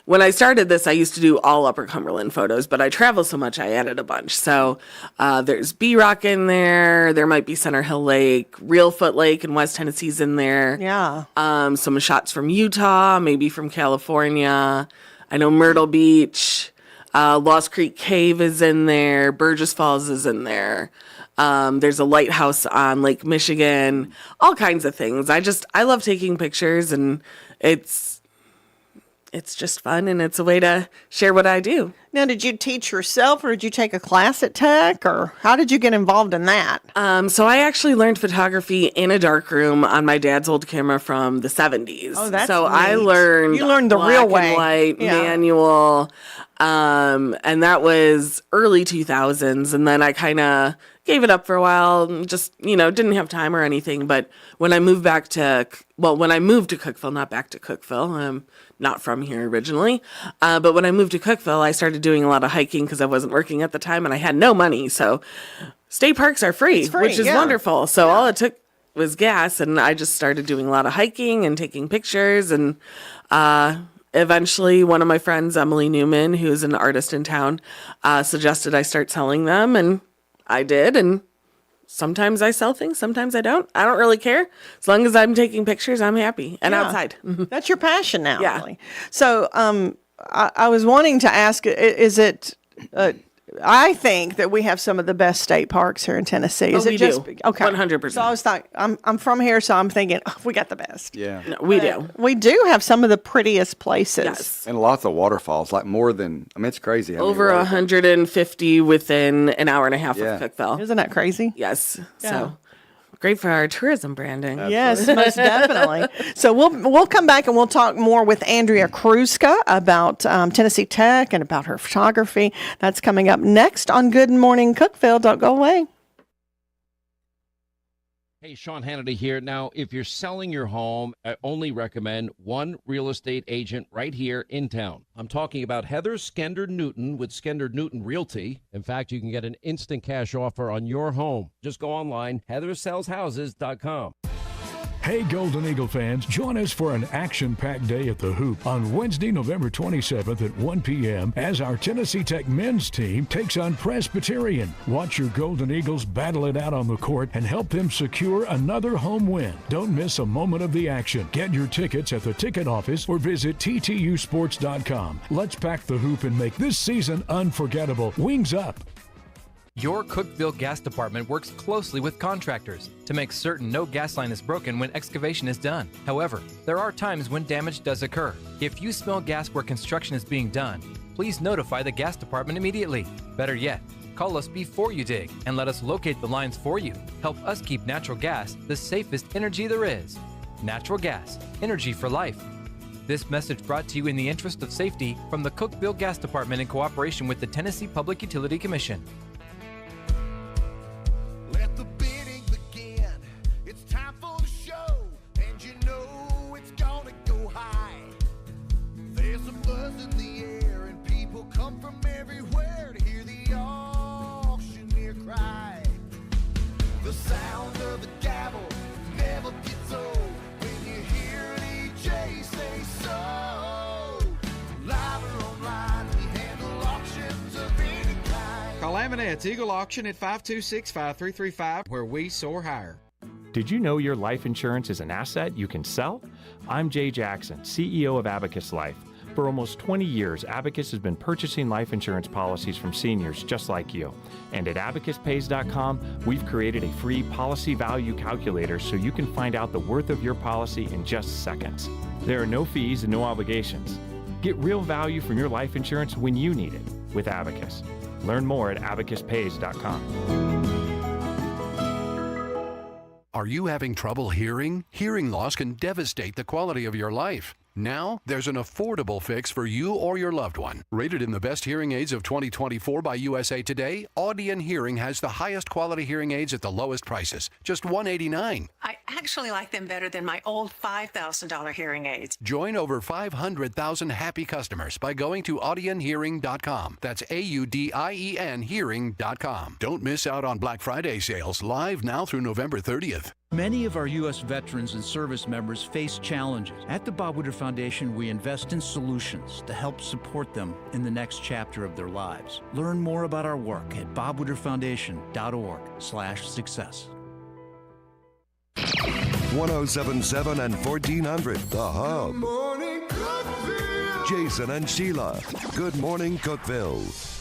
S3: When I started this, I used to do all Upper Cumberland photos, but I travel so much, I added a bunch. So there's B-Rock in there. There might be Center Hill Lake, Reelfoot Lake in West Tennessee's in there.
S13: Yeah.
S3: Some shots from Utah, maybe from California. I know Myrtle Beach, Lost Creek Cave is in there. Burgess Falls is in there. There's a lighthouse on Lake Michigan, all kinds of things. I love taking pictures, and it's just fun, and it's a way to share what I do.
S13: Now, did you teach yourself, or did you take a class at Tech, or how did you get involved in that?
S3: So I actually learned photography in a darkroom on my dad's old camera from the 70s.
S13: Oh, that's
S3: so
S13: neat.
S3: I learned
S13: You learned the
S3: black
S13: real way.
S3: and white, manual, and that was early 2000s. And then I kind of gave it up for a while and just, didn't have time or anything. But when I moved to Cookeville, not back to Cookeville, I'm not from here originally. But when I moved to Cookeville, I started doing a lot of hiking because I wasn't working at the time and I had no money. So state parks are free, which is wonderful. So all it took was gas, and I just started doing a lot of hiking and taking pictures. And eventually one of my friends, Emily Newman, who's an artist in town, suggested I start selling them. And I did, and sometimes I sell things, sometimes I don't. I don't really care. As long as I'm taking pictures, I'm happy. And outside.
S13: That's your passion now,
S3: Yeah.
S13: really. So I was wanting to ask, is it... I think that we have some of the best state parks here in Tennessee. Is
S3: we
S13: it just
S3: do.
S13: okay?
S3: 100%.
S13: So I was like, I'm from here, so I'm thinking we got the best.
S14: Yeah.
S3: No, we do.
S13: We do have some of the prettiest places.
S3: Yes.
S14: And lots of waterfalls, like more than, I mean, it's crazy. how many
S3: Over
S14: waterfalls.
S3: 150 within an hour and a half
S14: Yeah.
S3: of Cookeville.
S13: Isn't that crazy?
S3: Yes.
S13: Yeah.
S3: So great for our tourism branding.
S13: Yes, most definitely. So we'll come back and we'll talk more with Andrea Kruska about Tennessee Tech and about her photography. That's coming up next on Good Morning Cookeville. Don't go away.
S19: Hey, Sean Hannity here. Now, if you're selling your home, I only recommend one real estate agent right here in town. I'm talking about Heather Skender Newton with Skender Newton Realty. In fact, you can get an instant cash offer on your home. Just go online, heathersellshouses.com.
S1: Hey, Golden Eagle fans, join us for an action-packed day at the Hoop on Wednesday, November 27th at 1 p.m. as our Tennessee Tech men's team takes on Presbyterian. Watch your Golden Eagles battle it out on the court and help them secure another home win. Don't miss a moment of the action. Get your tickets at the ticket office or visit ttusports.com. Let's pack the Hoop and make this season unforgettable. Wings up!
S15: Your Cookeville Gas Department works closely with contractors to make certain no gas line is broken when excavation is done. However, there are times when damage does occur. If you smell gas where construction is being done, please notify the gas department immediately. Better yet, call us before you dig and let us locate the lines for you. Help us keep natural gas the safest energy there is. Natural gas, energy for life. This message brought to you in the interest of safety from the Cookeville Gas Department in cooperation with the Tennessee Public Utility Commission.
S4: Let the bidding begin. It's time for the show, and you know it's gonna go high. There's a buzz in the air, and people come from everywhere to hear the auctioneer cry. The sound of the gavel never gets old when you hear an EJ say so. Live or online, we handle auctions of any kind.
S5: Call Amanette's Eagle Auction at 526-5335, where we soar higher.
S23: Did you know your life insurance is an asset you can sell? I'm Jay Jackson, CEO of Abacus Life. For almost 20 years, Abacus has been purchasing life insurance policies from seniors just like you. And at abacuspays.com, we've created a free policy value calculator so you can find out the worth of your policy in just seconds. There are no fees and no obligations. Get real value from your life insurance when you need it with Abacus. Learn more at abacuspays.com.
S24: Are you having trouble hearing? Hearing loss can devastate the quality of your life. Now, there's an affordable fix for you or your loved one. Rated in the best hearing aids of 2024 by USA Today, Audion Hearing has the highest quality hearing aids at the lowest prices, just $189.
S25: I actually like them better than my old $5,000 hearing aids.
S24: Join over 500,000 happy customers by going to audionhearing.com. That's AUDIEN hearing.com. Don't miss out on Black Friday sales live now through November 30th.
S26: Many of our U.S. veterans and service members face challenges. At the Bob Woodward Foundation, we invest in solutions to help support them in the next chapter of their lives. Learn more about our work at bobwoodwardfoundation.org/success.
S8: 1077 and 1400, The Hub. Jason and Sheila. Good Morning Cookeville.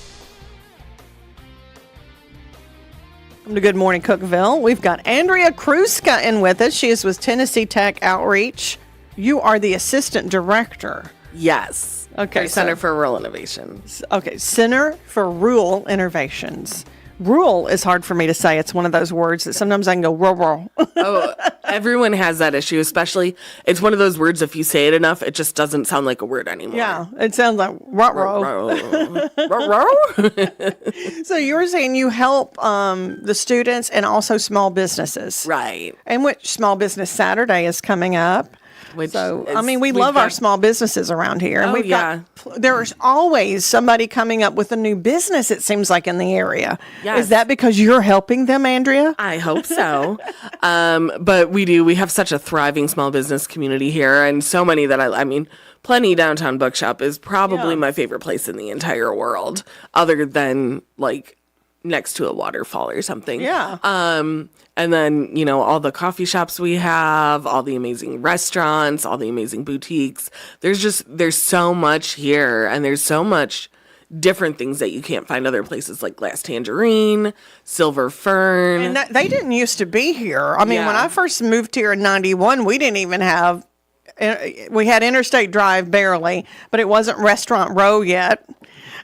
S13: Welcome to Good Morning Cookeville. We've got Andrea Kruska in with us. She is with Tennessee Tech Outreach. You are the assistant director.
S3: Yes.
S13: Okay.
S3: Center for Rural Innovations.
S13: Okay. Center for Rural Innovations. Rural is hard for me to say. It's one of those words that sometimes I can go rural.
S3: Oh, everyone has that issue, especially it's one of those words, if you say it enough, it just doesn't sound like a word anymore.
S13: Yeah, it sounds like ruh-roh. So you were saying you help the students and also small businesses.
S3: Right.
S13: And which Small Business Saturday is coming up. We love our small businesses around here. And there's always somebody coming up with a new business, it seems like, in the area.
S3: Yes.
S13: Is that because you're helping them, Andrea?
S3: I hope so. But we have such a thriving small business community here, and so many that I mean, Plenty Downtown Bookshop is probably my favorite place in the entire world, other than like next to a waterfall or something.
S13: Yeah.
S3: And then, you know, all the coffee shops we have, all the amazing restaurants, all the amazing boutiques. There's so much here, and there's so much different things that you can't find other places, like Glass Tangerine, Silver Fern.
S13: And they didn't used to be here. I mean, when I first moved here in 91, we didn't even have, we had Interstate Drive barely, but it wasn't Restaurant Row yet.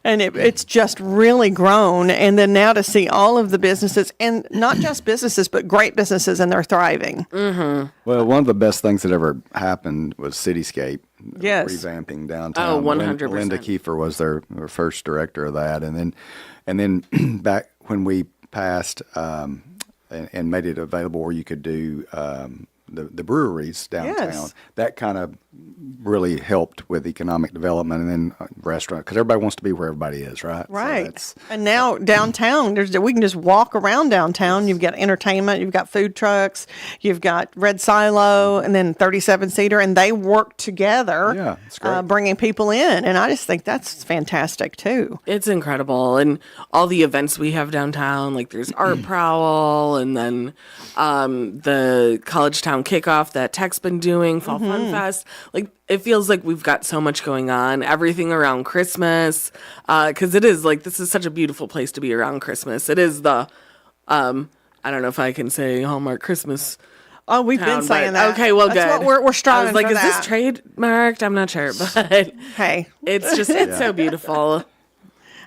S13: And it's just really grown. And then now to see all of the businesses, and not just businesses, but great businesses, and they're thriving.
S3: Mm-hmm.
S14: Well, one of the best things that ever happened was Cityscape.
S13: Yes.
S14: Revamping downtown.
S3: Oh, 100%.
S14: Linda Kiefer was their first director of that. And then back when we passed and made it available where you could do the breweries downtown,
S13: Yes.
S14: that kind of really helped with economic development, and then restaurant, because everybody wants to be where everybody is, right?
S13: Right. And now downtown, we can just walk around downtown. You've got entertainment, you've got food trucks, you've got Red Silo, and then 37-seater, and they work together,
S14: Yeah, it's great.
S13: bringing people in. And I just think that's fantastic, too.
S3: It's incredible. And all the events we have downtown, like there's Art Prowl, and then the College Town Kickoff that Tech's been doing, Fall Fun Fest. Like, it feels like we've got so much going on, everything around Christmas, because it is like, this is such a beautiful place to be around Christmas. It is the, I don't know if I can say Hallmark Christmas.
S13: Oh, we've been saying that.
S3: Okay, well,
S13: That's
S3: good.
S13: what we're striving
S3: I was like,
S13: for
S3: is
S13: that.
S3: this trademarked? I'm not sure, but
S13: hey,
S3: it's just, it's so beautiful.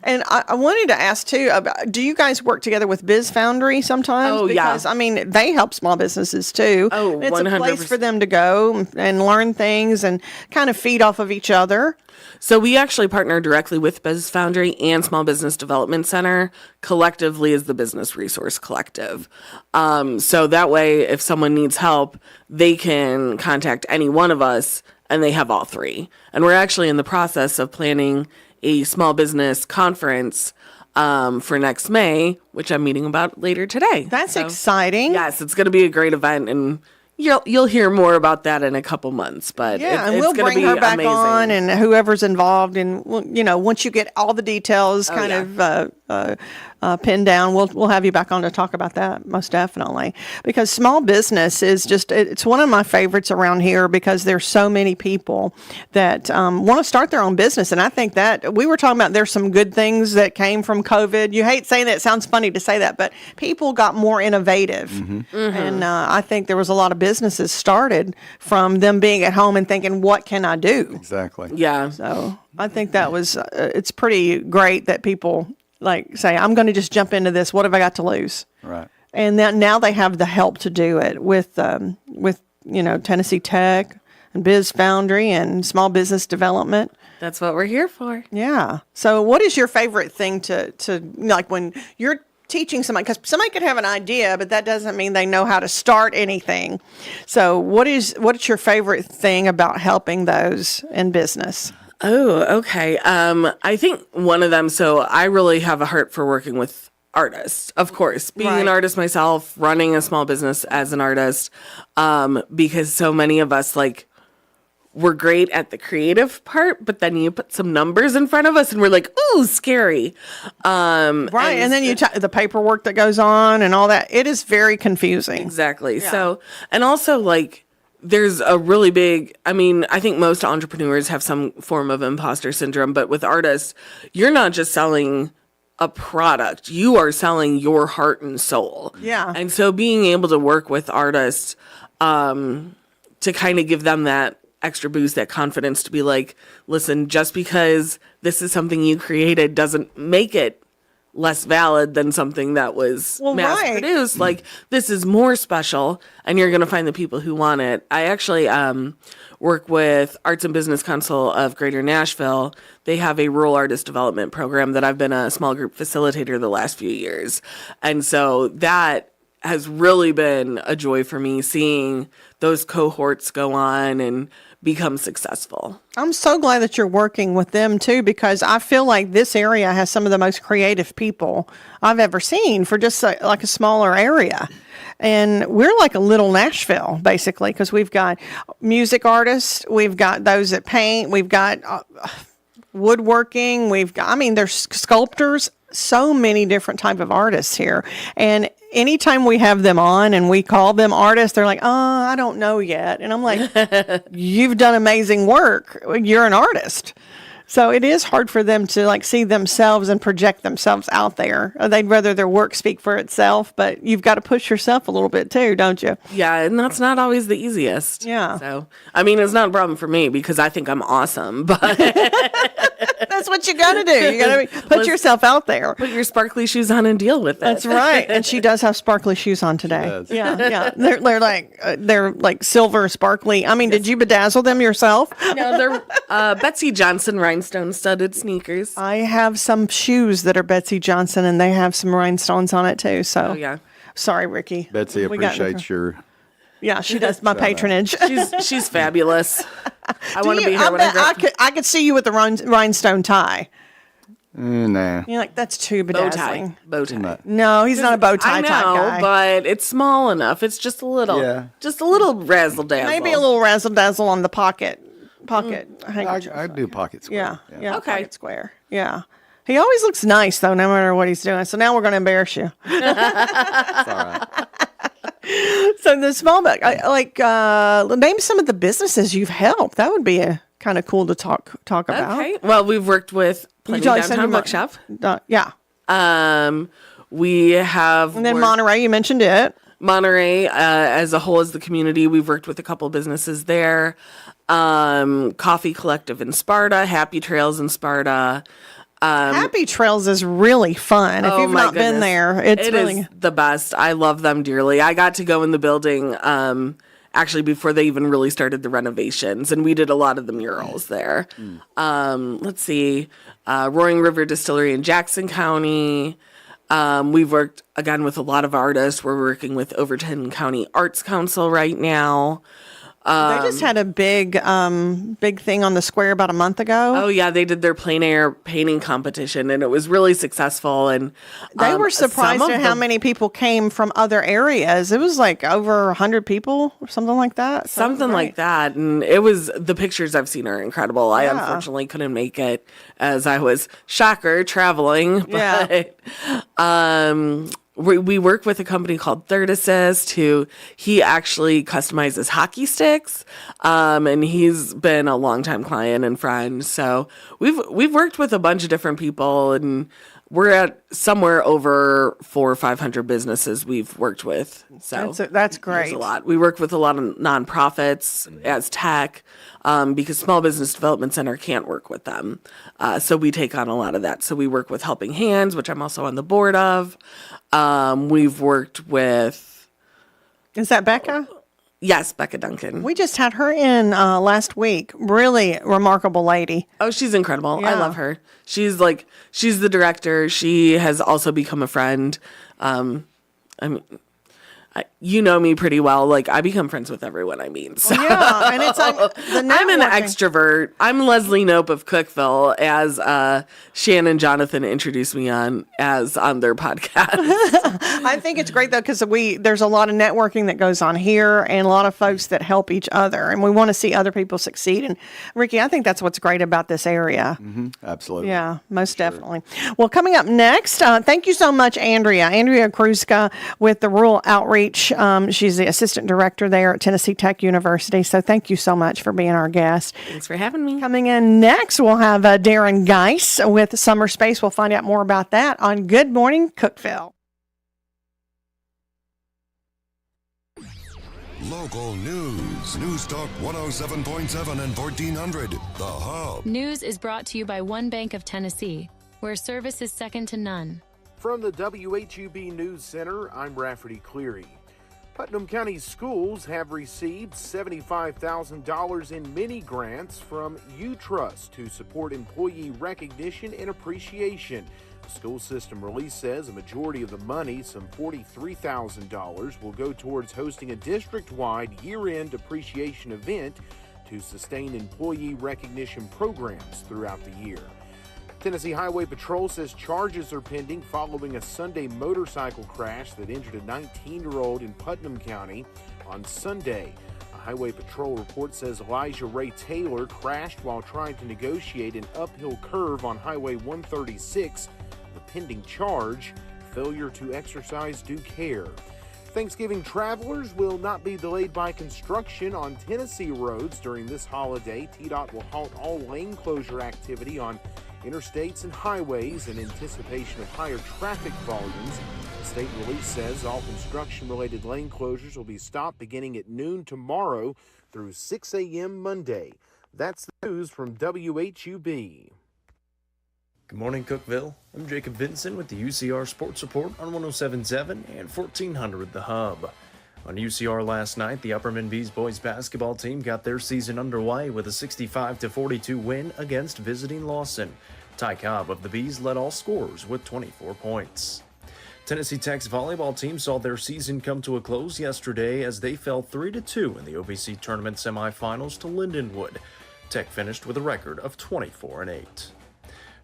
S13: And I wanted to ask too about, do you guys work together with Biz Foundry sometimes?
S3: Oh, yeah.
S13: Because I mean, they help small businesses too.
S3: Oh,
S13: And it's a place
S3: 100%.
S13: for them to go and learn things and kind of feed off of each other.
S3: So we actually partner directly with Biz Foundry and Small Business Development Center, collectively as the Business Resource Collective. So that way, if someone needs help, they can contact any one of us, and they have all three. And we're actually in the process of planning a small business conference for next May, which I'm meeting about later today.
S13: That's exciting.
S3: Yes, it's going to be a great event, and you'll hear more about that in a couple months. But
S13: Yeah, and
S3: it's
S13: we'll
S3: gonna
S13: bring
S3: be
S13: her back
S3: amazing.
S13: on, and whoever's involved, and you know, once you get all the details pinned down, we'll have you back on to talk about that, most definitely. Because small business is just, it's one of my favorites around here, because there's so many people that want to start their own business. And I think that we were talking about, there's some good things that came from COVID. You hate saying that, it sounds funny to say that, but people got more innovative. And I think there was a lot of businesses started from them being at home and thinking, what can I do?
S14: Exactly.
S3: Yeah.
S13: So I think that was, it's pretty great that people like say, I'm going to just jump into this. What have I got to lose?
S14: Right.
S13: And now they have the help to do it with Tennessee Tech and Biz Foundry and Small Business Development.
S3: That's what we're here for.
S13: Yeah. So what is your favorite thing to like when you're teaching somebody, because somebody could have an idea, but that doesn't mean they know how to start anything. So what's your favorite thing about helping those in business?
S3: Oh, okay. I think one of them, so I really have a heart for working with artists, of course. Being an artist myself, running a small business as an artist, because so many of us, like, we're great at the creative part, but then you put some numbers in front of us and we're like, ooh, scary.
S13: Right, and then the paperwork that goes on and all that, it is very confusing.
S3: Exactly. Yeah. So, and also, like, there's a really big, I mean, I think most entrepreneurs have some form of imposter syndrome, but with artists, you're not just selling a product, you are selling your heart and soul.
S13: Yeah.
S3: And so being able to work with artists to kind of give them that extra boost, that confidence to be like, listen, just because this is something you created doesn't make it less valid than something that was mass produced. Like, this is more special, and you're going to find the people who want it. I actually work with Arts and Business Council of Greater Nashville. They have a rural artist development program that I've been a small group facilitator the last few years. And so that has really been a joy for me, seeing those cohorts go on and become successful.
S13: I'm so glad that you're working with them too, because I feel like this area has some of the most creative people I've ever seen for just like a smaller area. And we're like a little Nashville, basically, because we've got music artists, we've got those that paint, we've got woodworking, there's sculptors. so many different type of artists here. And anytime we have them on and we call them artists, they're like, oh, I don't know yet. And I'm like, you've done amazing work. You're an artist. So it is hard for them to like see themselves and project themselves out there. They'd rather their work speak for itself, but you've got to push yourself a little bit too, don't you?
S3: Yeah, and that's not always the easiest.
S13: Yeah.
S3: So, I mean, it's not a problem for me because I think I'm awesome, but
S13: that's what you got to do. You got to put yourself out there.
S3: Put your sparkly shoes on and deal with it.
S13: That's right. And she does have sparkly shoes on today. Yeah. They're like silver sparkly. I mean, did you bedazzle them yourself?
S3: No, they're Betsy Johnson rhinestone studded sneakers.
S13: I have some shoes that are Betsy Johnson, and they have some rhinestones on it too. So,
S3: oh, yeah.
S13: Sorry, Ricky.
S14: Betsy appreciates your.
S13: Yeah, she does my patronage.
S3: She's fabulous. I want to be here when
S13: I could see you with the rhinestone tie.
S14: Nah.
S13: You're like, that's too bedazzling.
S3: Bow tie.
S13: No, he's not a bow tie
S3: type
S13: guy.
S3: But it's small enough. It's just a little, razzle dazzle.
S13: Maybe a little razzle dazzle on the pocket handkerchief.
S14: I do pocket square.
S13: Yeah. Okay. Pocket square. Yeah. He always looks nice though, no matter what he's doing. So now we're going to embarrass you.
S14: It's all right.
S13: So the small name some of the businesses you've helped. That would be kind of cool to talk about.
S3: Okay. Well, we've worked with Plenty Downtown Bookshelf.
S13: Yeah.
S3: We have.
S13: And then Monterey, you mentioned it.
S3: Monterey, as a whole, as the community, we've worked with a couple businesses there. Coffee Collective in Sparta, Happy Trails in Sparta.
S13: Happy Trails is really fun. If you've not been there, it's really
S3: is the best. I love them dearly. I got to go in the building actually before they even really started the renovations, and we did a lot of the murals there. Let's see, Roaring River Distillery in Jackson County. We've worked again with a lot of artists. We're working with Overton County Arts Council right now.
S13: They just had a big thing on the square about a month ago.
S3: Oh yeah, they did their plein air painting competition, and it was really successful. And
S13: they were surprised at how many people came from other areas. It was like over 100 people or something like that.
S3: Something like that, and it was the pictures I've seen are incredible. I unfortunately couldn't make it as I was traveling. But, we work with a company called Third Assist he actually customizes hockey sticks. And he's been a longtime client and friend. So we've worked with a bunch of different people, and we're at somewhere over 400 or 500 businesses we've worked with. So
S13: that's great.
S3: There's a lot. We work with a lot of nonprofits as tech, because Small Business Development Center can't work with them. So we take on a lot of that. So we work with Helping Hands, which I'm also on the board of. We've worked with.
S13: Is that Becca?
S3: Yes, Becca Duncan.
S13: We just had her in last week. Really remarkable lady.
S3: Oh, she's incredible. Yeah. I love her. She's the director. She has also become a friend. You know me pretty well. Like, I become friends with everyone I meet. So.
S13: Yeah, and it's like
S3: I'm an extrovert. I'm Leslie Knope of Cookeville, as Shannon Jonathan introduced me on their podcast.
S13: I think it's great though, because there's a lot of networking that goes on here, and a lot of folks that help each other, and we want to see other people succeed. And Ricky, I think that's what's great about this area.
S14: Mm-hmm. Absolutely.
S13: Yeah, most definitely. Well, coming up next, thank you so much, Andrea Kruska with the Rural Outreach. She's the assistant director there at Tennessee Tech University. So thank you so much for being our guest.
S3: Thanks for having me.
S13: Coming in next, we'll have Darren Geis with Summer Space. We'll find out more about that on Good Morning Cookeville.
S8: Local news. News Talk 107.7 and 1400. The Hub.
S29: News is brought to you by One Bank of Tennessee, where service is second to none.
S10: From the WHUB News Center, I'm Rafferty Cleary. Putnam County schools have received $75,000 in mini grants from U-Trust to support employee recognition and appreciation. The school system release says a majority of the money, some $43,000, will go towards hosting a district-wide year-end appreciation event to sustain employee recognition programs throughout the year. Tennessee Highway Patrol says charges are pending following a Sunday motorcycle crash that injured a 19-year-old in Putnam County on Sunday. A Highway Patrol report says Elijah Ray Taylor crashed while trying to negotiate an uphill curve on Highway 136 The pending charge, failure to exercise due care. Thanksgiving travelers will not be delayed by construction on Tennessee roads during this holiday. TDOT will halt all lane closure activity on interstates and highways in anticipation of higher traffic volumes. The state release says all construction-related lane closures will be stopped beginning at noon tomorrow through 6 a.m. Monday. That's the news from WHUB.
S6: Good morning, Cookeville. I'm Jacob Vinson with the UCR Sports Report on 107.7 and 1400 The Hub. On UCR last night, the Upperman Bees boys basketball team got their season underway with a 65-42 win against visiting Lawson. Ty Cobb of the Bees led all scorers with 24 points. Tennessee Tech's volleyball team saw their season come to a close yesterday as they fell 3-2 in the OVC tournament semifinals to Lindenwood. Tech finished with a record of 24-8.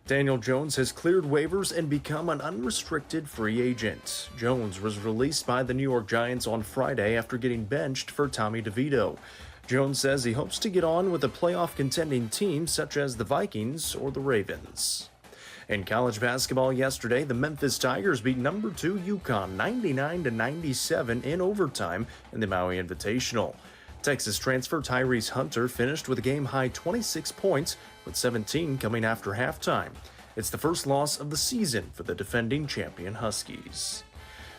S6: Daniel Jones has cleared waivers and become an unrestricted free agent. Jones was released by the New York Giants on Friday after getting benched for Tommy DeVito. Jones says he hopes to get on with a playoff contending team such as the Vikings or the Ravens. In college basketball yesterday, the Memphis Tigers beat number 2 UConn 99-97 in overtime in the Maui Invitational. Texas transfer Tyrese Hunter finished with a game-high 26 points, with 17 coming after halftime. It's the first loss of the season for the defending champion Huskies.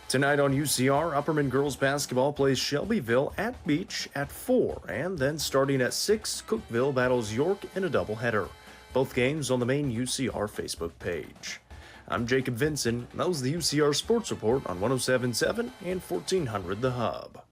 S6: Tonight on UCR, Upperman girls basketball plays Shelbyville at Beach at 4, and then starting at 6, Cookeville battles York in a doubleheader. Both games on the main UCR Facebook page. I'm Jacob Vinson, and that was the UCR Sports Report on 107.7 and 1400 The Hub.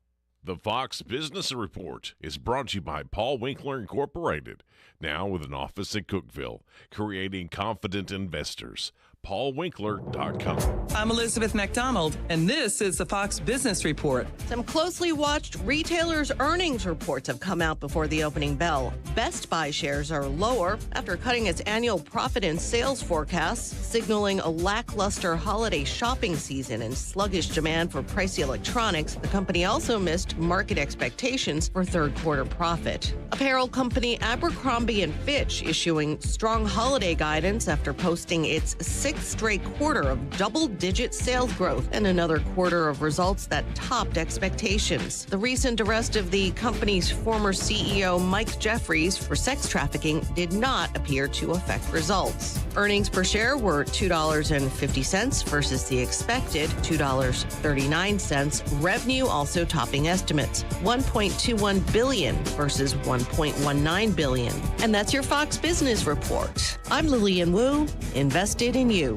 S7: The Fox Business Report is brought to you by Paul Winkler Incorporated, now with an office in Cookeville, creating confident investors. PaulWinkler.com.
S9: I'm Elizabeth McDonald, and this is the Fox Business Report.
S16: Some closely watched retailers' earnings reports have come out before the opening bell. Best Buy shares are lower after cutting its annual profit and sales forecasts, signaling a lackluster holiday shopping season and sluggish demand for pricey electronics. The company also missed market expectations for third quarter profit. Apparel company Abercrombie & Fitch issuing strong holiday guidance after posting its sixth straight quarter of double-digit sales growth and another quarter of results that topped expectations. The recent arrest of the company's former CEO Mike Jeffries for sex trafficking did not appear to affect results. Earnings per share were $2.50 versus the expected $2.39. Revenue also topping estimates, $1.21 billion versus $1.19 billion. And that's your Fox Business Report. I'm Lillian Wu, invested in you.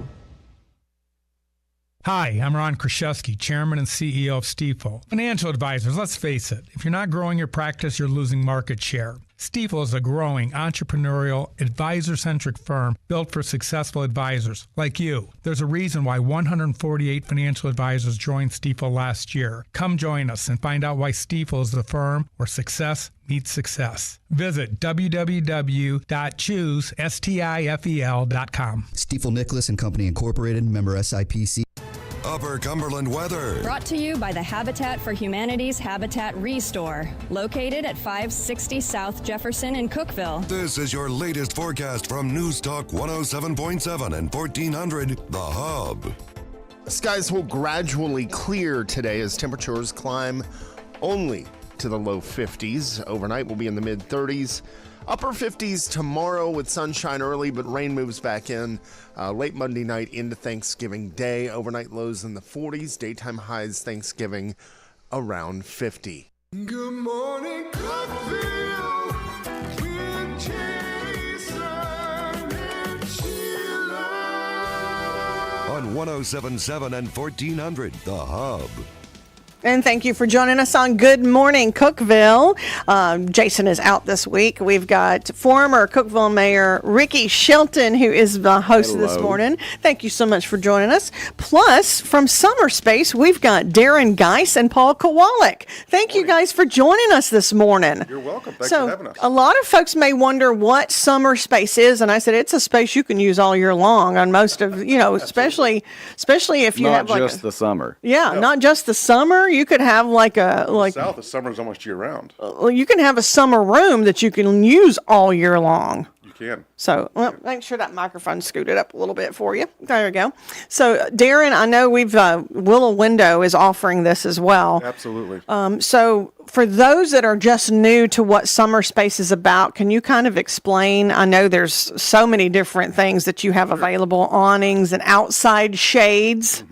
S17: Hi, I'm Ron Kraszewski, Chairman and CEO of Stifel. Financial advisors, let's face it, if you're not growing your practice, you're losing market share. Stifel is a growing, entrepreneurial, advisor-centric firm built for successful advisors like you. There's a reason why 148 financial advisors joined Stifel last year. Come join us and find out why Stifel is the firm where success meets success. Visit www.choosestifel.com.
S18: Stifel Nicholas and Company Incorporated, member SIPC.
S8: Upper Cumberland weather.
S21: Brought to you by the Habitat for Humanity's Habitat Restore, located at 560 South Jefferson in Cookeville.
S8: This is your latest forecast from News Talk 107.7 and 1400 The Hub.
S27: Skies will gradually clear today as temperatures climb only to the low 50s. Overnight will be in the mid 30s. Upper 50s tomorrow with sunshine early, but rain moves back in late Monday night into Thanksgiving Day. Overnight lows in the 40s, daytime highs Thanksgiving around 50.
S4: Good morning, Cookeville, with Jason and Sheila.
S8: On 107.7 and 1400 The Hub.
S13: And thank you for joining us on Good Morning Cookeville. Jason is out this week. We've got former Cookeville Mayor Ricky Shelton, who is the host this morning. Thank you so much for joining us. Plus, from Summer Space, we've got Darren Geis and Paul Kowalik. Thank you guys for joining us this morning.
S28: You're welcome. Thanks for having us.
S13: A lot of folks may wonder what Summer Space is, and I said it's a space you can use all year long on most of, especially if you have
S14: not just the summer.
S13: Yeah, not just the summer. You could have
S28: South, the summer is almost year round.
S13: You can have a summer room that you can use all year long.
S28: You can.
S13: So, well, make sure that microphone's scooted up a little bit for you. There you go. So, Darren, I know we've Willow Window is offering this as well.
S28: Absolutely.
S13: So, for those that are just new to what Summer Space is about, can you kind of explain? I know there's so many different things that you have available, awnings and outside shades.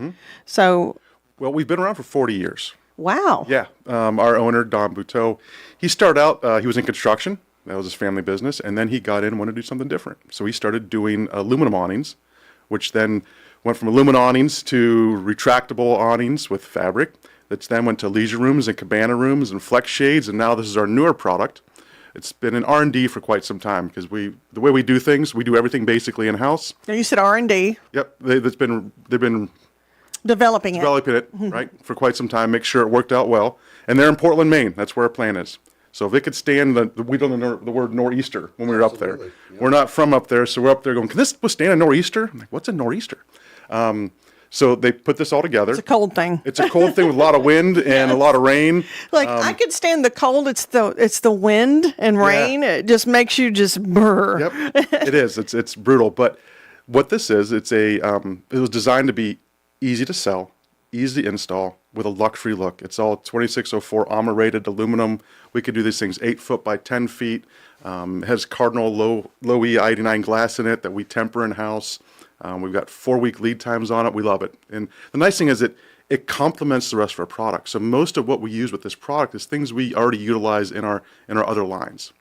S13: So,
S28: Well, we've been around for 40 years.
S13: wow.
S28: Yeah. Our owner, Don Buteau, he started out, he was in construction. That was his family business. And then he got in and wanted to do something different. So he started doing aluminum awnings, which then went from aluminum awnings to retractable awnings with fabric. That then went to leisure rooms and cabana rooms and flex shades. And now this is our newer product. It's been in R&D for quite some time because the way we do things, we do everything basically in-house.
S13: Now you said R&D.
S28: Yep. They've been
S13: Developing it.
S28: Right, for quite some time, make sure it worked out well. And they're in Portland, Maine. That's where our plant is. So if it could stand we don't know the word nor'easter when we were up there. Yeah. We're not from up there, so we're up there going, can this withstand a nor'easter? I'm like, what's a nor'easter? So they put this all together.
S13: It's a cold thing.
S28: It's a cold thing with a lot of wind and a lot of rain.
S13: Like I could stand the cold. It's the wind and rain. It just makes you just burr.
S28: Yep, it is. It's brutal. But what this is, it was designed to be easy to sell, easy to install, with a luxury look. It's all 2604 AMA rated aluminum. We could do these things 8 foot by 10 feet. It has Cardinal low E iodine glass in it that we temper in house. We've got 4-week lead times on it. We love it. And the nice thing is it complements the rest of our product. So most of what we use with this product is things we already utilize in our other lines.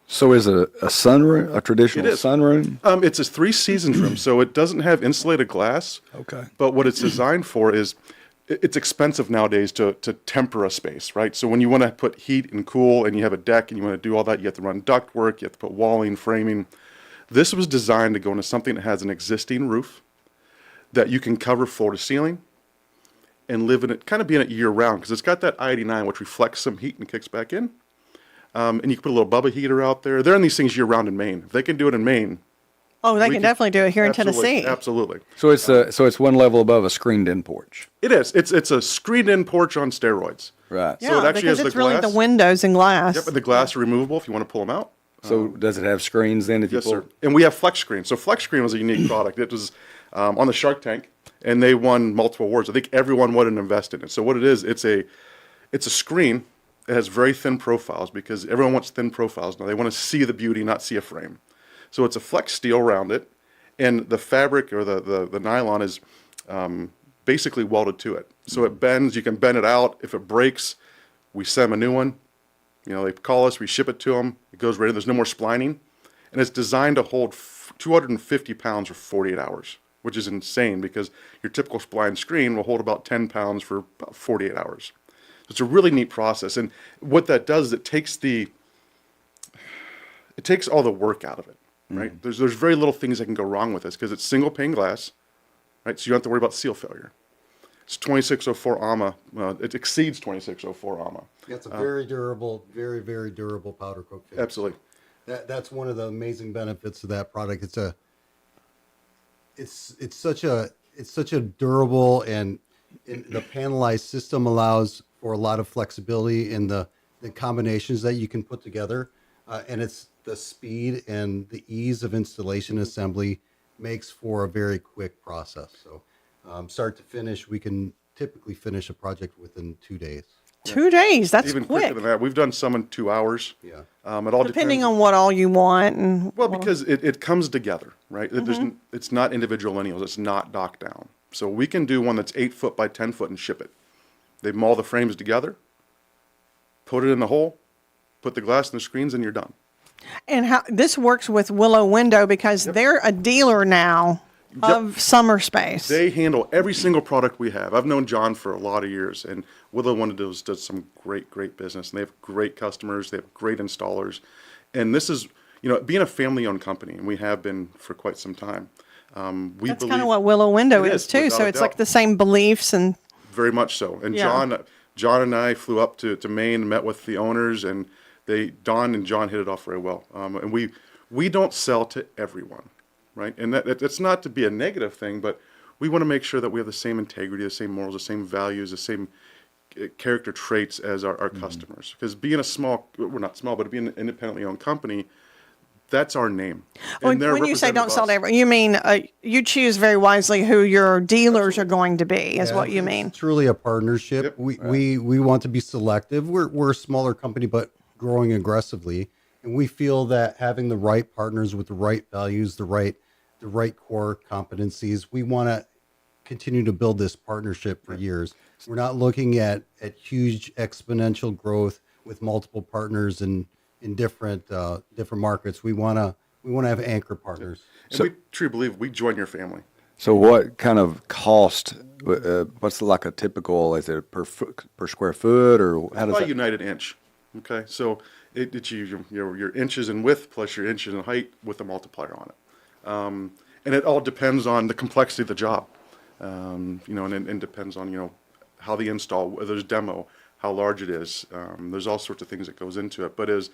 S14: So is it a sunroom, a traditional sunroom?
S28: It's a 3-seasons room, so it doesn't have insulated glass.
S14: Okay.
S28: But what it's designed for is, it's expensive nowadays to temper a space, right? So when you want to put heat and cool and you have a deck and you want to do all that, you have to run duct work, you have to put walling, framing. This was designed to go into something that has an existing roof that you can cover floor to ceiling and live in it, kind of be in it year round, because it's got that iodine which reflects some heat and kicks back in. And you can put a little Bubba heater out there. They're in these things year round in Maine. If they can do it in Maine.
S13: Oh, they can definitely do it here in Tennessee.
S28: Absolutely.
S14: So it's one level above a screened-in porch.
S28: It is. It's a screened-in porch on steroids.
S14: Right.
S13: Yeah,
S28: so it actually
S13: because
S28: has
S13: it's
S28: the
S13: really
S28: glass.
S13: the windows and glass.
S28: Yep, and the glass are removable if you want to pull them out.
S14: So does it have screens then?
S28: Yes, sir. And we have Flex Screen. So Flex Screen was a unique product. It was on the Shark Tank, and they won multiple awards. I think everyone wanted to invest in it. So what it is, it's a screen. It has very thin profiles because everyone wants thin profiles now. They want to see the beauty, not see a frame. So it's a flex steel around it, and the fabric or the nylon is basically welded to it. So it bends. You can bend it out. If it breaks, we send them a new one. They call us. We ship it to them. It goes right in. There's no more splining, and it's designed to hold 250 pounds for 48 hours, which is insane because your typical spline screen will hold about 10 pounds for about 48 hours. It's a really neat process, and what that does is it takes all the work out of it, right? There's very little things that can go wrong with this because it's single pane glass, right? So you don't have to worry about seal failure. It's 2604 AMA. It exceeds 2604 AMA.
S1: Yeah, it's a very durable, very, very durable powder coat finish.
S28: Absolutely.
S1: That's one of the amazing benefits of that product. It's such a durable, and the panelized system allows for a lot of flexibility in the combinations that you can put together, and it's the speed and the ease of installation assembly makes for a very quick process. So start to finish, we can typically finish a project within 2 days.
S13: 2 days, that's
S28: even
S13: quick.
S28: quicker than that. We've done some in 2 hours.
S1: Yeah.
S28: It all
S13: Depending
S28: depends.
S13: on what all you want. And
S28: Because it comes together, right? It's not individual lineals. It's not docked down. So we can do one that's 8 foot by 10 foot and ship it. They maul the frames together, put it in the hole, put the glass and the screens, and you're done.
S13: And how this works with Willow Window because they're a dealer now of Summer Space.
S28: They handle every single product we have. I've known John for a lot of years, and Willow Window does some great business. And they have great customers. They have great installers. And this is, being a family-owned company, and we have been for quite some time.
S13: That's kind of what Willow Window is too. So it's like the same beliefs and.
S28: Very much so. And John and I flew up to Maine and met with the owners, and Don and John hit it off very well. And we don't sell to everyone, right? And that's not to be a negative thing, but we want to make sure that we have the same integrity, the same morals, the same values, the same character traits as our customers. Because being we're not small, but being an independently owned company, that's our name.
S13: When you say don't sell to everyone, you mean you choose very wisely who your dealers are going to be, is what you mean.
S1: It's truly a partnership. We want to be selective. We're a smaller company, but growing aggressively. And we feel that having the right partners with the right values, the right core competencies, we want to continue to build this partnership for years. We're not looking at huge exponential growth with multiple partners in different markets. We want to have anchor partners.
S28: And we truly believe we join your family.
S14: So what kind of cost, what's like a typical, is it per square foot, or how does
S28: By
S14: that?
S28: United inch. Okay, so it's your inches in width plus your inches in height with a multiplier on it. And it all depends on the complexity of the job. And depends on, how the install, whether there's demo, how large it is. There's all sorts of things that goes into it, but is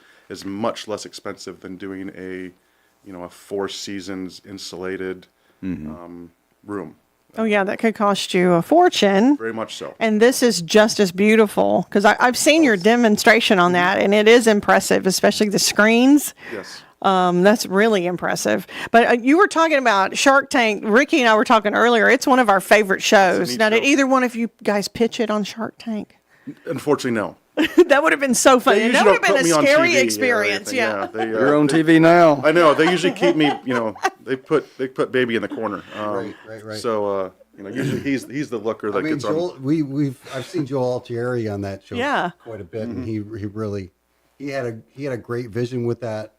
S28: much less expensive than doing a 4 seasons insulated room.
S13: Oh yeah, that could cost you a fortune.
S28: Very much so.
S13: And this is just as beautiful, because I've seen your demonstration on that, and it is impressive, especially the screens.
S28: Yes.
S13: That's really impressive. But you were talking about Shark Tank. Ricky and I were talking earlier. It's one of our favorite shows. Now, did either one of you guys pitch it on Shark Tank?
S28: Unfortunately, no.
S13: That would have been so funny.
S28: They
S13: That
S28: usually
S13: would have been a
S28: don't put me on
S13: scary
S28: TV or
S13: experience.
S28: anything.
S13: Yeah.
S14: You're on TV now.
S28: I know. They usually keep me. They put baby in the corner.
S1: Right.
S28: So usually he's the looker that gets
S1: Joel,
S28: on.
S1: I've seen Joel Altieri on that show quite a bit, and he had a great vision with that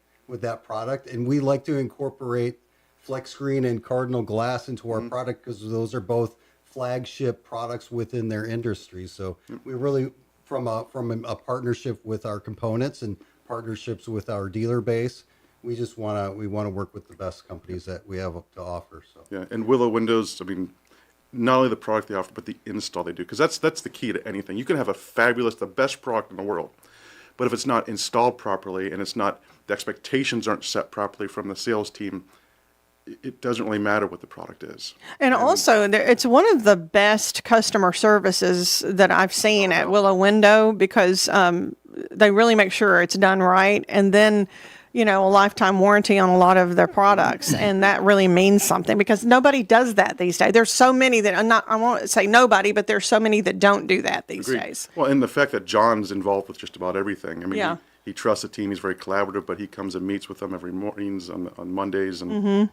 S1: product, and we like to incorporate flex screen and Cardinal glass into our product because those are both flagship products within their industry. So we really, from a partnership with our components and partnerships with our dealer base, we want to work with the best companies that we have to offer. So
S28: Yeah, and Willow Windows, not only the product they offer, but the install they do, because that's the key to anything. You can have the best product in the world, but if it's not installed properly and the expectations aren't set properly from the sales team, it doesn't really matter what the product is.
S13: And also, it's one of the best customer services that I've seen at Willow Window, because they really make sure it's done right. And then, a lifetime warranty on a lot of their products. And that really means something, because nobody does that these days. There's so many that I won't say nobody, but there's so many that don't do that these days.
S28: Well, and the fact that John's involved with just about everything.
S13: Yeah.
S28: He trusts the team. He's very collaborative, but he comes and meets with them every mornings on Mondays, and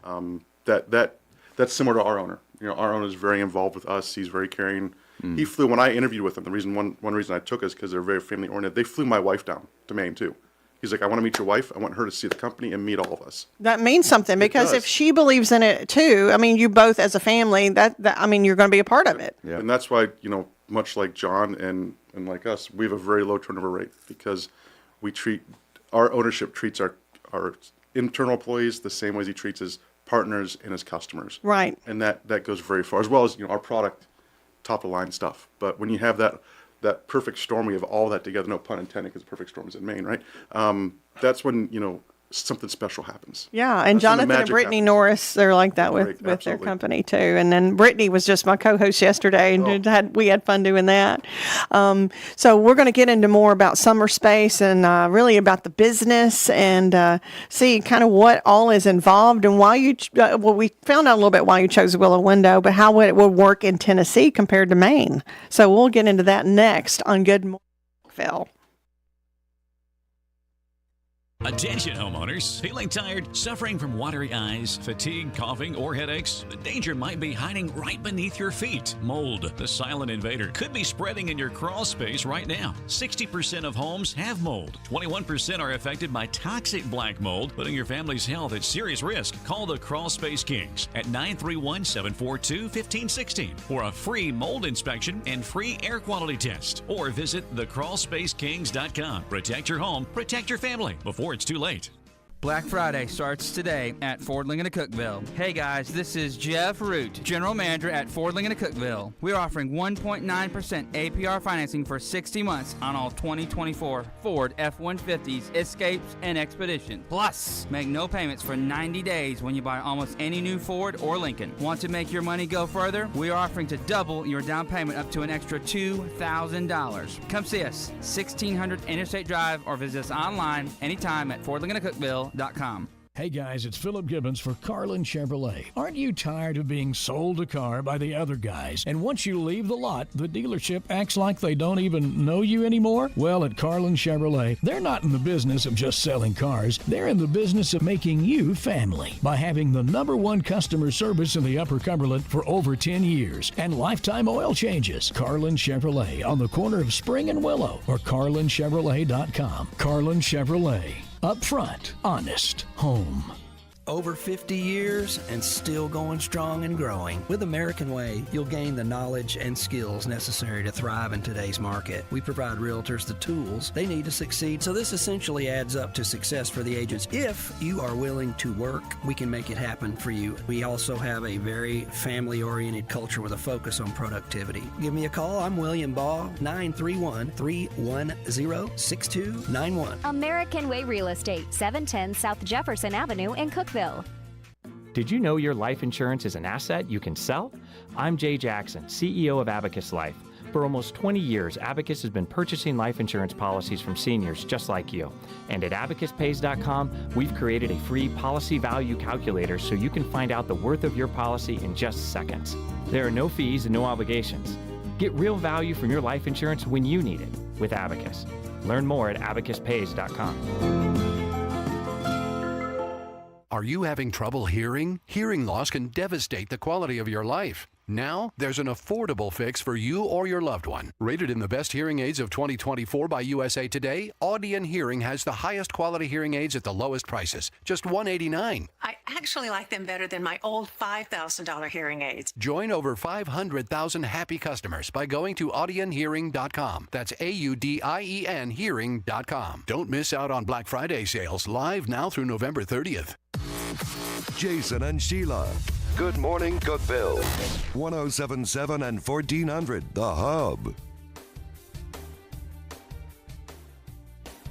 S28: that's similar to our owner. Our owner is very involved with us. He's very caring. He flew when I interviewed with him. One reason I took is because they're very family oriented. They flew my wife down to Maine too. He's like, I want to meet your wife. I want her to see the company and meet all of us.
S13: That means something, because if she believes in it too, you both as a family, you're going to be a part of it.
S28: Yeah. And that's why, much like John and like us, we have a very low turnover rate, because our ownership treats our internal employees the same way as he treats his partners and his customers.
S13: Right.
S28: And that goes very far, as well as, our product, top of line stuff. But when you have that perfect storm, we have all that together, no pun intended, because the perfect storm is in Maine, right? That's when, something special happens.
S13: Yeah, and Jonathan and Brittany Norris, they're like that with their company too. And then Brittany was just my co-host yesterday, and we had fun doing that. So we're going to get into more about Summer Space and really about the business, and see kind of what all is involved, and why we found out a little bit why you chose Willow Window, but how it would work in Tennessee compared to Maine. So we'll get into that next on Good Morning Cookeville.
S2: Attention homeowners, feeling tired, suffering from watery eyes, fatigue, coughing, or headaches? The danger might be hiding right beneath your feet. Mold, the silent invader, could be spreading in your crawl space right now. 60% of homes have mold. 21% are affected by toxic black mold, putting your family's health at serious risk. Call the Crawl Space Kings at 931-742-1516 for a free mold inspection and free air quality test. Or visit thecrawlspacekings.com. Protect your home, protect your family before it's too late.
S5: Black Friday starts today at Ford Lincoln of Cookeville. Hey guys, this is Jeff Root, General Manager at Ford Lincoln of Cookeville. We're offering 1.9% APR financing for 60 months on all 2024 Ford F-150s, Escapes, and Expedition. Plus, make no payments for 90 days when you buy almost any new Ford or Lincoln. Want to make your money go further? We are offering to double your down payment up to an extra $2,000. Come see us, 1600 Interstate Drive, or visit us online anytime at FordLincolnofCookeville.com.
S11: Hey guys, it's Philip Gibbons for Carlin Chevrolet. Aren't you tired of being sold a car by the other guys? And once you leave the lot, the dealership acts like they don't even know you anymore? Well, at Carlin Chevrolet, they're not in the business of just selling cars. They're in the business of making you family by having the #1 customer service in the Upper Cumberland for over 10 years and lifetime oil changes. Carlin Chevrolet on the corner of Spring and Willow or carlinchevrolet.com. Carlin Chevrolet. Upfront, honest, home.
S12: Over 50 years and still going strong and growing. With American Way, you'll gain the knowledge and skills necessary to thrive in today's market. We provide realtors the tools they need to succeed, so this essentially adds up to success for the agents. If you are willing to work, we can make it happen for you. We also have a very family-oriented culture with a focus on productivity. Give me a call. I'm William Baugh, 931-310-6291.
S15: American Way Real Estate, 710 South Jefferson Avenue in Cookeville.
S19: Did you know your life insurance is an asset you can sell? I'm Jay Jackson, CEO of Abacus Life. For almost 20 years, Abacus has been purchasing life insurance policies from seniors just like you. And at abacuspays.com, we've created a free policy value calculator so you can find out the worth of your policy in just seconds. There are no fees and no obligations. Get real value from your life insurance when you need it with Abacus. Learn more at abacuspays.com.
S20: Are you having trouble hearing? Hearing loss can devastate the quality of your life. Now, there's an affordable fix for you or your loved one. Rated in the best hearing aids of 2024 by USA Today, Audion Hearing has the highest quality hearing aids at the lowest prices, just $189.
S22: I actually like them better than my old $5,000 hearing aids.
S20: Join over 500,000 happy customers by going to audionhearing.com. That's AUDIEN hearing.com. Don't miss out on Black Friday sales live now through November 30th.
S8: Jason and Sheila. Good morning, Cookeville. 1077 and 1400, The Hub.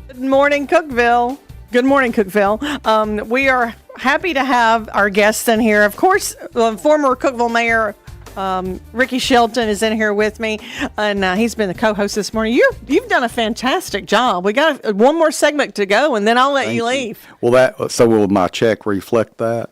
S13: Good morning, Cookeville. Good morning, Cookeville. We are happy to have our guests in here. Of course, former Cookeville Mayor Ricky Shelton is in here with me, and he's been the co-host this morning. You've done a fantastic job. We got one more segment to go, and then I'll let you leave.
S14: Well, will my check reflect that?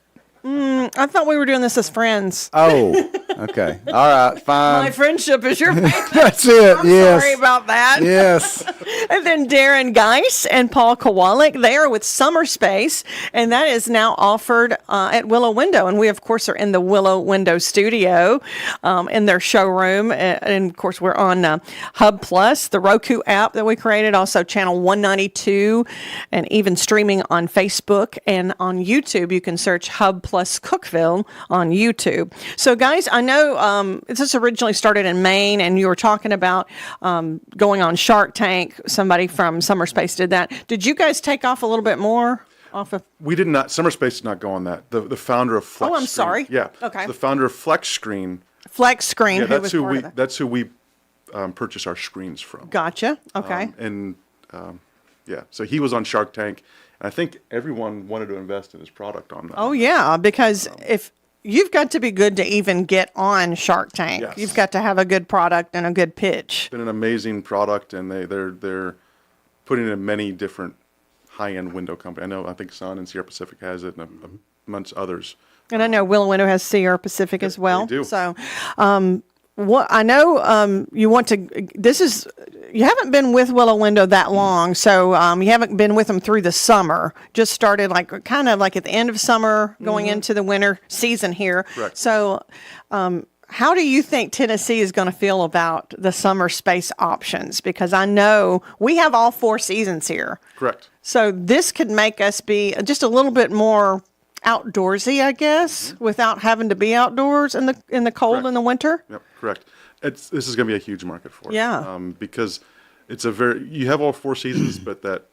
S13: I thought we were doing this as friends.
S14: Oh, okay. All right, fine.
S13: My friendship is your favorite.
S14: That's it, yes.
S13: Sorry about that.
S14: Yes.
S13: And then Darren Geis and Paul Kowalik, they are with Summer Space, and that is now offered at Willow Window. And we, of course, are in the Willow Window studio in their showroom. And, of course, we're on Hub Plus, the Roku app that we created, also Channel 192, and even streaming on Facebook. And on YouTube, you can search Hub Plus Cookeville on YouTube. So, guys, I know this originally started in Maine, and you were talking about going on Shark Tank. Somebody from Summer Space did that. Did you guys take off a little bit more off of?
S28: We did not. Summer Space did not go on that. The founder of Flex.
S13: Oh, I'm sorry.
S28: Yeah.
S13: Okay.
S28: The founder of Flex Screen.
S13: Flex Screen.
S28: Yeah, that's who we purchase our screens from.
S13: Gotcha. Okay.
S28: So he was on Shark Tank. And I think everyone wanted to invest in his product on that.
S13: Oh, yeah, because if you've got to be good to even get on Shark Tank.
S28: Yes.
S13: You've got to have a good product and a good pitch.
S28: It's been an amazing product, and they're putting it in many different high-end window companies. I think Sun and Sierra Pacific has it, and amongst others.
S13: And I know Willow Window has Sierra Pacific as well.
S28: They do.
S13: So, what I know you want to. You haven't been with Willow Window that long, so you haven't been with them through the summer. Just started kind of like at the end of summer, going into the winter season here.
S28: Correct.
S13: So, how do you think Tennessee is going to feel about the summer space options? Because I know we have all 4 seasons here.
S28: Correct.
S13: So this could make us be just a little bit more outdoorsy, I guess, without having to be outdoors in the cold in the winter.
S28: Yep, correct. This is going to be a huge market for it.
S13: Yeah.
S28: Because it's you have all 4 seasons, but that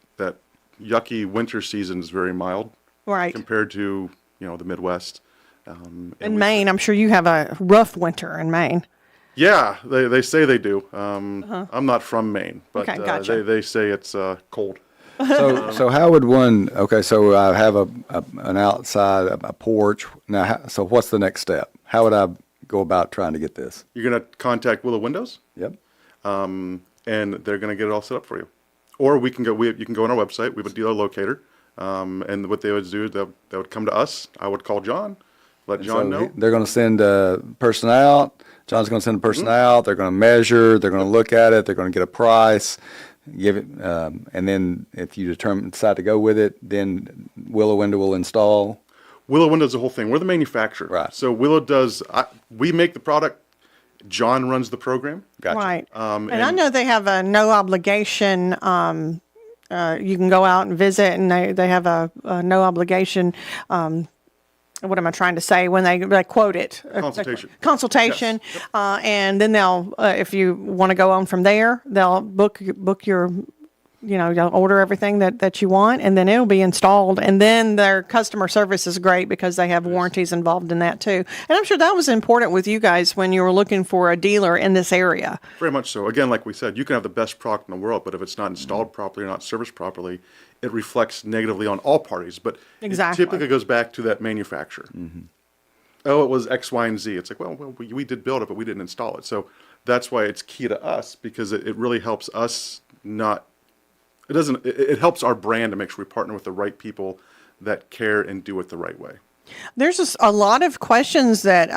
S28: yucky winter season is very mild.
S13: Right.
S28: Compared to the Midwest.
S13: In Maine, I'm sure you have a rough winter in Maine.
S28: Yeah, they say they do. I'm not from Maine, but
S13: Okay, gotcha.
S28: they say it's cold.
S14: So how would one? Okay, so I have an outside a porch now. So what's the next step? How would I go about trying to get this?
S28: You're going to contact Willow Windows.
S14: Yep.
S28: And they're going to get it all set up for you. Or we can go. You can go on our website. We have a dealer locator. And what they would do, they would come to us. I would call John, let John know.
S14: They're going to send a person out. John's going to send a person out. They're going to measure. They're going to look at it. They're going to get a price, give it, and then if you decide to go with it, then Willow Window will install.
S28: Willow Window does the whole thing. We're the manufacturer.
S14: Right.
S28: So Willow does, we make the product. John runs the program.
S14: Gotcha.
S13: Right. And I know they have a no obligation. You can go out and visit, and they have a no obligation. What am I trying to say? When they quote it, consultation,
S28: Yes.
S13: And then they'll, if you want to go on from there, they'll book your. You'll order everything that you want, and then it'll be installed. And then their customer service is great because they have warranties involved in that too. And I'm sure that was important with you guys when you were looking for a dealer in this area.
S28: Very much so. Again, like we said, you can have the best product in the world, but if it's not installed properly or not serviced properly, it reflects negatively on all parties. But
S13: Exactly.
S28: it typically goes back to that manufacturer. Oh, it was X, Y, and Z. It's like, well, we did build it, but we didn't install it. So that's why it's key to us, because it really helps us not. It helps our brand to make sure we partner with the right people that care and do it the right way.
S13: There's just a lot of questions that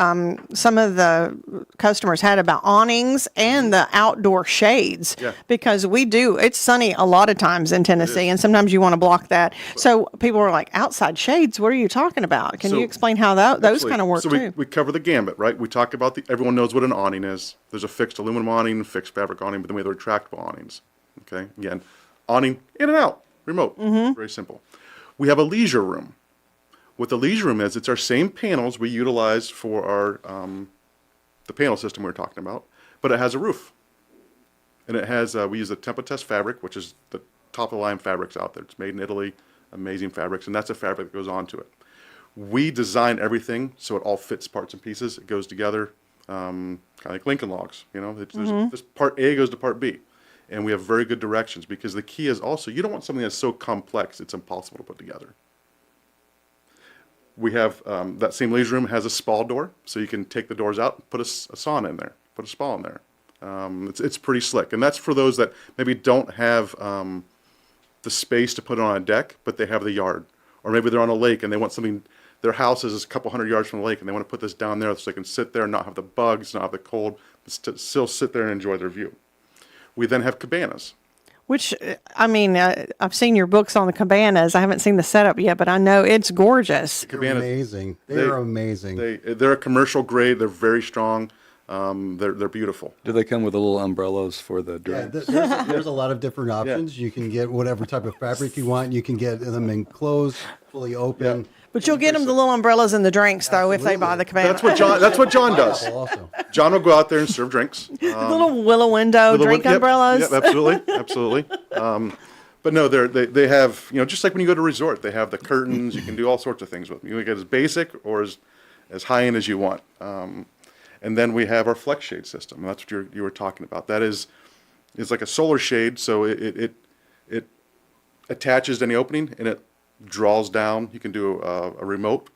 S13: some of the customers had about awnings and the outdoor shades.
S28: Yeah.
S13: Because it's sunny a lot of times in Tennessee, and sometimes you want to block that. So people are like, outside shades, what are you talking about? Can you explain how those kind of work
S28: so
S13: too?
S28: we cover the gambit, right? We talk about everyone knows what an awning is. There's a fixed aluminum awning, fixed fabric awning, but then we have the retractable awnings. Okay, again, awning in and out, remote, very simple. We have a leisure room. What the leisure room is, it's our same panels we utilize for our the panel system we were talking about, but it has a roof. And it has, we use the Tempotest fabric, which is the top of the line fabrics out there. It's made in Italy, amazing fabrics, and that's a fabric that goes onto it. We design everything so it all fits parts and pieces. It goes together, kind of like Lincoln Logs. This part A goes to part B. And we have very good directions, because the key is also, you don't want something that's so complex it's impossible to put together. We have, that same leisure room has a spa door, so you can take the doors out and put a sauna in there, put a spa in there. It's pretty slick. And that's for those that maybe don't have the space to put it on a deck, but they have the yard. Or maybe they're on a lake and they want something, their house is a couple hundred yards from the lake, and they want to put this down there so they can sit there and not have the bugs, not have the cold, but still sit there and enjoy their view. We then have cabanas.
S13: Which, I mean, I've seen your books on the cabanas. I haven't seen the setup yet, but I know it's gorgeous.
S1: They're amazing. They're amazing.
S28: They're a commercial grade. They're very strong. They're beautiful.
S14: Do they come with the little umbrellas for the drinks?
S1: Yeah, there's a lot of different options. You can get whatever type of fabric you want. You can get them enclosed, fully open.
S28: Yeah.
S13: But you'll get them the little umbrellas and the drinks, though, if they buy the cabana.
S28: That's what John does. John will go out there and serve drinks.
S13: The little Willow Window drink umbrellas.
S28: Yep, absolutely. But no, they have, just like when you go to a resort, they have the curtains. You can do all sorts of things with them. You can get as basic or as high end as you want. And then we have our flex shade system. That's what you were talking about. That is like a solar shade, so it attaches to any opening and it draws down. You can do a remote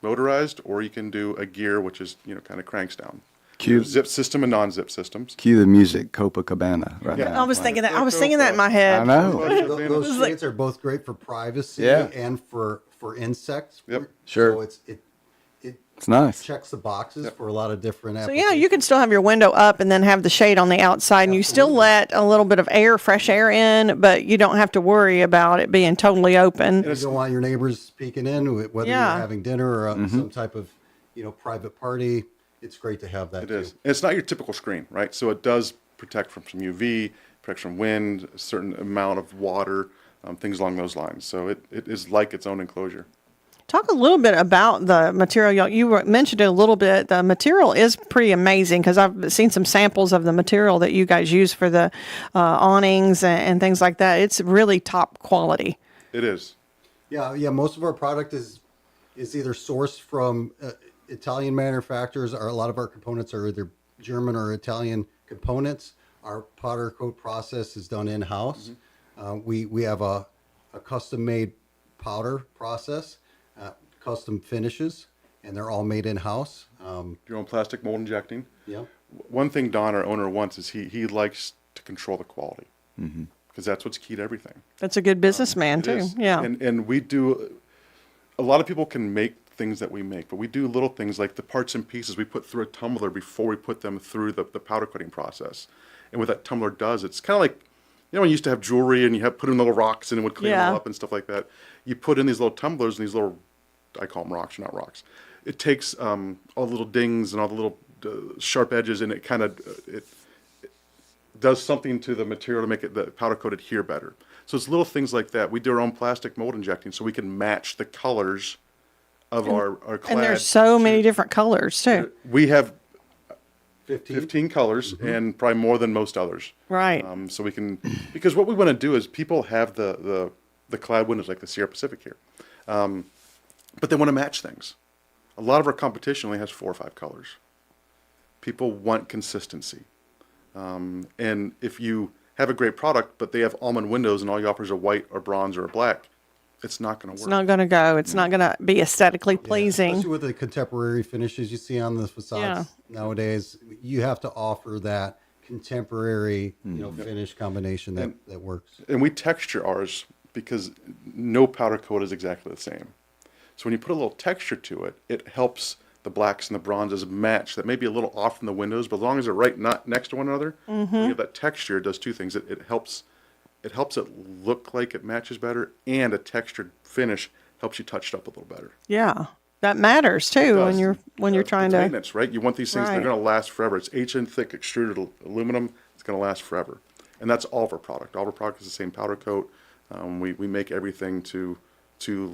S28: motorized, or you can do a gear, which is kind of cranks down. Zip system and non-zip systems.
S14: Cue the music, Copacabana. Right now.
S13: I was thinking that. I was singing that in my head.
S14: I know.
S1: Those shades are both great for privacy and for insects.
S28: Yep.
S14: Sure.
S1: So
S14: it's nice.
S1: Checks the boxes for a lot of different
S13: So
S1: applications.
S13: you can still have your window up and then have the shade on the outside, and you still let a little bit of fresh air in, but you don't have to worry about it being totally open.
S1: You don't want your neighbors peeking in, whether you're having dinner or some type of private party. It's great to have that.
S28: It is. And it's not your typical screen, right? So it does protect from some UV, protect from wind, a certain amount of water, things along those lines. So it is like its own enclosure.
S13: Talk a little bit about the material. You mentioned it a little bit. The material is pretty amazing, because I've seen some samples of the material that you guys use for the awnings and things like that. It's really top quality.
S28: It is.
S1: Yeah. Most of our product is either sourced from Italian manufacturers, or a lot of our components are either German or Italian components. Our powder coat process is done in-house. We have a custom-made powder process. Custom finishes, and they're all made in-house.
S28: Your own plastic mold injecting.
S1: Yeah.
S28: One thing Don, our owner, wants is he likes to control the quality. because that's what's key to everything.
S13: That's a good businessman
S28: It
S13: too.
S28: is.
S13: Yeah.
S28: And we do, a lot of people can make things that we make, but we do little things like the parts and pieces we put through a tumbler before we put them through the powder coating process. And what that tumbler does, it's kind of like, when you used to have jewelry and you have put in little rocks and it would clean them all up and stuff like that. You put in these little tumblers and these little, I call them rocks, not rocks. It takes all the little dings and all the little sharp edges, and it kind of it does something to the material to make it the powder coat adhere better. So it's little things like that. We do our own plastic mold injecting so we can match the colors of our clad.
S13: And there's so many different colors too.
S28: We have 15 colors and probably more than most others.
S13: Right.
S28: So we can, because what we want to do is people have the clad windows like the Sierra Pacific here, but they want to match things. A lot of our competition only has 4 or 5 colors. People want consistency. And if you have a great product, but they have almond windows and all you offer is a white or bronze or a black, it's not going to work.
S13: It's not going to go. It's not going to be aesthetically pleasing.
S1: Especially with the contemporary finishes you see on the facades nowadays, you have to offer that contemporary, finish combination that works.
S28: And we texture ours because no powder coat is exactly the same. So when you put a little texture to it, it helps the blacks and the bronzes match. That may be a little off from the windows, but as long as they're right not next to one another, when you have that texture, it does 2 things. It helps it look like it matches better, and a textured finish helps you touch it up a little better.
S13: Yeah. That matters too when you're trying to
S28: maintenance, right? You want these things,
S13: Right.
S28: they're going to last forever. It's 8-inch thick extruded aluminum. It's going to last forever. And that's all of our product. All of our product is the same powder coat. We make everything to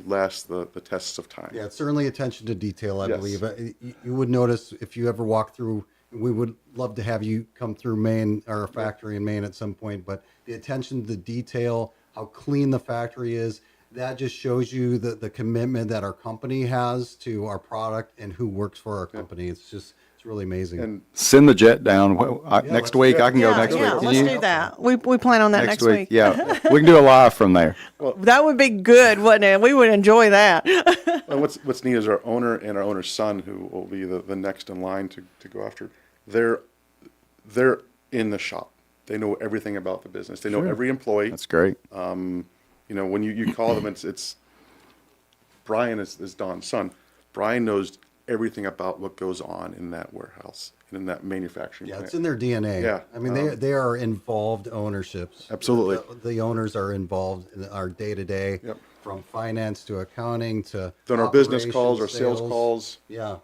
S28: last the tests of time.
S1: Yeah, it's certainly attention to detail, I
S28: Yes.
S1: believe. You would notice if you ever walk through, we would love to have you come through Maine, our factory in Maine at some point, but the attention to the detail, how clean the factory is, that just shows you the commitment that our company has to our product and who works for our company. It's really amazing.
S28: And
S14: Send the jet down. Next week, I can go next
S13: Yeah,
S14: week.
S13: let's do that. We plan on that next week.
S14: Yeah, we can do a live from there.
S13: That would be good, wouldn't it? We would enjoy that.
S28: And what's neat is our owner and our owner's son, who will be the next in line to go after, they're in the shop. They know everything about the business. They know every employee.
S14: That's great.
S28: When you call them, it's Brian is Don's son. Brian knows everything about what goes on in that warehouse and in that manufacturing plant.
S1: It's in their DNA.
S28: Yeah.
S1: I mean, they are involved ownerships.
S28: Absolutely.
S1: The owners are involved in our day-to-day, from finance to accounting to
S28: Then our business
S1: operations,
S28: calls, our sales calls.
S1: Yeah.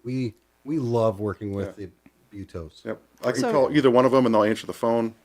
S1: We love working with the Butos.
S28: Yep. I can call either one of them and they'll answer the phone.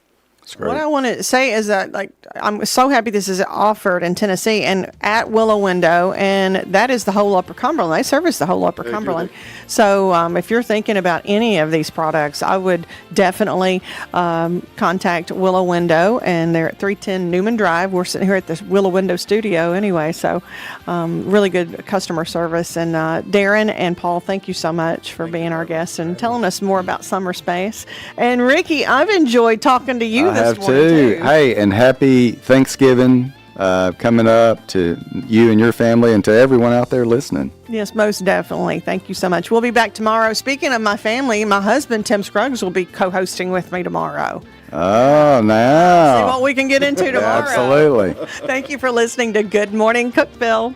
S13: What I want to say is that, I'm so happy this is offered in Tennessee and at Willow Window, and that is the whole Upper Cumberland. They service the whole Upper Cumberland. So if you're thinking about any of these products, I would definitely contact Willow Window, and they're at 310 Newman Drive. We're sitting here at the Willow Window studio anyway, so really good customer service. And Darren and Paul, thank you so much for being our guests and telling us more about Summer Space. And Ricky, I've enjoyed talking to you.
S14: I have too. Hey, and happy Thanksgiving coming up to you and your family and to everyone out there listening.
S13: Yes, most definitely. Thank you so much. We'll be back tomorrow. Speaking of my family, my husband, Tim Scruggs, will be co-hosting with me tomorrow.
S14: Oh, now.
S13: See what we can get into tomorrow.
S14: Absolutely.
S13: Thank you for listening to Good Morning Cookeville.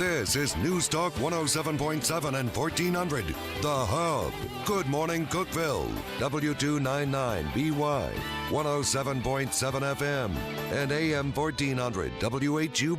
S8: This is News Talk 107.7 and 1400, The Hub. Good morning, Cookeville. W299BY, 107.7 FM, and AM 1400, WHUB.